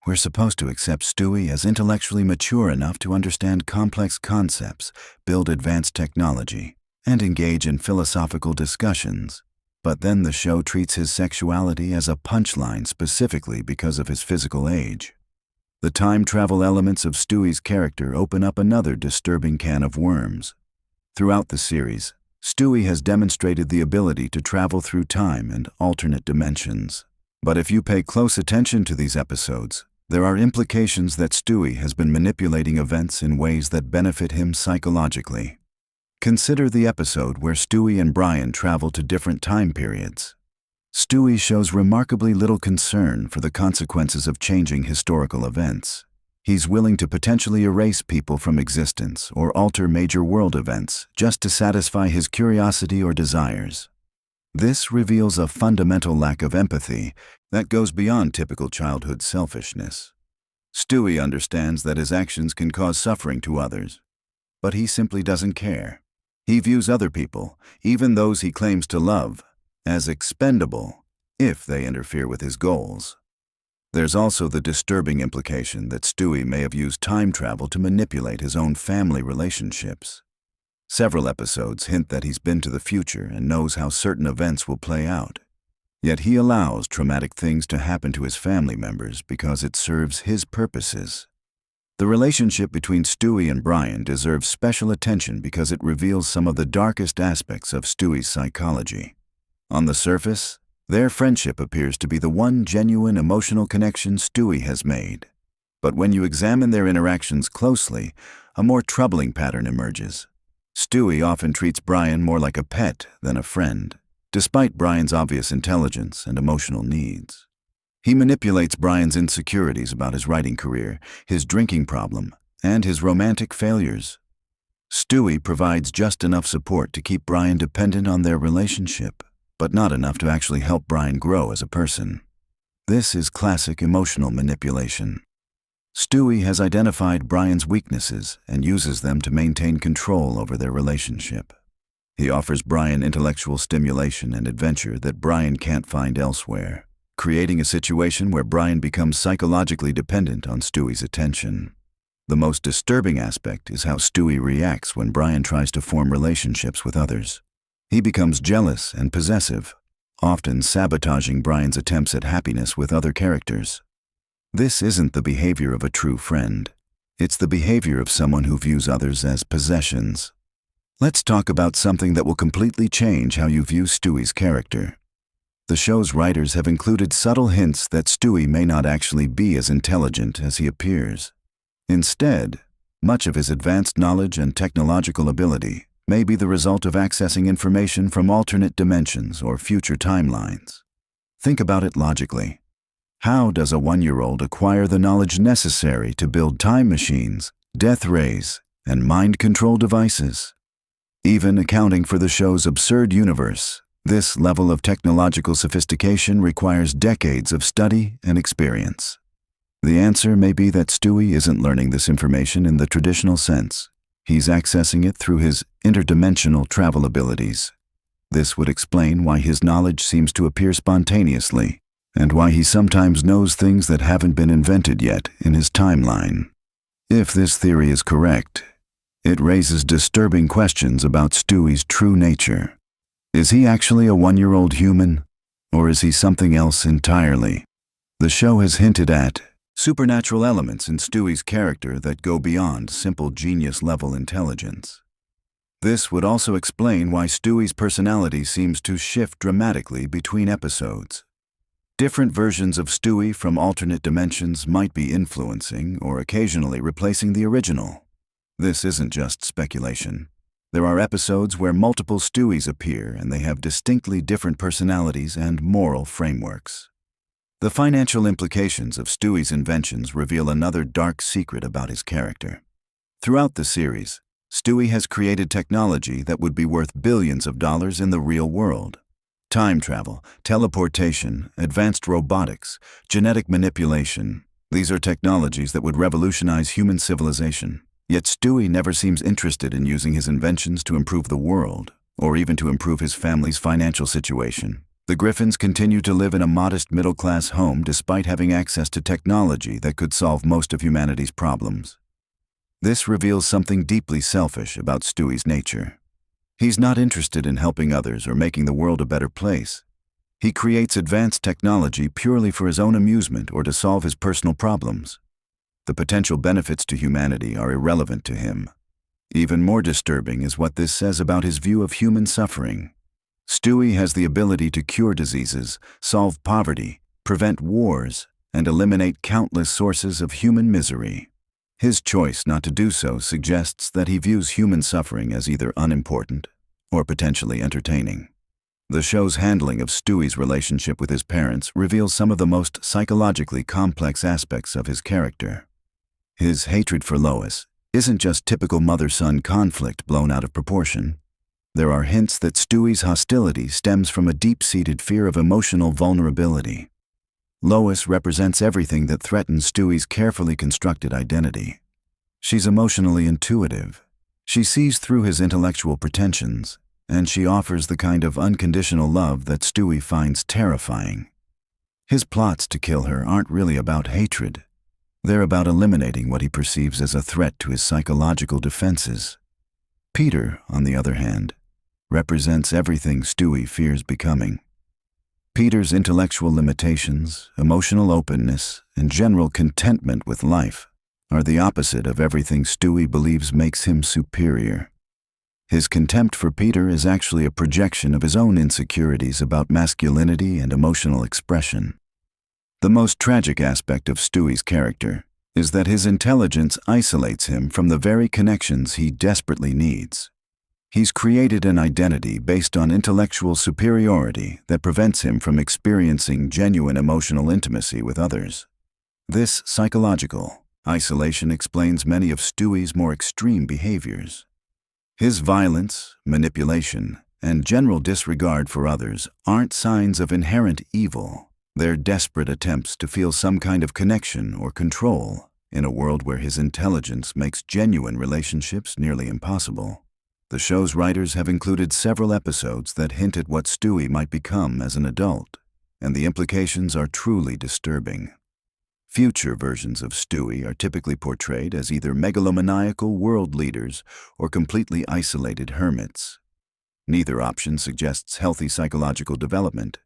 Speaker 2: We're supposed to accept Stewie as intellectually mature enough to understand complex concepts, build advanced technology, and engage in philosophical discussions. But then the show treats his sexuality as a punchline specifically because of his physical age. The time travel elements of Stewie's character open up another disturbing can of worms. Throughout the series, Stewie has demonstrated the ability to travel through time and alternate dimensions. But if you pay close attention to these episodes, there are implications that Stewie has been manipulating events in ways that benefit him psychologically. Consider the episode where Stewie and Brian travel to different time periods. Stewie shows remarkably little concern for the consequences of changing historical events. He's willing to potentially erase people from existence or alter major world events just to satisfy his curiosity or desires. This reveals a fundamental lack of empathy that goes beyond typical childhood selfishness. Stewie understands that his actions can cause suffering to others, but he simply doesn't care. He views other people, even those he claims to love, as expendable if they interfere with his goals. There's also the disturbing implication that Stewie may have used time travel to manipulate his own family relationships. Several episodes hint that he's been to the future and knows how certain events will play out. Yet he allows traumatic things to happen to his family members because it serves his purposes. The relationship between Stewie and Brian deserves special attention because it reveals some of the darkest aspects of Stewie's psychology. On the surface, their friendship appears to be the one genuine emotional connection Stewie has made. But when you examine their interactions closely, a more troubling pattern emerges. Stewie often treats Brian more like a pet than a friend, despite Brian's obvious intelligence and emotional needs. He manipulates Brian's insecurities about his writing career, his drinking problem, and his romantic failures. Stewie provides just enough support to keep Brian dependent on their relationship, but not enough to actually help Brian grow as a person. This is classic emotional manipulation. Stewie has identified Brian's weaknesses and uses them to maintain control over their relationship. He offers Brian intellectual stimulation and adventure that Brian can't find elsewhere, creating a situation where Brian becomes psychologically dependent on Stewie's attention. The most disturbing aspect is how Stewie reacts when Brian tries to form relationships with others. He becomes jealous and possessive, often sabotaging Brian's attempts at happiness with other characters. This isn't the behavior of a true friend. It's the behavior of someone who views others as possessions. Let's talk about something that will completely change how you view Stewie's character. The show's writers have included subtle hints that Stewie may not actually be as intelligent as he appears. Instead, much of his advanced knowledge and technological ability may be the result of accessing information from alternate dimensions or future timelines. Think about it logically. How does a 1-year-old acquire the knowledge necessary to build time machines, death rays, and mind control devices? Even accounting for the show's absurd universe, this level of technological sophistication requires decades of study and experience. The answer may be that Stewie isn't learning this information in the traditional sense. He's accessing it through his interdimensional travel abilities. This would explain why his knowledge seems to appear spontaneously, and why he sometimes knows things that haven't been invented yet in his timeline. If this theory is correct, it raises disturbing questions about Stewie's true nature. Is he actually a 1-year-old human, or is he something else entirely? The show has hinted at supernatural elements in Stewie's character that go beyond simple genius-level intelligence. This would also explain why Stewie's personality seems to shift dramatically between episodes. Different versions of Stewie from alternate dimensions might be influencing or occasionally replacing the original. This isn't just speculation. There are episodes where multiple Stewies appear and they have distinctly different personalities and moral frameworks. The financial implications of Stewie's inventions reveal another dark secret about his character. Throughout the series, Stewie has created technology that would be worth billions of dollars in the real world. Time travel, teleportation, advanced robotics, genetic manipulation. These are technologies that would revolutionize human civilization. Yet Stewie never seems interested in using his inventions to improve the world, or even to improve his family's financial situation. The Griffins continue to live in a modest middle-class home despite having access to technology that could solve most of humanity's problems. This reveals something deeply selfish about Stewie's nature. He's not interested in helping others or making the world a better place. He creates advanced technology purely for his own amusement or to solve his personal problems. The potential benefits to humanity are irrelevant to him. Even more disturbing is what this says about his view of human suffering. Stewie has the ability to cure diseases, solve poverty, prevent wars, and eliminate countless sources of human misery. His choice not to do so suggests that he views human suffering as either unimportant or potentially entertaining. The show's handling of Stewie's relationship with his parents reveals some of the most psychologically complex aspects of his character. His hatred for Lois isn't just typical mother-son conflict blown out of proportion. There are hints that Stewie's hostility stems from a deep-seated fear of emotional vulnerability. Lois represents everything that threatens Stewie's carefully constructed identity. She's emotionally intuitive. She sees through his intellectual pretensions, and she offers the kind of unconditional love that Stewie finds terrifying. His plots to kill her aren't really about hatred. They're about eliminating what he perceives as a threat to his psychological defenses. Peter, on the other hand, represents everything Stewie fears becoming. Peter's intellectual limitations, emotional openness, and general contentment with life are the opposite of everything Stewie believes makes him superior. His contempt for Peter is actually a projection of his own insecurities about masculinity and emotional expression. The most tragic aspect of Stewie's character is that his intelligence isolates him from the very connections he desperately needs. He's created an identity based on intellectual superiority that prevents him from experiencing genuine emotional intimacy with others. This psychological isolation explains many of Stewie's more extreme behaviors. His violence, manipulation, and general disregard for others aren't signs of inherent evil. They're desperate attempts to feel some kind of connection or control in a world where his intelligence makes genuine relationships nearly impossible. The show's writers have included several episodes that hint at what Stewie might become as an adult, and the implications are truly disturbing. Future versions of Stewie are typically portrayed as either megalomaniacal world leaders or completely isolated hermits. Neither option suggests healthy psychological development.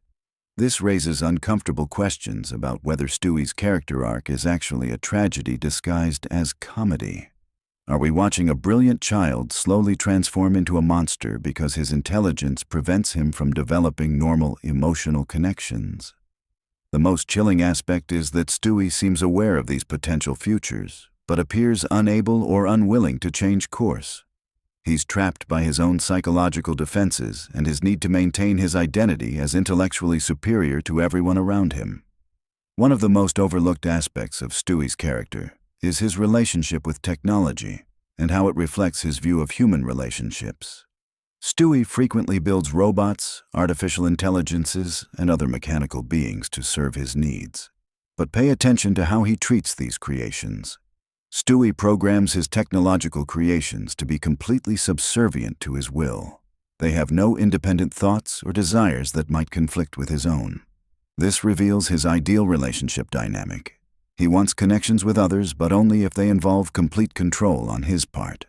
Speaker 2: This raises uncomfortable questions about whether Stewie's character arc is actually a tragedy disguised as comedy. Are we watching a brilliant child slowly transform into a monster because his intelligence prevents him from developing normal emotional connections? The most chilling aspect is that Stewie seems aware of these potential futures, but appears unable or unwilling to change course. He's trapped by his own psychological defenses and his need to maintain his identity as intellectually superior to everyone around him. One of the most overlooked aspects of Stewie's character is his relationship with technology and how it reflects his view of human relationships. Stewie frequently builds robots, artificial intelligences, and other mechanical beings to serve his needs. But pay attention to how he treats these creations. Stewie programs his technological creations to be completely subservient to his will. They have no independent thoughts or desires that might conflict with his own. This reveals his ideal relationship dynamic. He wants connections with others, but only if they involve complete control on his part.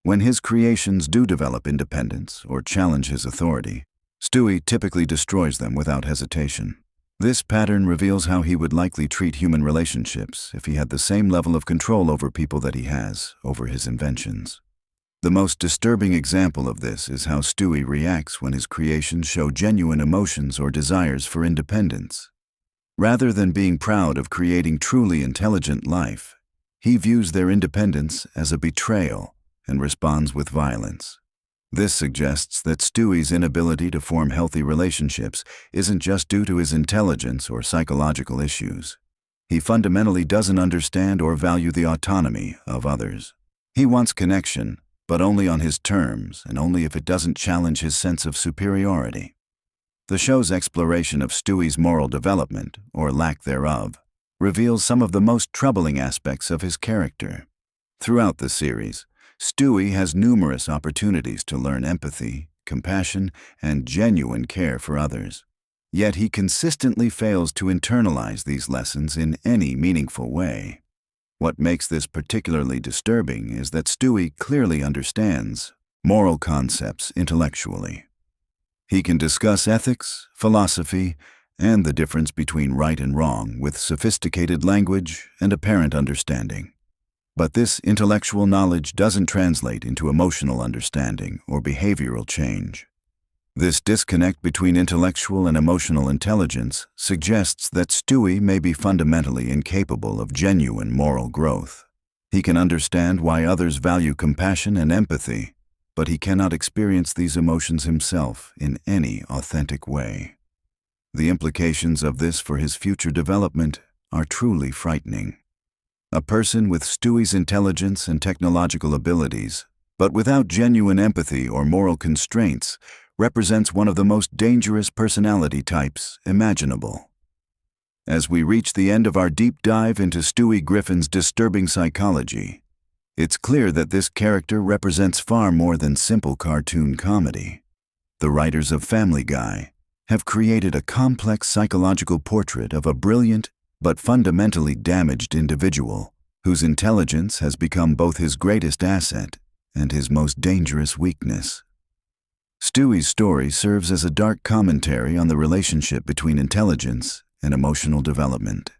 Speaker 2: When his creations do develop independence or challenge his authority, Stewie typically destroys them without hesitation. This pattern reveals how he would likely treat human relationships if he had the same level of control over people that he has over his inventions. The most disturbing example of this is how Stewie reacts when his creations show genuine emotions or desires for independence. Rather than being proud of creating truly intelligent life, he views their independence as a betrayal and responds with violence. This suggests that Stewie's inability to form healthy relationships isn't just due to his intelligence or psychological issues. He fundamentally doesn't understand or value the autonomy of others. He wants connection, but only on his terms and only if it doesn't challenge his sense of superiority. The show's exploration of Stewie's moral development, or lack thereof, reveals some of the most troubling aspects of his character. Throughout the series, Stewie has numerous opportunities to learn empathy, compassion, and genuine care for others. Yet he consistently fails to internalize these lessons in any meaningful way. What makes this particularly disturbing is that Stewie clearly understands moral concepts intellectually. He can discuss ethics, philosophy, and the difference between right and wrong with sophisticated language and apparent understanding. But this intellectual knowledge doesn't translate into emotional understanding or behavioral change. This disconnect between intellectual and emotional intelligence suggests that Stewie may be fundamentally incapable of genuine moral growth. He can understand why others value compassion and empathy, but he cannot experience these emotions himself in any authentic way. The implications of this for his future development are truly frightening. A person with Stewie's intelligence and technological abilities, but without genuine empathy or moral constraints, represents one of the most dangerous personality types imaginable. As we reach the end of our deep dive into Stewie Griffin's disturbing psychology, it's clear that this character represents far more than simple cartoon comedy. The writers of Family Guy have created a complex psychological portrait of a brilliant but fundamentally damaged individual whose intelligence has become both his greatest asset and his most dangerous weakness. Stewie's story serves as a dark commentary on the relationship between intelligence and emotional development.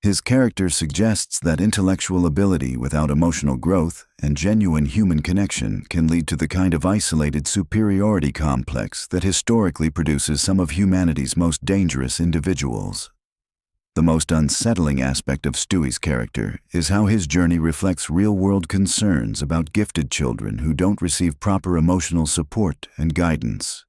Speaker 2: His character suggests that intellectual ability without emotional growth and genuine human connection can lead to the kind of isolated superiority complex that historically produces some of humanity's most dangerous individuals. The most unsettling aspect of Stewie's character is how his journey reflects real-world concerns about gifted children who don't receive proper emotional support and guidance.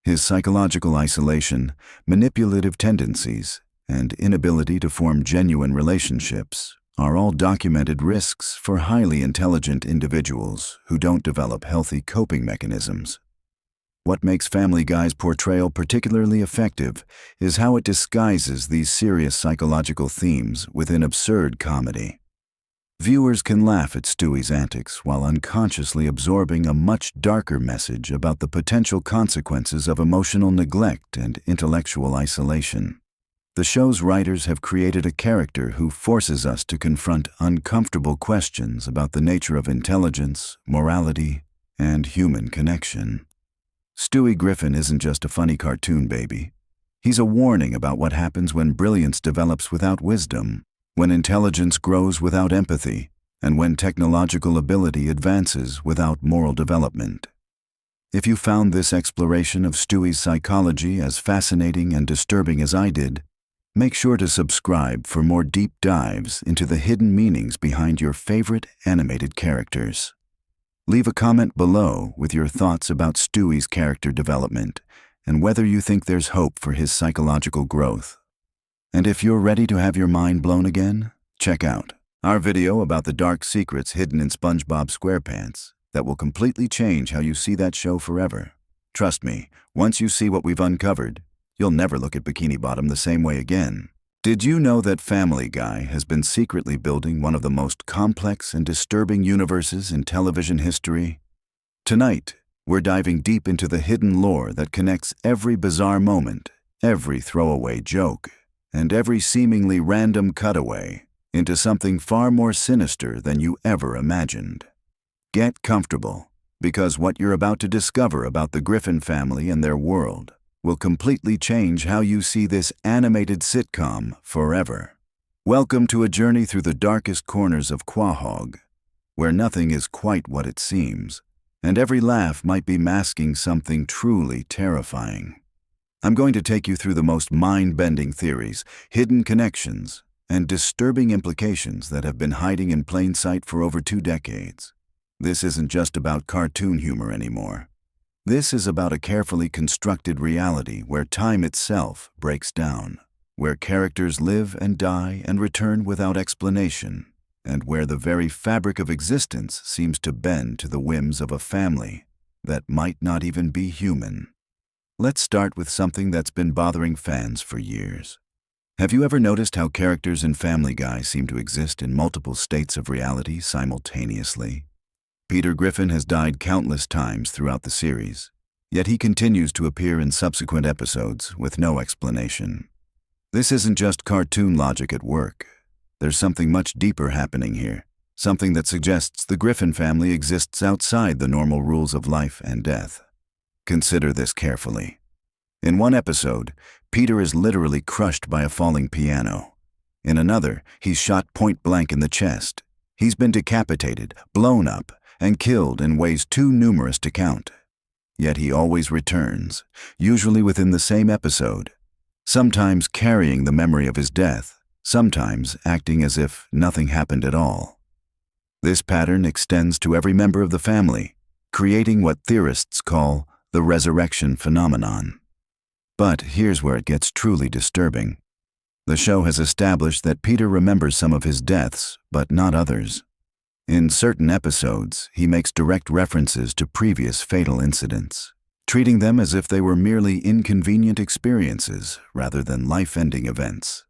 Speaker 2: His psychological isolation, manipulative tendencies, and inability to form genuine relationships are all documented risks for highly intelligent individuals who don't develop healthy coping mechanisms. What makes Family Guy's portrayal particularly effective is how it disguises these serious psychological themes within absurd comedy. Viewers can laugh at Stewie's antics while unconsciously absorbing a much darker message about the potential consequences of emotional neglect and intellectual isolation. The show's writers have created a character who forces us to confront uncomfortable questions about the nature of intelligence, morality, and human connection. Stewie Griffin isn't just a funny cartoon baby. He's a warning about what happens when brilliance develops without wisdom, when intelligence grows without empathy, and when technological ability advances without moral development. If you found this exploration of Stewie's psychology as fascinating and disturbing as I did, make sure to subscribe for more deep dives into the hidden meanings behind your favorite animated characters. Leave a comment below with your thoughts about Stewie's character development and whether you think there's hope for his psychological growth. And if you're ready to have your mind blown again, check out our video about the dark secrets hidden in SpongeBob SquarePants that will completely change how you see that show forever. Trust me, once you see what we've uncovered, you'll never look at Bikini Bottom the same way again. Did you know that Family Guy has been secretly building one of the most complex and disturbing universes in television history? Tonight, we're diving deep into the hidden lore that connects every bizarre moment, every throwaway joke, and every seemingly random cutaway into something far more sinister than you ever imagined. Get comfortable, because what you're about to discover about the Griffin family and their world will completely change how you see this animated sitcom forever. Welcome to a journey through the darkest corners of Quahog, where nothing is quite what it seems, and every laugh might be masking something truly terrifying. I'm going to take you through the most mind-bending theories, hidden connections, and disturbing implications that have been hiding in plain sight for over 2 decades. This isn't just about cartoon humor anymore. This is about a carefully constructed reality where time itself breaks down, where characters live and die and return without explanation, and where the very fabric of existence seems to bend to the whims of a family that might not even be human. Let's start with something that's been bothering fans for years. Have you ever noticed how characters in Family Guy seem to exist in multiple states of reality simultaneously? Peter Griffin has died countless times throughout the series, yet he continues to appear in subsequent episodes with no explanation. This isn't just cartoon logic at work. There's something much deeper happening here, something that suggests the Griffin family exists outside the normal rules of life and death. Consider this carefully. In one episode, Peter is literally crushed by a falling piano. In another, he's shot point-blank in the chest. He's been decapitated, blown up, and killed in ways too numerous to count. Yet he always returns, usually within the same episode, sometimes carrying the memory of his death, sometimes acting as if nothing happened at all. This pattern extends to every member of the family, creating what theorists call the resurrection phenomenon. But here's where it gets truly disturbing. The show has established that Peter remembers some of his deaths, but not others. In certain episodes, he makes direct references to previous fatal incidents, treating them as if they were merely inconvenient experiences rather than life-ending events.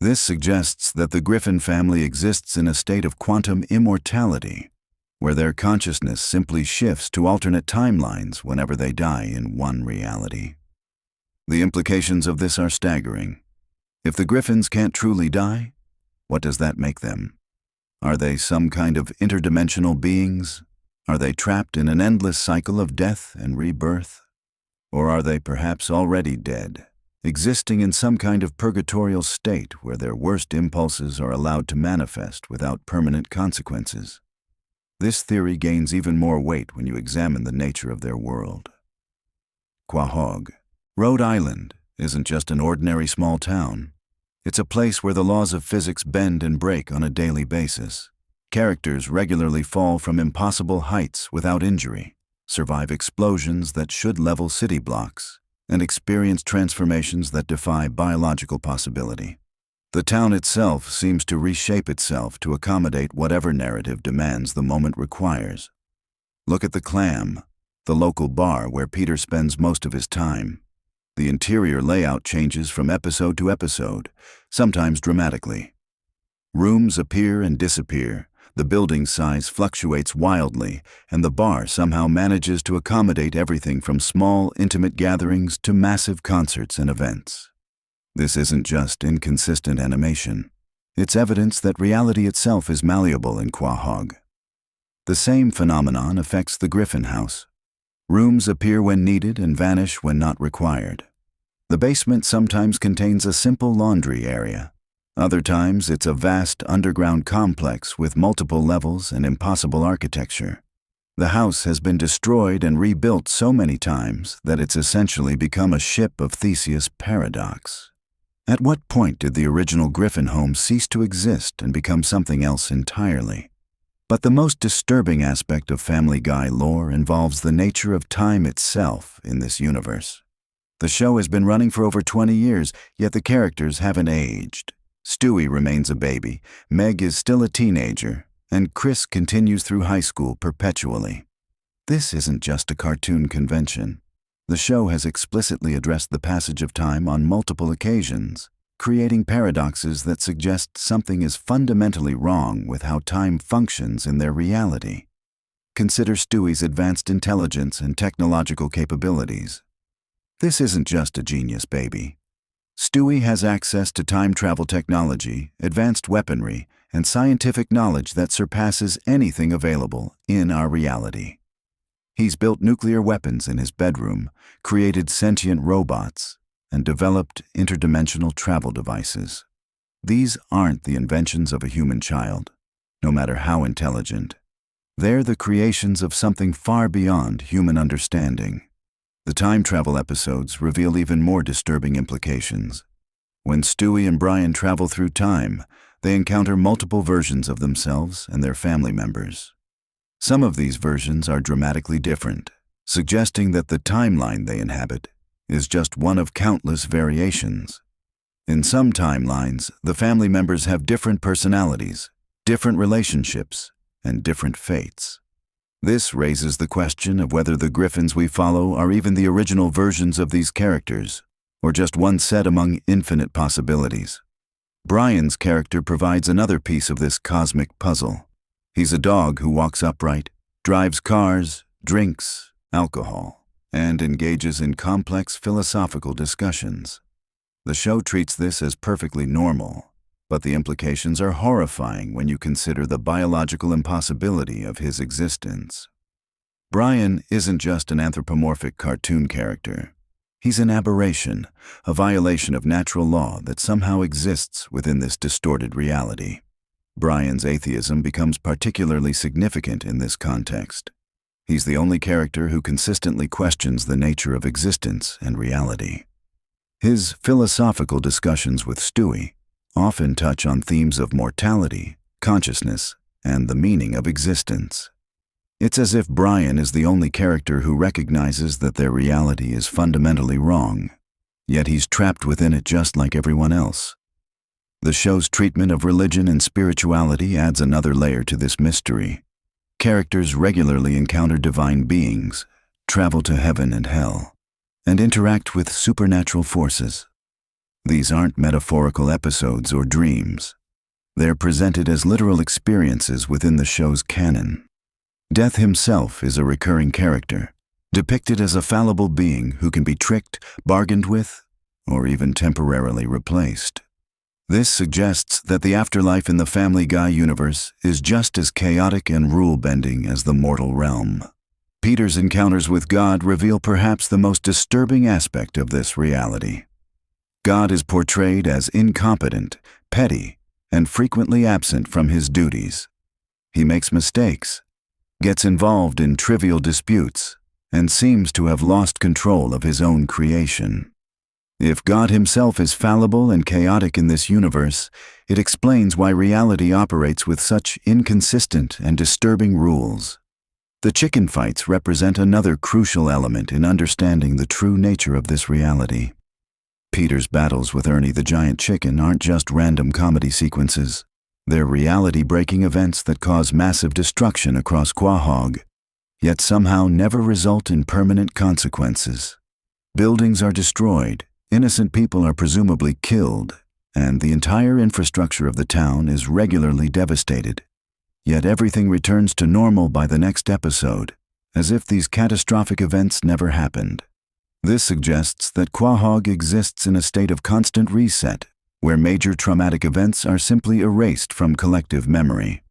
Speaker 2: This suggests that the Griffin family exists in a state of quantum immortality, where their consciousness simply shifts to alternate timelines whenever they die in one reality. The implications of this are staggering. If the Griffins can't truly die, what does that make them? Are they some kind of interdimensional beings? Are they trapped in an endless cycle of death and rebirth? Or are they perhaps already dead, existing in some kind of purgatorial state where their worst impulses are allowed to manifest without permanent consequences? This theory gains even more weight when you examine the nature of their world. Quahog, Rhode Island, isn't just an ordinary small town. It's a place where the laws of physics bend and break on a daily basis. Characters regularly fall from impossible heights without injury, survive explosions that should level city blocks, and experience transformations that defy biological possibility. The town itself seems to reshape itself to accommodate whatever narrative demands the moment requires. Look at the Clam, the local bar where Peter spends most of his time. The interior layout changes from episode to episode, sometimes dramatically. Rooms appear and disappear, the building size fluctuates wildly, and the bar somehow manages to accommodate everything from small, intimate gatherings to massive concerts and events. This isn't just inconsistent animation. It's evidence that reality itself is malleable in Quahog. The same phenomenon affects the Griffin house. Rooms appear when needed and vanish when not required. The basement sometimes contains a simple laundry area. Other times, it's a vast underground complex with multiple levels and impossible architecture. The house has been destroyed and rebuilt so many times that it's essentially become a ship of Theseus' paradox. At what point did the original Griffin home cease to exist and become something else entirely? But the most disturbing aspect of Family Guy lore involves the nature of time itself in this universe. The show has been running for over 20 years, yet the characters haven't aged. Stewie remains a baby, Meg is still a teenager, and Chris continues through high school perpetually. This isn't just a cartoon convention. The show has explicitly addressed the passage of time on multiple occasions, creating paradoxes that suggest something is fundamentally wrong with how time functions in their reality. Consider Stewie's advanced intelligence and technological capabilities. This isn't just a genius baby. Stewie has access to time travel technology, advanced weaponry, and scientific knowledge that surpasses anything available in our reality. He's built nuclear weapons in his bedroom, created sentient robots, and developed interdimensional travel devices. These aren't the inventions of a human child, no matter how intelligent. They're the creations of something far beyond human understanding. The time travel episodes reveal even more disturbing implications. When Stewie and Brian travel through time, they encounter multiple versions of themselves and their family members. Some of these versions are dramatically different, suggesting that the timeline they inhabit is just one of countless variations. In some timelines, the family members have different personalities, different relationships, and different fates. This raises the question of whether the Griffins we follow are even the original versions of these characters, or just one set among infinite possibilities. Brian's character provides another piece of this cosmic puzzle. He's a dog who walks upright, drives cars, drinks alcohol, and engages in complex philosophical discussions. The show treats this as perfectly normal, but the implications are horrifying when you consider the biological impossibility of his existence. Brian isn't just an anthropomorphic cartoon character. He's an aberration, a violation of natural law that somehow exists within this distorted reality. Brian's atheism becomes particularly significant in this context. He's the only character who consistently questions the nature of existence and reality. His philosophical discussions with Stewie often touch on themes of mortality, consciousness, and the meaning of existence. It's as if Brian is the only character who recognizes that their reality is fundamentally wrong, yet he's trapped within it just like everyone else. The show's treatment of religion and spirituality adds another layer to this mystery. Characters regularly encounter divine beings, travel to heaven and hell, and interact with supernatural forces. These aren't metaphorical episodes or dreams. They're presented as literal experiences within the show's canon. Death himself is a recurring character, depicted as a fallible being who can be tricked, bargained with, or even temporarily replaced. This suggests that the afterlife in the Family Guy universe is just as chaotic and rule-bending as the mortal realm. Peter's encounters with God reveal perhaps the most disturbing aspect of this reality. God is portrayed as incompetent, petty, and frequently absent from his duties. He makes mistakes, gets involved in trivial disputes, and seems to have lost control of his own creation. If God himself is fallible and chaotic in this universe, it explains why reality operates with such inconsistent and disturbing rules. The chicken fights represent another crucial element in understanding the true nature of this reality. Peter's battles with Ernie the giant chicken aren't just random comedy sequences. They're reality-breaking events that cause massive destruction across Quahog, yet somehow never result in permanent consequences. Buildings are destroyed, innocent people are presumably killed, and the entire infrastructure of the town is regularly devastated. Yet everything returns to normal by the next episode, as if these catastrophic events never happened. This suggests that Quahog exists in a state of constant reset, where major traumatic events are simply erased from collective memory.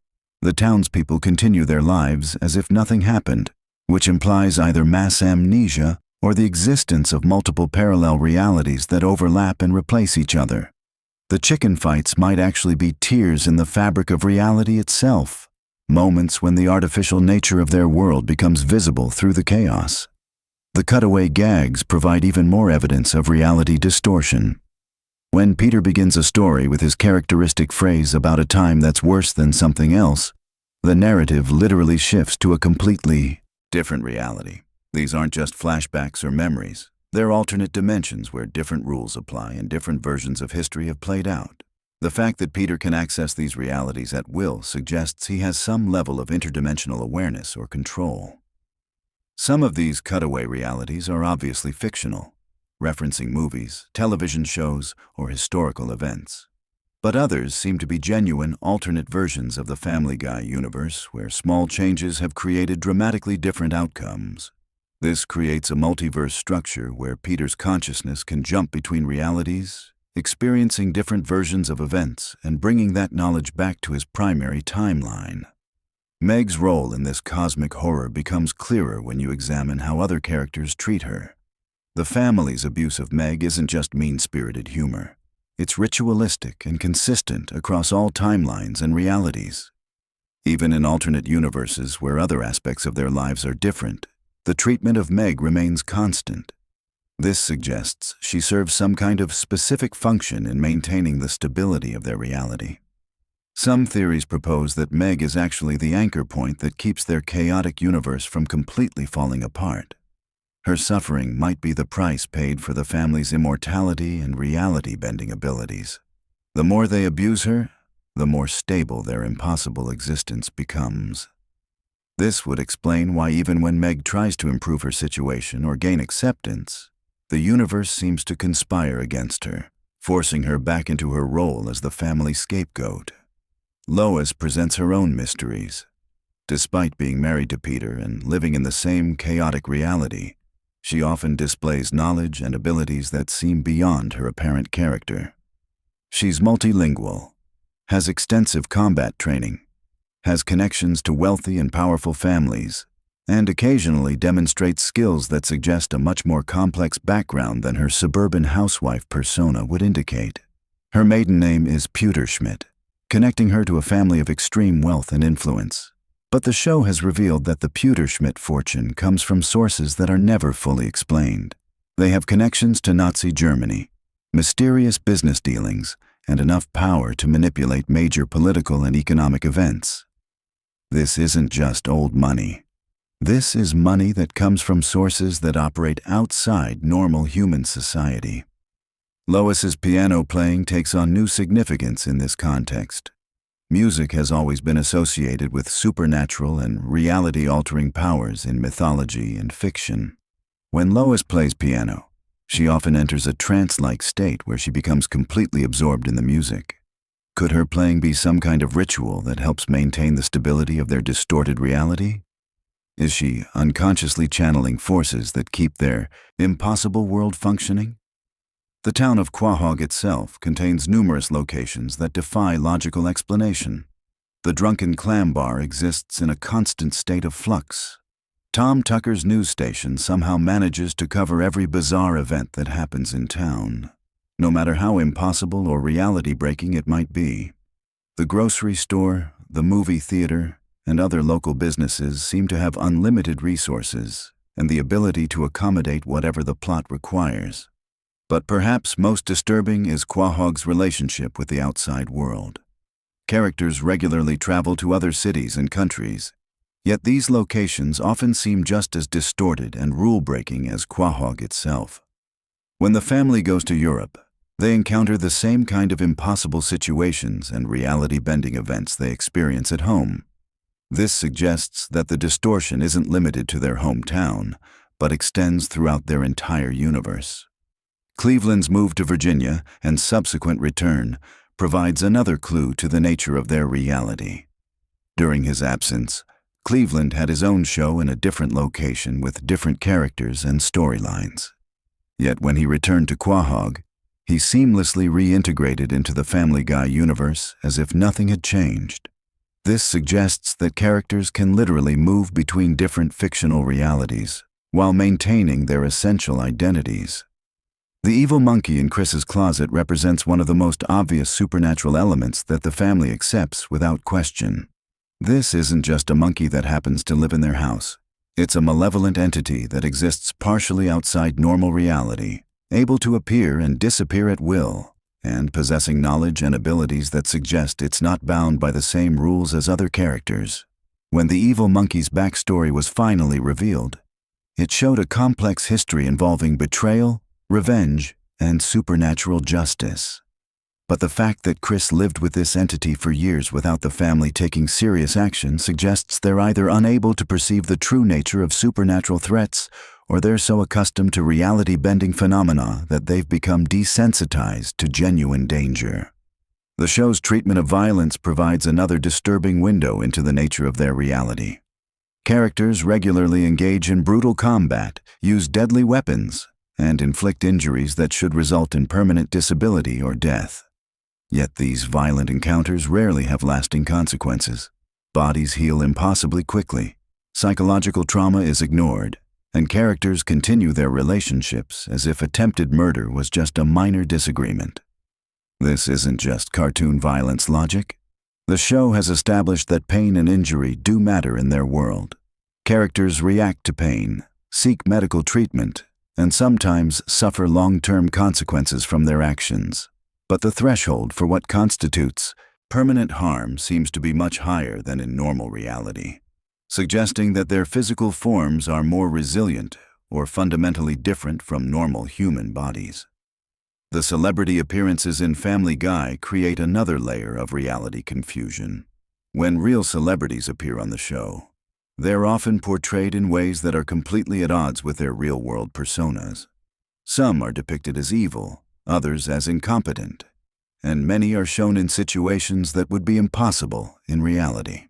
Speaker 2: The townspeople continue their lives as if nothing happened, which implies either mass amnesia or the existence of multiple parallel realities that overlap and replace each other. The chicken fights might actually be tears in the fabric of reality itself, moments when the artificial nature of their world becomes visible through the chaos. The cutaway gags provide even more evidence of reality distortion. When Peter begins a story with his characteristic phrase about a time that's worse than something else, the narrative literally shifts to a completely different reality. These aren't just flashbacks or memories. They're alternate dimensions where different rules apply and different versions of history have played out. The fact that Peter can access these realities at will suggests he has some level of interdimensional awareness or control. Some of these cutaway realities are obviously fictional, referencing movies, television shows, or historical events. But others seem to be genuine alternate versions of the Family Guy universe where small changes have created dramatically different outcomes. This creates a multiverse structure where Peter's consciousness can jump between realities, experiencing different versions of events and bringing that knowledge back to his primary timeline. Meg's role in this cosmic horror becomes clearer when you examine how other characters treat her. The family's abuse of Meg isn't just mean-spirited humor. It's ritualistic and consistent across all timelines and realities. Even in alternate universes where other aspects of their lives are different, the treatment of Meg remains constant. This suggests she serves some kind of specific function in maintaining the stability of their reality. Some theories propose that Meg is actually the anchor point that keeps their chaotic universe from completely falling apart. Her suffering might be the price paid for the family's immortality and reality-bending abilities. The more they abuse her, the more stable their impossible existence becomes. This would explain why even when Meg tries to improve her situation or gain acceptance, The universe seems to conspire against her, forcing her back into her role as the family scapegoat. Lois presents her own mysteries. Despite being married to Peter and living in the same chaotic reality, she often displays knowledge and abilities that seem beyond her apparent character. She's multilingual, has extensive combat training, has connections to wealthy and powerful families, and occasionally demonstrates skills that suggest a much more complex background than her suburban housewife persona would indicate. Her maiden name is Pewterschmidt, connecting her to a family of extreme wealth and influence. But the show has revealed that the Pewterschmidt fortune comes from sources that are never fully explained. They have connections to Nazi Germany, mysterious business dealings, and enough power to manipulate major political and economic events. This isn't just old money. This is money that comes from sources that operate outside normal human society. Lois's piano playing takes on new significance in this context. Music has always been associated with supernatural and reality-altering powers in mythology and fiction. When Lois plays piano, she often enters a trance-like state where she becomes completely absorbed in the music. Could her playing be some kind of ritual that helps maintain the stability of their distorted reality? Is she unconsciously channeling forces that keep their impossible world functioning? The town of Quahog itself contains numerous locations that defy logical explanation. The Drunken Clam Bar exists in a constant state of flux. Tom Tucker's news station somehow manages to cover every bizarre event that happens in town, no matter how impossible or reality-breaking it might be. The grocery store, the movie theater, and other local businesses seem to have unlimited resources and the ability to accommodate whatever the plot requires. But perhaps most disturbing is Quahog's relationship with the outside world. Characters regularly travel to other cities and countries, yet these locations often seem just as distorted and rule-breaking as Quahog itself. When the family goes to Europe, they encounter the same kind of impossible situations and reality-bending events they experience at home. This suggests that the distortion isn't limited to their hometown, but extends throughout their entire universe. Cleveland's move to Virginia and subsequent return provides another clue to the nature of their reality. During his absence, Cleveland had his own show in a different location with different characters and storylines. Yet when he returned to Quahog, he seamlessly reintegrated into the Family Guy universe as if nothing had changed. This suggests that characters can literally move between different fictional realities while maintaining their essential identities. The evil monkey in Chris's closet represents one of the most obvious supernatural elements that the family accepts without question. This isn't just a monkey that happens to live in their house. It's a malevolent entity that exists partially outside normal reality, able to appear and disappear at will, and possessing knowledge and abilities that suggest it's not bound by the same rules as other characters. When the evil monkey's backstory was finally revealed, it showed a complex history involving betrayal, revenge, and supernatural justice. But the fact that Chris lived with this entity for years without the family taking serious action suggests they're either unable to perceive the true nature of supernatural threats, or they're so accustomed to reality-bending phenomena that they've become desensitized to genuine danger. The show's treatment of violence provides another disturbing window into the nature of their reality. Characters regularly engage in brutal combat, use deadly weapons, and inflict injuries that should result in permanent disability or death. Yet these violent encounters rarely have lasting consequences. Bodies heal impossibly quickly, psychological trauma is ignored, and characters continue their relationships as if attempted murder was just a minor disagreement. This isn't just cartoon violence logic. The show has established that pain and injury do matter in their world. Characters react to pain, seek medical treatment, and sometimes suffer long-term consequences from their actions. But the threshold for what constitutes permanent harm seems to be much higher than in normal reality, suggesting that their physical forms are more resilient or fundamentally different from normal human bodies. The celebrity appearances in Family Guy create another layer of reality confusion. When real celebrities appear on the show, they're often portrayed in ways that are completely at odds with their real-world personas. Some are depicted as evil, others as incompetent, and many are shown in situations that would be impossible in reality.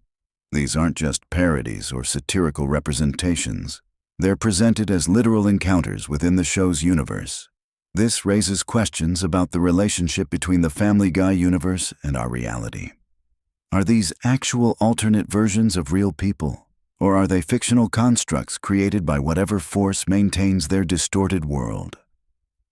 Speaker 2: These aren't just parodies or satirical representations. They're presented as literal encounters within the show's universe. This raises questions about the relationship between the Family Guy universe and our reality. Are these actual alternate versions of real people, or are they fictional constructs created by whatever force maintains their distorted world?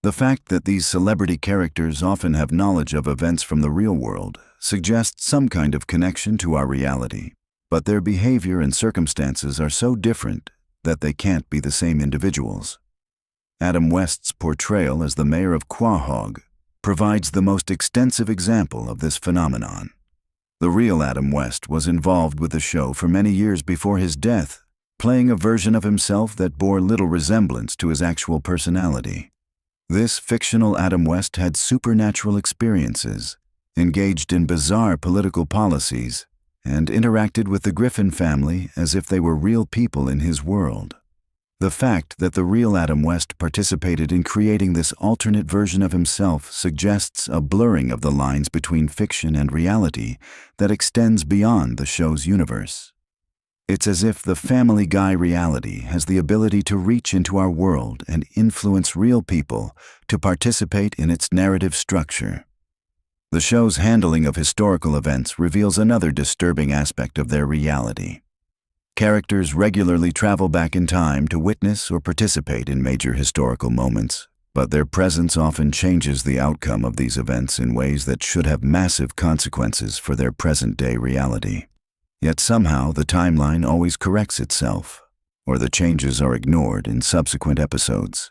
Speaker 2: The fact that these celebrity characters often have knowledge of events from the real world suggests some kind of connection to our reality, but their behavior and circumstances are so different that they can't be the same individuals. Adam West's portrayal as the mayor of Quahog provides the most extensive example of this phenomenon. The real Adam West was involved with the show for many years before his death, playing a version of himself that bore little resemblance to his actual personality. This fictional Adam West had supernatural experiences, engaged in bizarre political policies, and interacted with the Griffin family as if they were real people in his world. The fact that the real Adam West participated in creating this alternate version of himself suggests a blurring of the lines between fiction and reality that extends beyond the show's universe. It's as if the Family Guy reality has the ability to reach into our world and influence real people to participate in its narrative structure. The show's handling of historical events reveals another disturbing aspect of their reality. Characters regularly travel back in time to witness or participate in major historical moments, but their presence often changes the outcome of these events in ways that should have massive consequences for their present-day reality. Yet somehow the timeline always corrects itself, or the changes are ignored in subsequent episodes.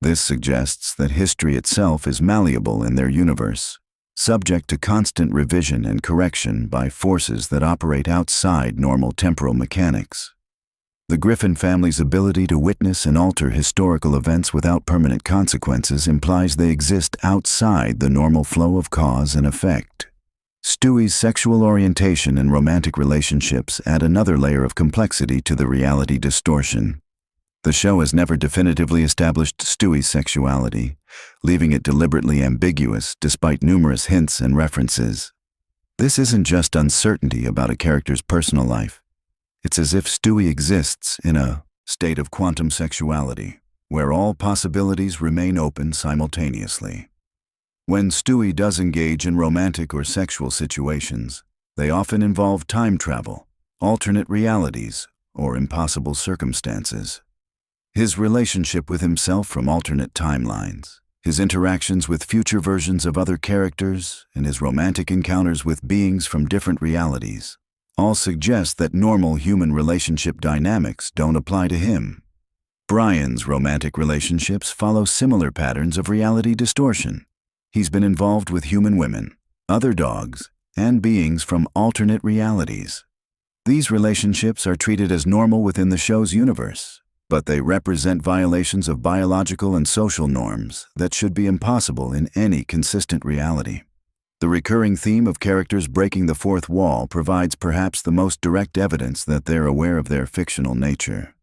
Speaker 2: This suggests that history itself is malleable in their universe, subject to constant revision and correction by forces that operate outside normal temporal mechanics. The Griffin family's ability to witness and alter historical events without permanent consequences implies they exist outside the normal flow of cause and effect. Stewie's sexual orientation and romantic relationships add another layer of complexity to the reality distortion. The show has never definitively established Stewie's sexuality, leaving it deliberately ambiguous despite numerous hints and references. This isn't just uncertainty about a character's personal life. It's as if Stewie exists in a state of quantum sexuality, where all possibilities remain open simultaneously. When Stewie does engage in romantic or sexual situations, they often involve time travel, alternate realities, or impossible circumstances. His relationship with himself from alternate timelines, his interactions with future versions of other characters, and his romantic encounters with beings from different realities all suggest that normal human relationship dynamics don't apply to him. Brian's romantic relationships follow similar patterns of reality distortion. He's been involved with human women, other dogs, and beings from alternate realities. These relationships are treated as normal within the show's universe, but they represent violations of biological and social norms that should be impossible in any consistent reality. The recurring theme of characters breaking the fourth wall provides perhaps the most direct evidence that they're aware of their fictional nature.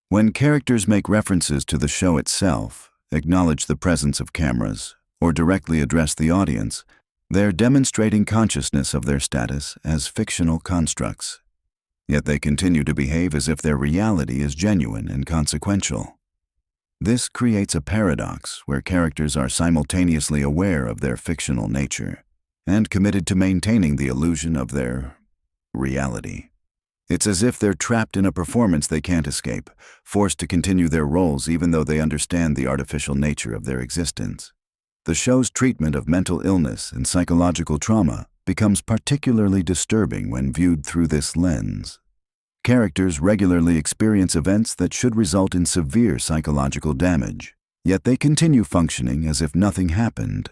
Speaker 2: When characters make references to the show itself, acknowledge the presence of cameras, or directly address the audience, they're demonstrating consciousness of their status as fictional constructs. Yet they continue to behave as if their reality is genuine and consequential. This creates a paradox where characters are simultaneously aware of their fictional nature and committed to maintaining the illusion of their reality. It's as if they're trapped in a performance they can't escape, forced to continue their roles even though they understand the artificial nature of their existence. The show's treatment of mental illness and psychological trauma becomes particularly disturbing when viewed through this lens. Characters regularly experience events that should result in severe psychological damage, yet they continue functioning as if nothing happened.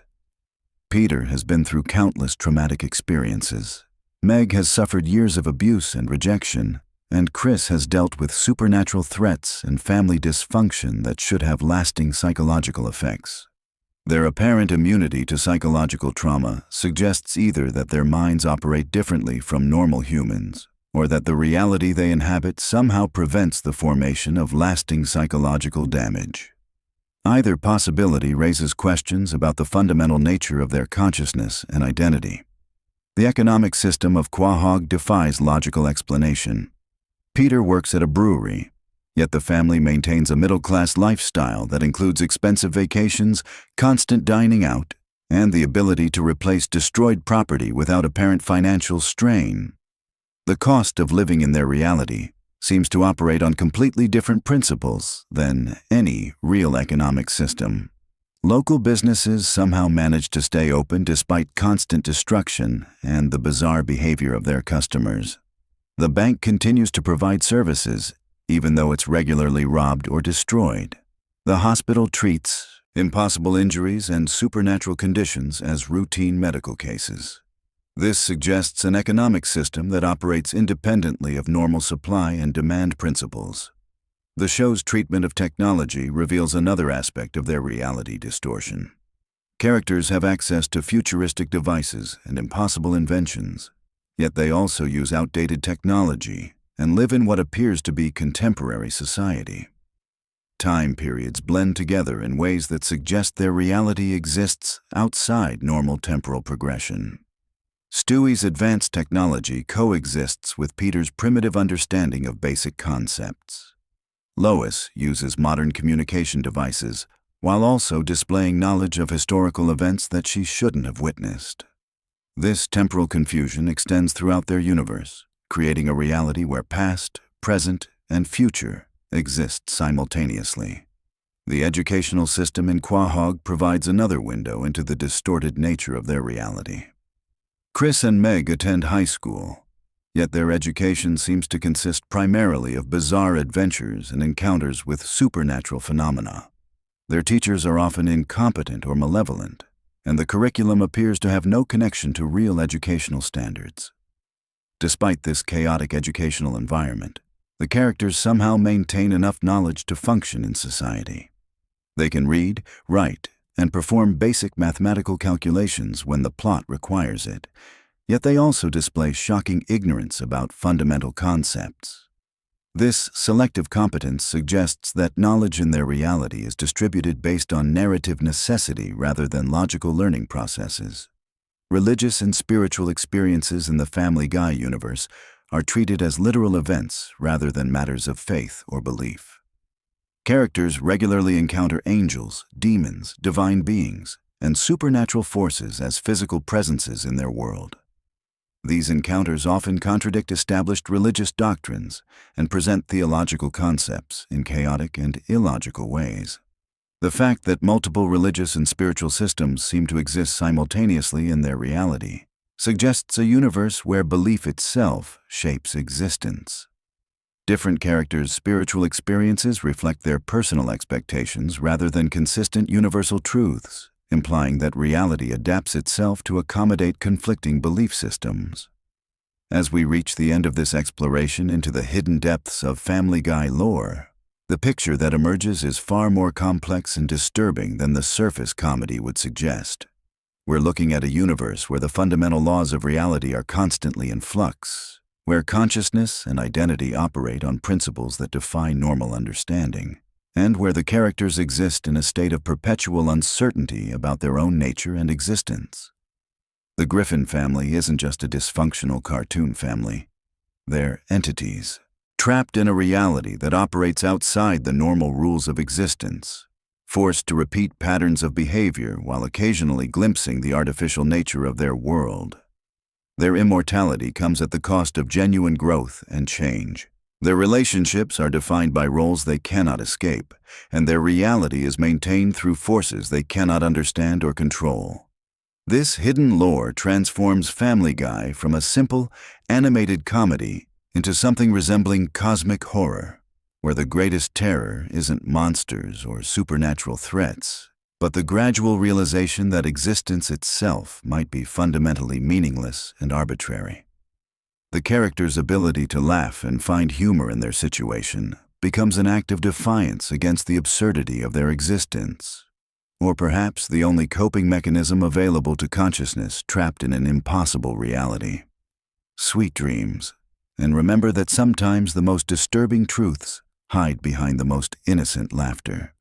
Speaker 2: Peter has been through countless traumatic experiences. Meg has suffered years of abuse and rejection, and Chris has dealt with supernatural threats and family dysfunction that should have lasting psychological effects. Their apparent immunity to psychological trauma suggests either that their minds operate differently from normal humans, or that the reality they inhabit somehow prevents the formation of lasting psychological damage. Either possibility raises questions about the fundamental nature of their consciousness and identity. The economic system of Quahog defies logical explanation. Peter works at a brewery, yet the family maintains a middle-class lifestyle that includes expensive vacations, constant dining out, and the ability to replace destroyed property without apparent financial strain. The cost of living in their reality seems to operate on completely different principles than any real economic system. Local businesses somehow manage to stay open despite constant destruction and the bizarre behavior of their customers. The bank continues to provide services, even though it's regularly robbed or destroyed. The hospital treats impossible injuries and supernatural conditions as routine medical cases. This suggests an economic system that operates independently of normal supply and demand principles. The show's treatment of technology reveals another aspect of their reality distortion. Characters have access to futuristic devices and impossible inventions, yet they also use outdated technology and live in what appears to be contemporary society. Time periods blend together in ways that suggest their reality exists outside normal temporal progression. Stewie's advanced technology coexists with Peter's primitive understanding of basic concepts. Lois uses modern communication devices while also displaying knowledge of historical events that she shouldn't have witnessed. This temporal confusion extends throughout their universe, creating a reality where past, present, and future exist simultaneously. The educational system in Quahog provides another window into the distorted nature of their reality. Chris and Meg attend high school, yet their education seems to consist primarily of bizarre adventures and encounters with supernatural phenomena. Their teachers are often incompetent or malevolent, and the curriculum appears to have no connection to real educational standards. Despite this chaotic educational environment, the characters somehow maintain enough knowledge to function in society. They can read, write, and perform basic mathematical calculations when the plot requires it, yet they also display shocking ignorance about fundamental concepts. This selective competence suggests that knowledge in their reality is distributed based on narrative necessity rather than logical learning processes. Religious and spiritual experiences in the Family Guy universe are treated as literal events rather than matters of faith or belief. Characters regularly encounter angels, demons, divine beings, and supernatural forces as physical presences in their world. These encounters often contradict established religious doctrines and present theological concepts in chaotic and illogical ways. The fact that multiple religious and spiritual systems seem to exist simultaneously in their reality suggests a universe where belief itself shapes existence. Different characters' spiritual experiences reflect their personal expectations rather than consistent universal truths, implying that reality adapts itself to accommodate conflicting belief systems. As we reach the end of this exploration into the hidden depths of Family Guy lore, the picture that emerges is far more complex and disturbing than the surface comedy would suggest. We're looking at a universe where the fundamental laws of reality are constantly in flux, where consciousness and identity operate on principles that defy normal understanding, and where the characters exist in a state of perpetual uncertainty about their own nature and existence. The Griffin family isn't just a dysfunctional cartoon family. They're entities, trapped in a reality that operates outside the normal rules of existence, forced to repeat patterns of behavior while occasionally glimpsing the artificial nature of their world. Their immortality comes at the cost of genuine growth and change. Their relationships are defined by roles they cannot escape, and their reality is maintained through forces they cannot understand or control. This hidden lore transforms Family Guy from a simple, animated comedy into something resembling cosmic horror, where the greatest terror isn't monsters or supernatural threats, but the gradual realization that existence itself might be fundamentally meaningless and arbitrary. The character's ability to laugh and find humor in their situation becomes an act of defiance against the absurdity of their existence, or perhaps the only coping mechanism available to consciousness trapped in an impossible reality. Sweet dreams, and remember that sometimes the most disturbing truths hide behind the most innocent laughter.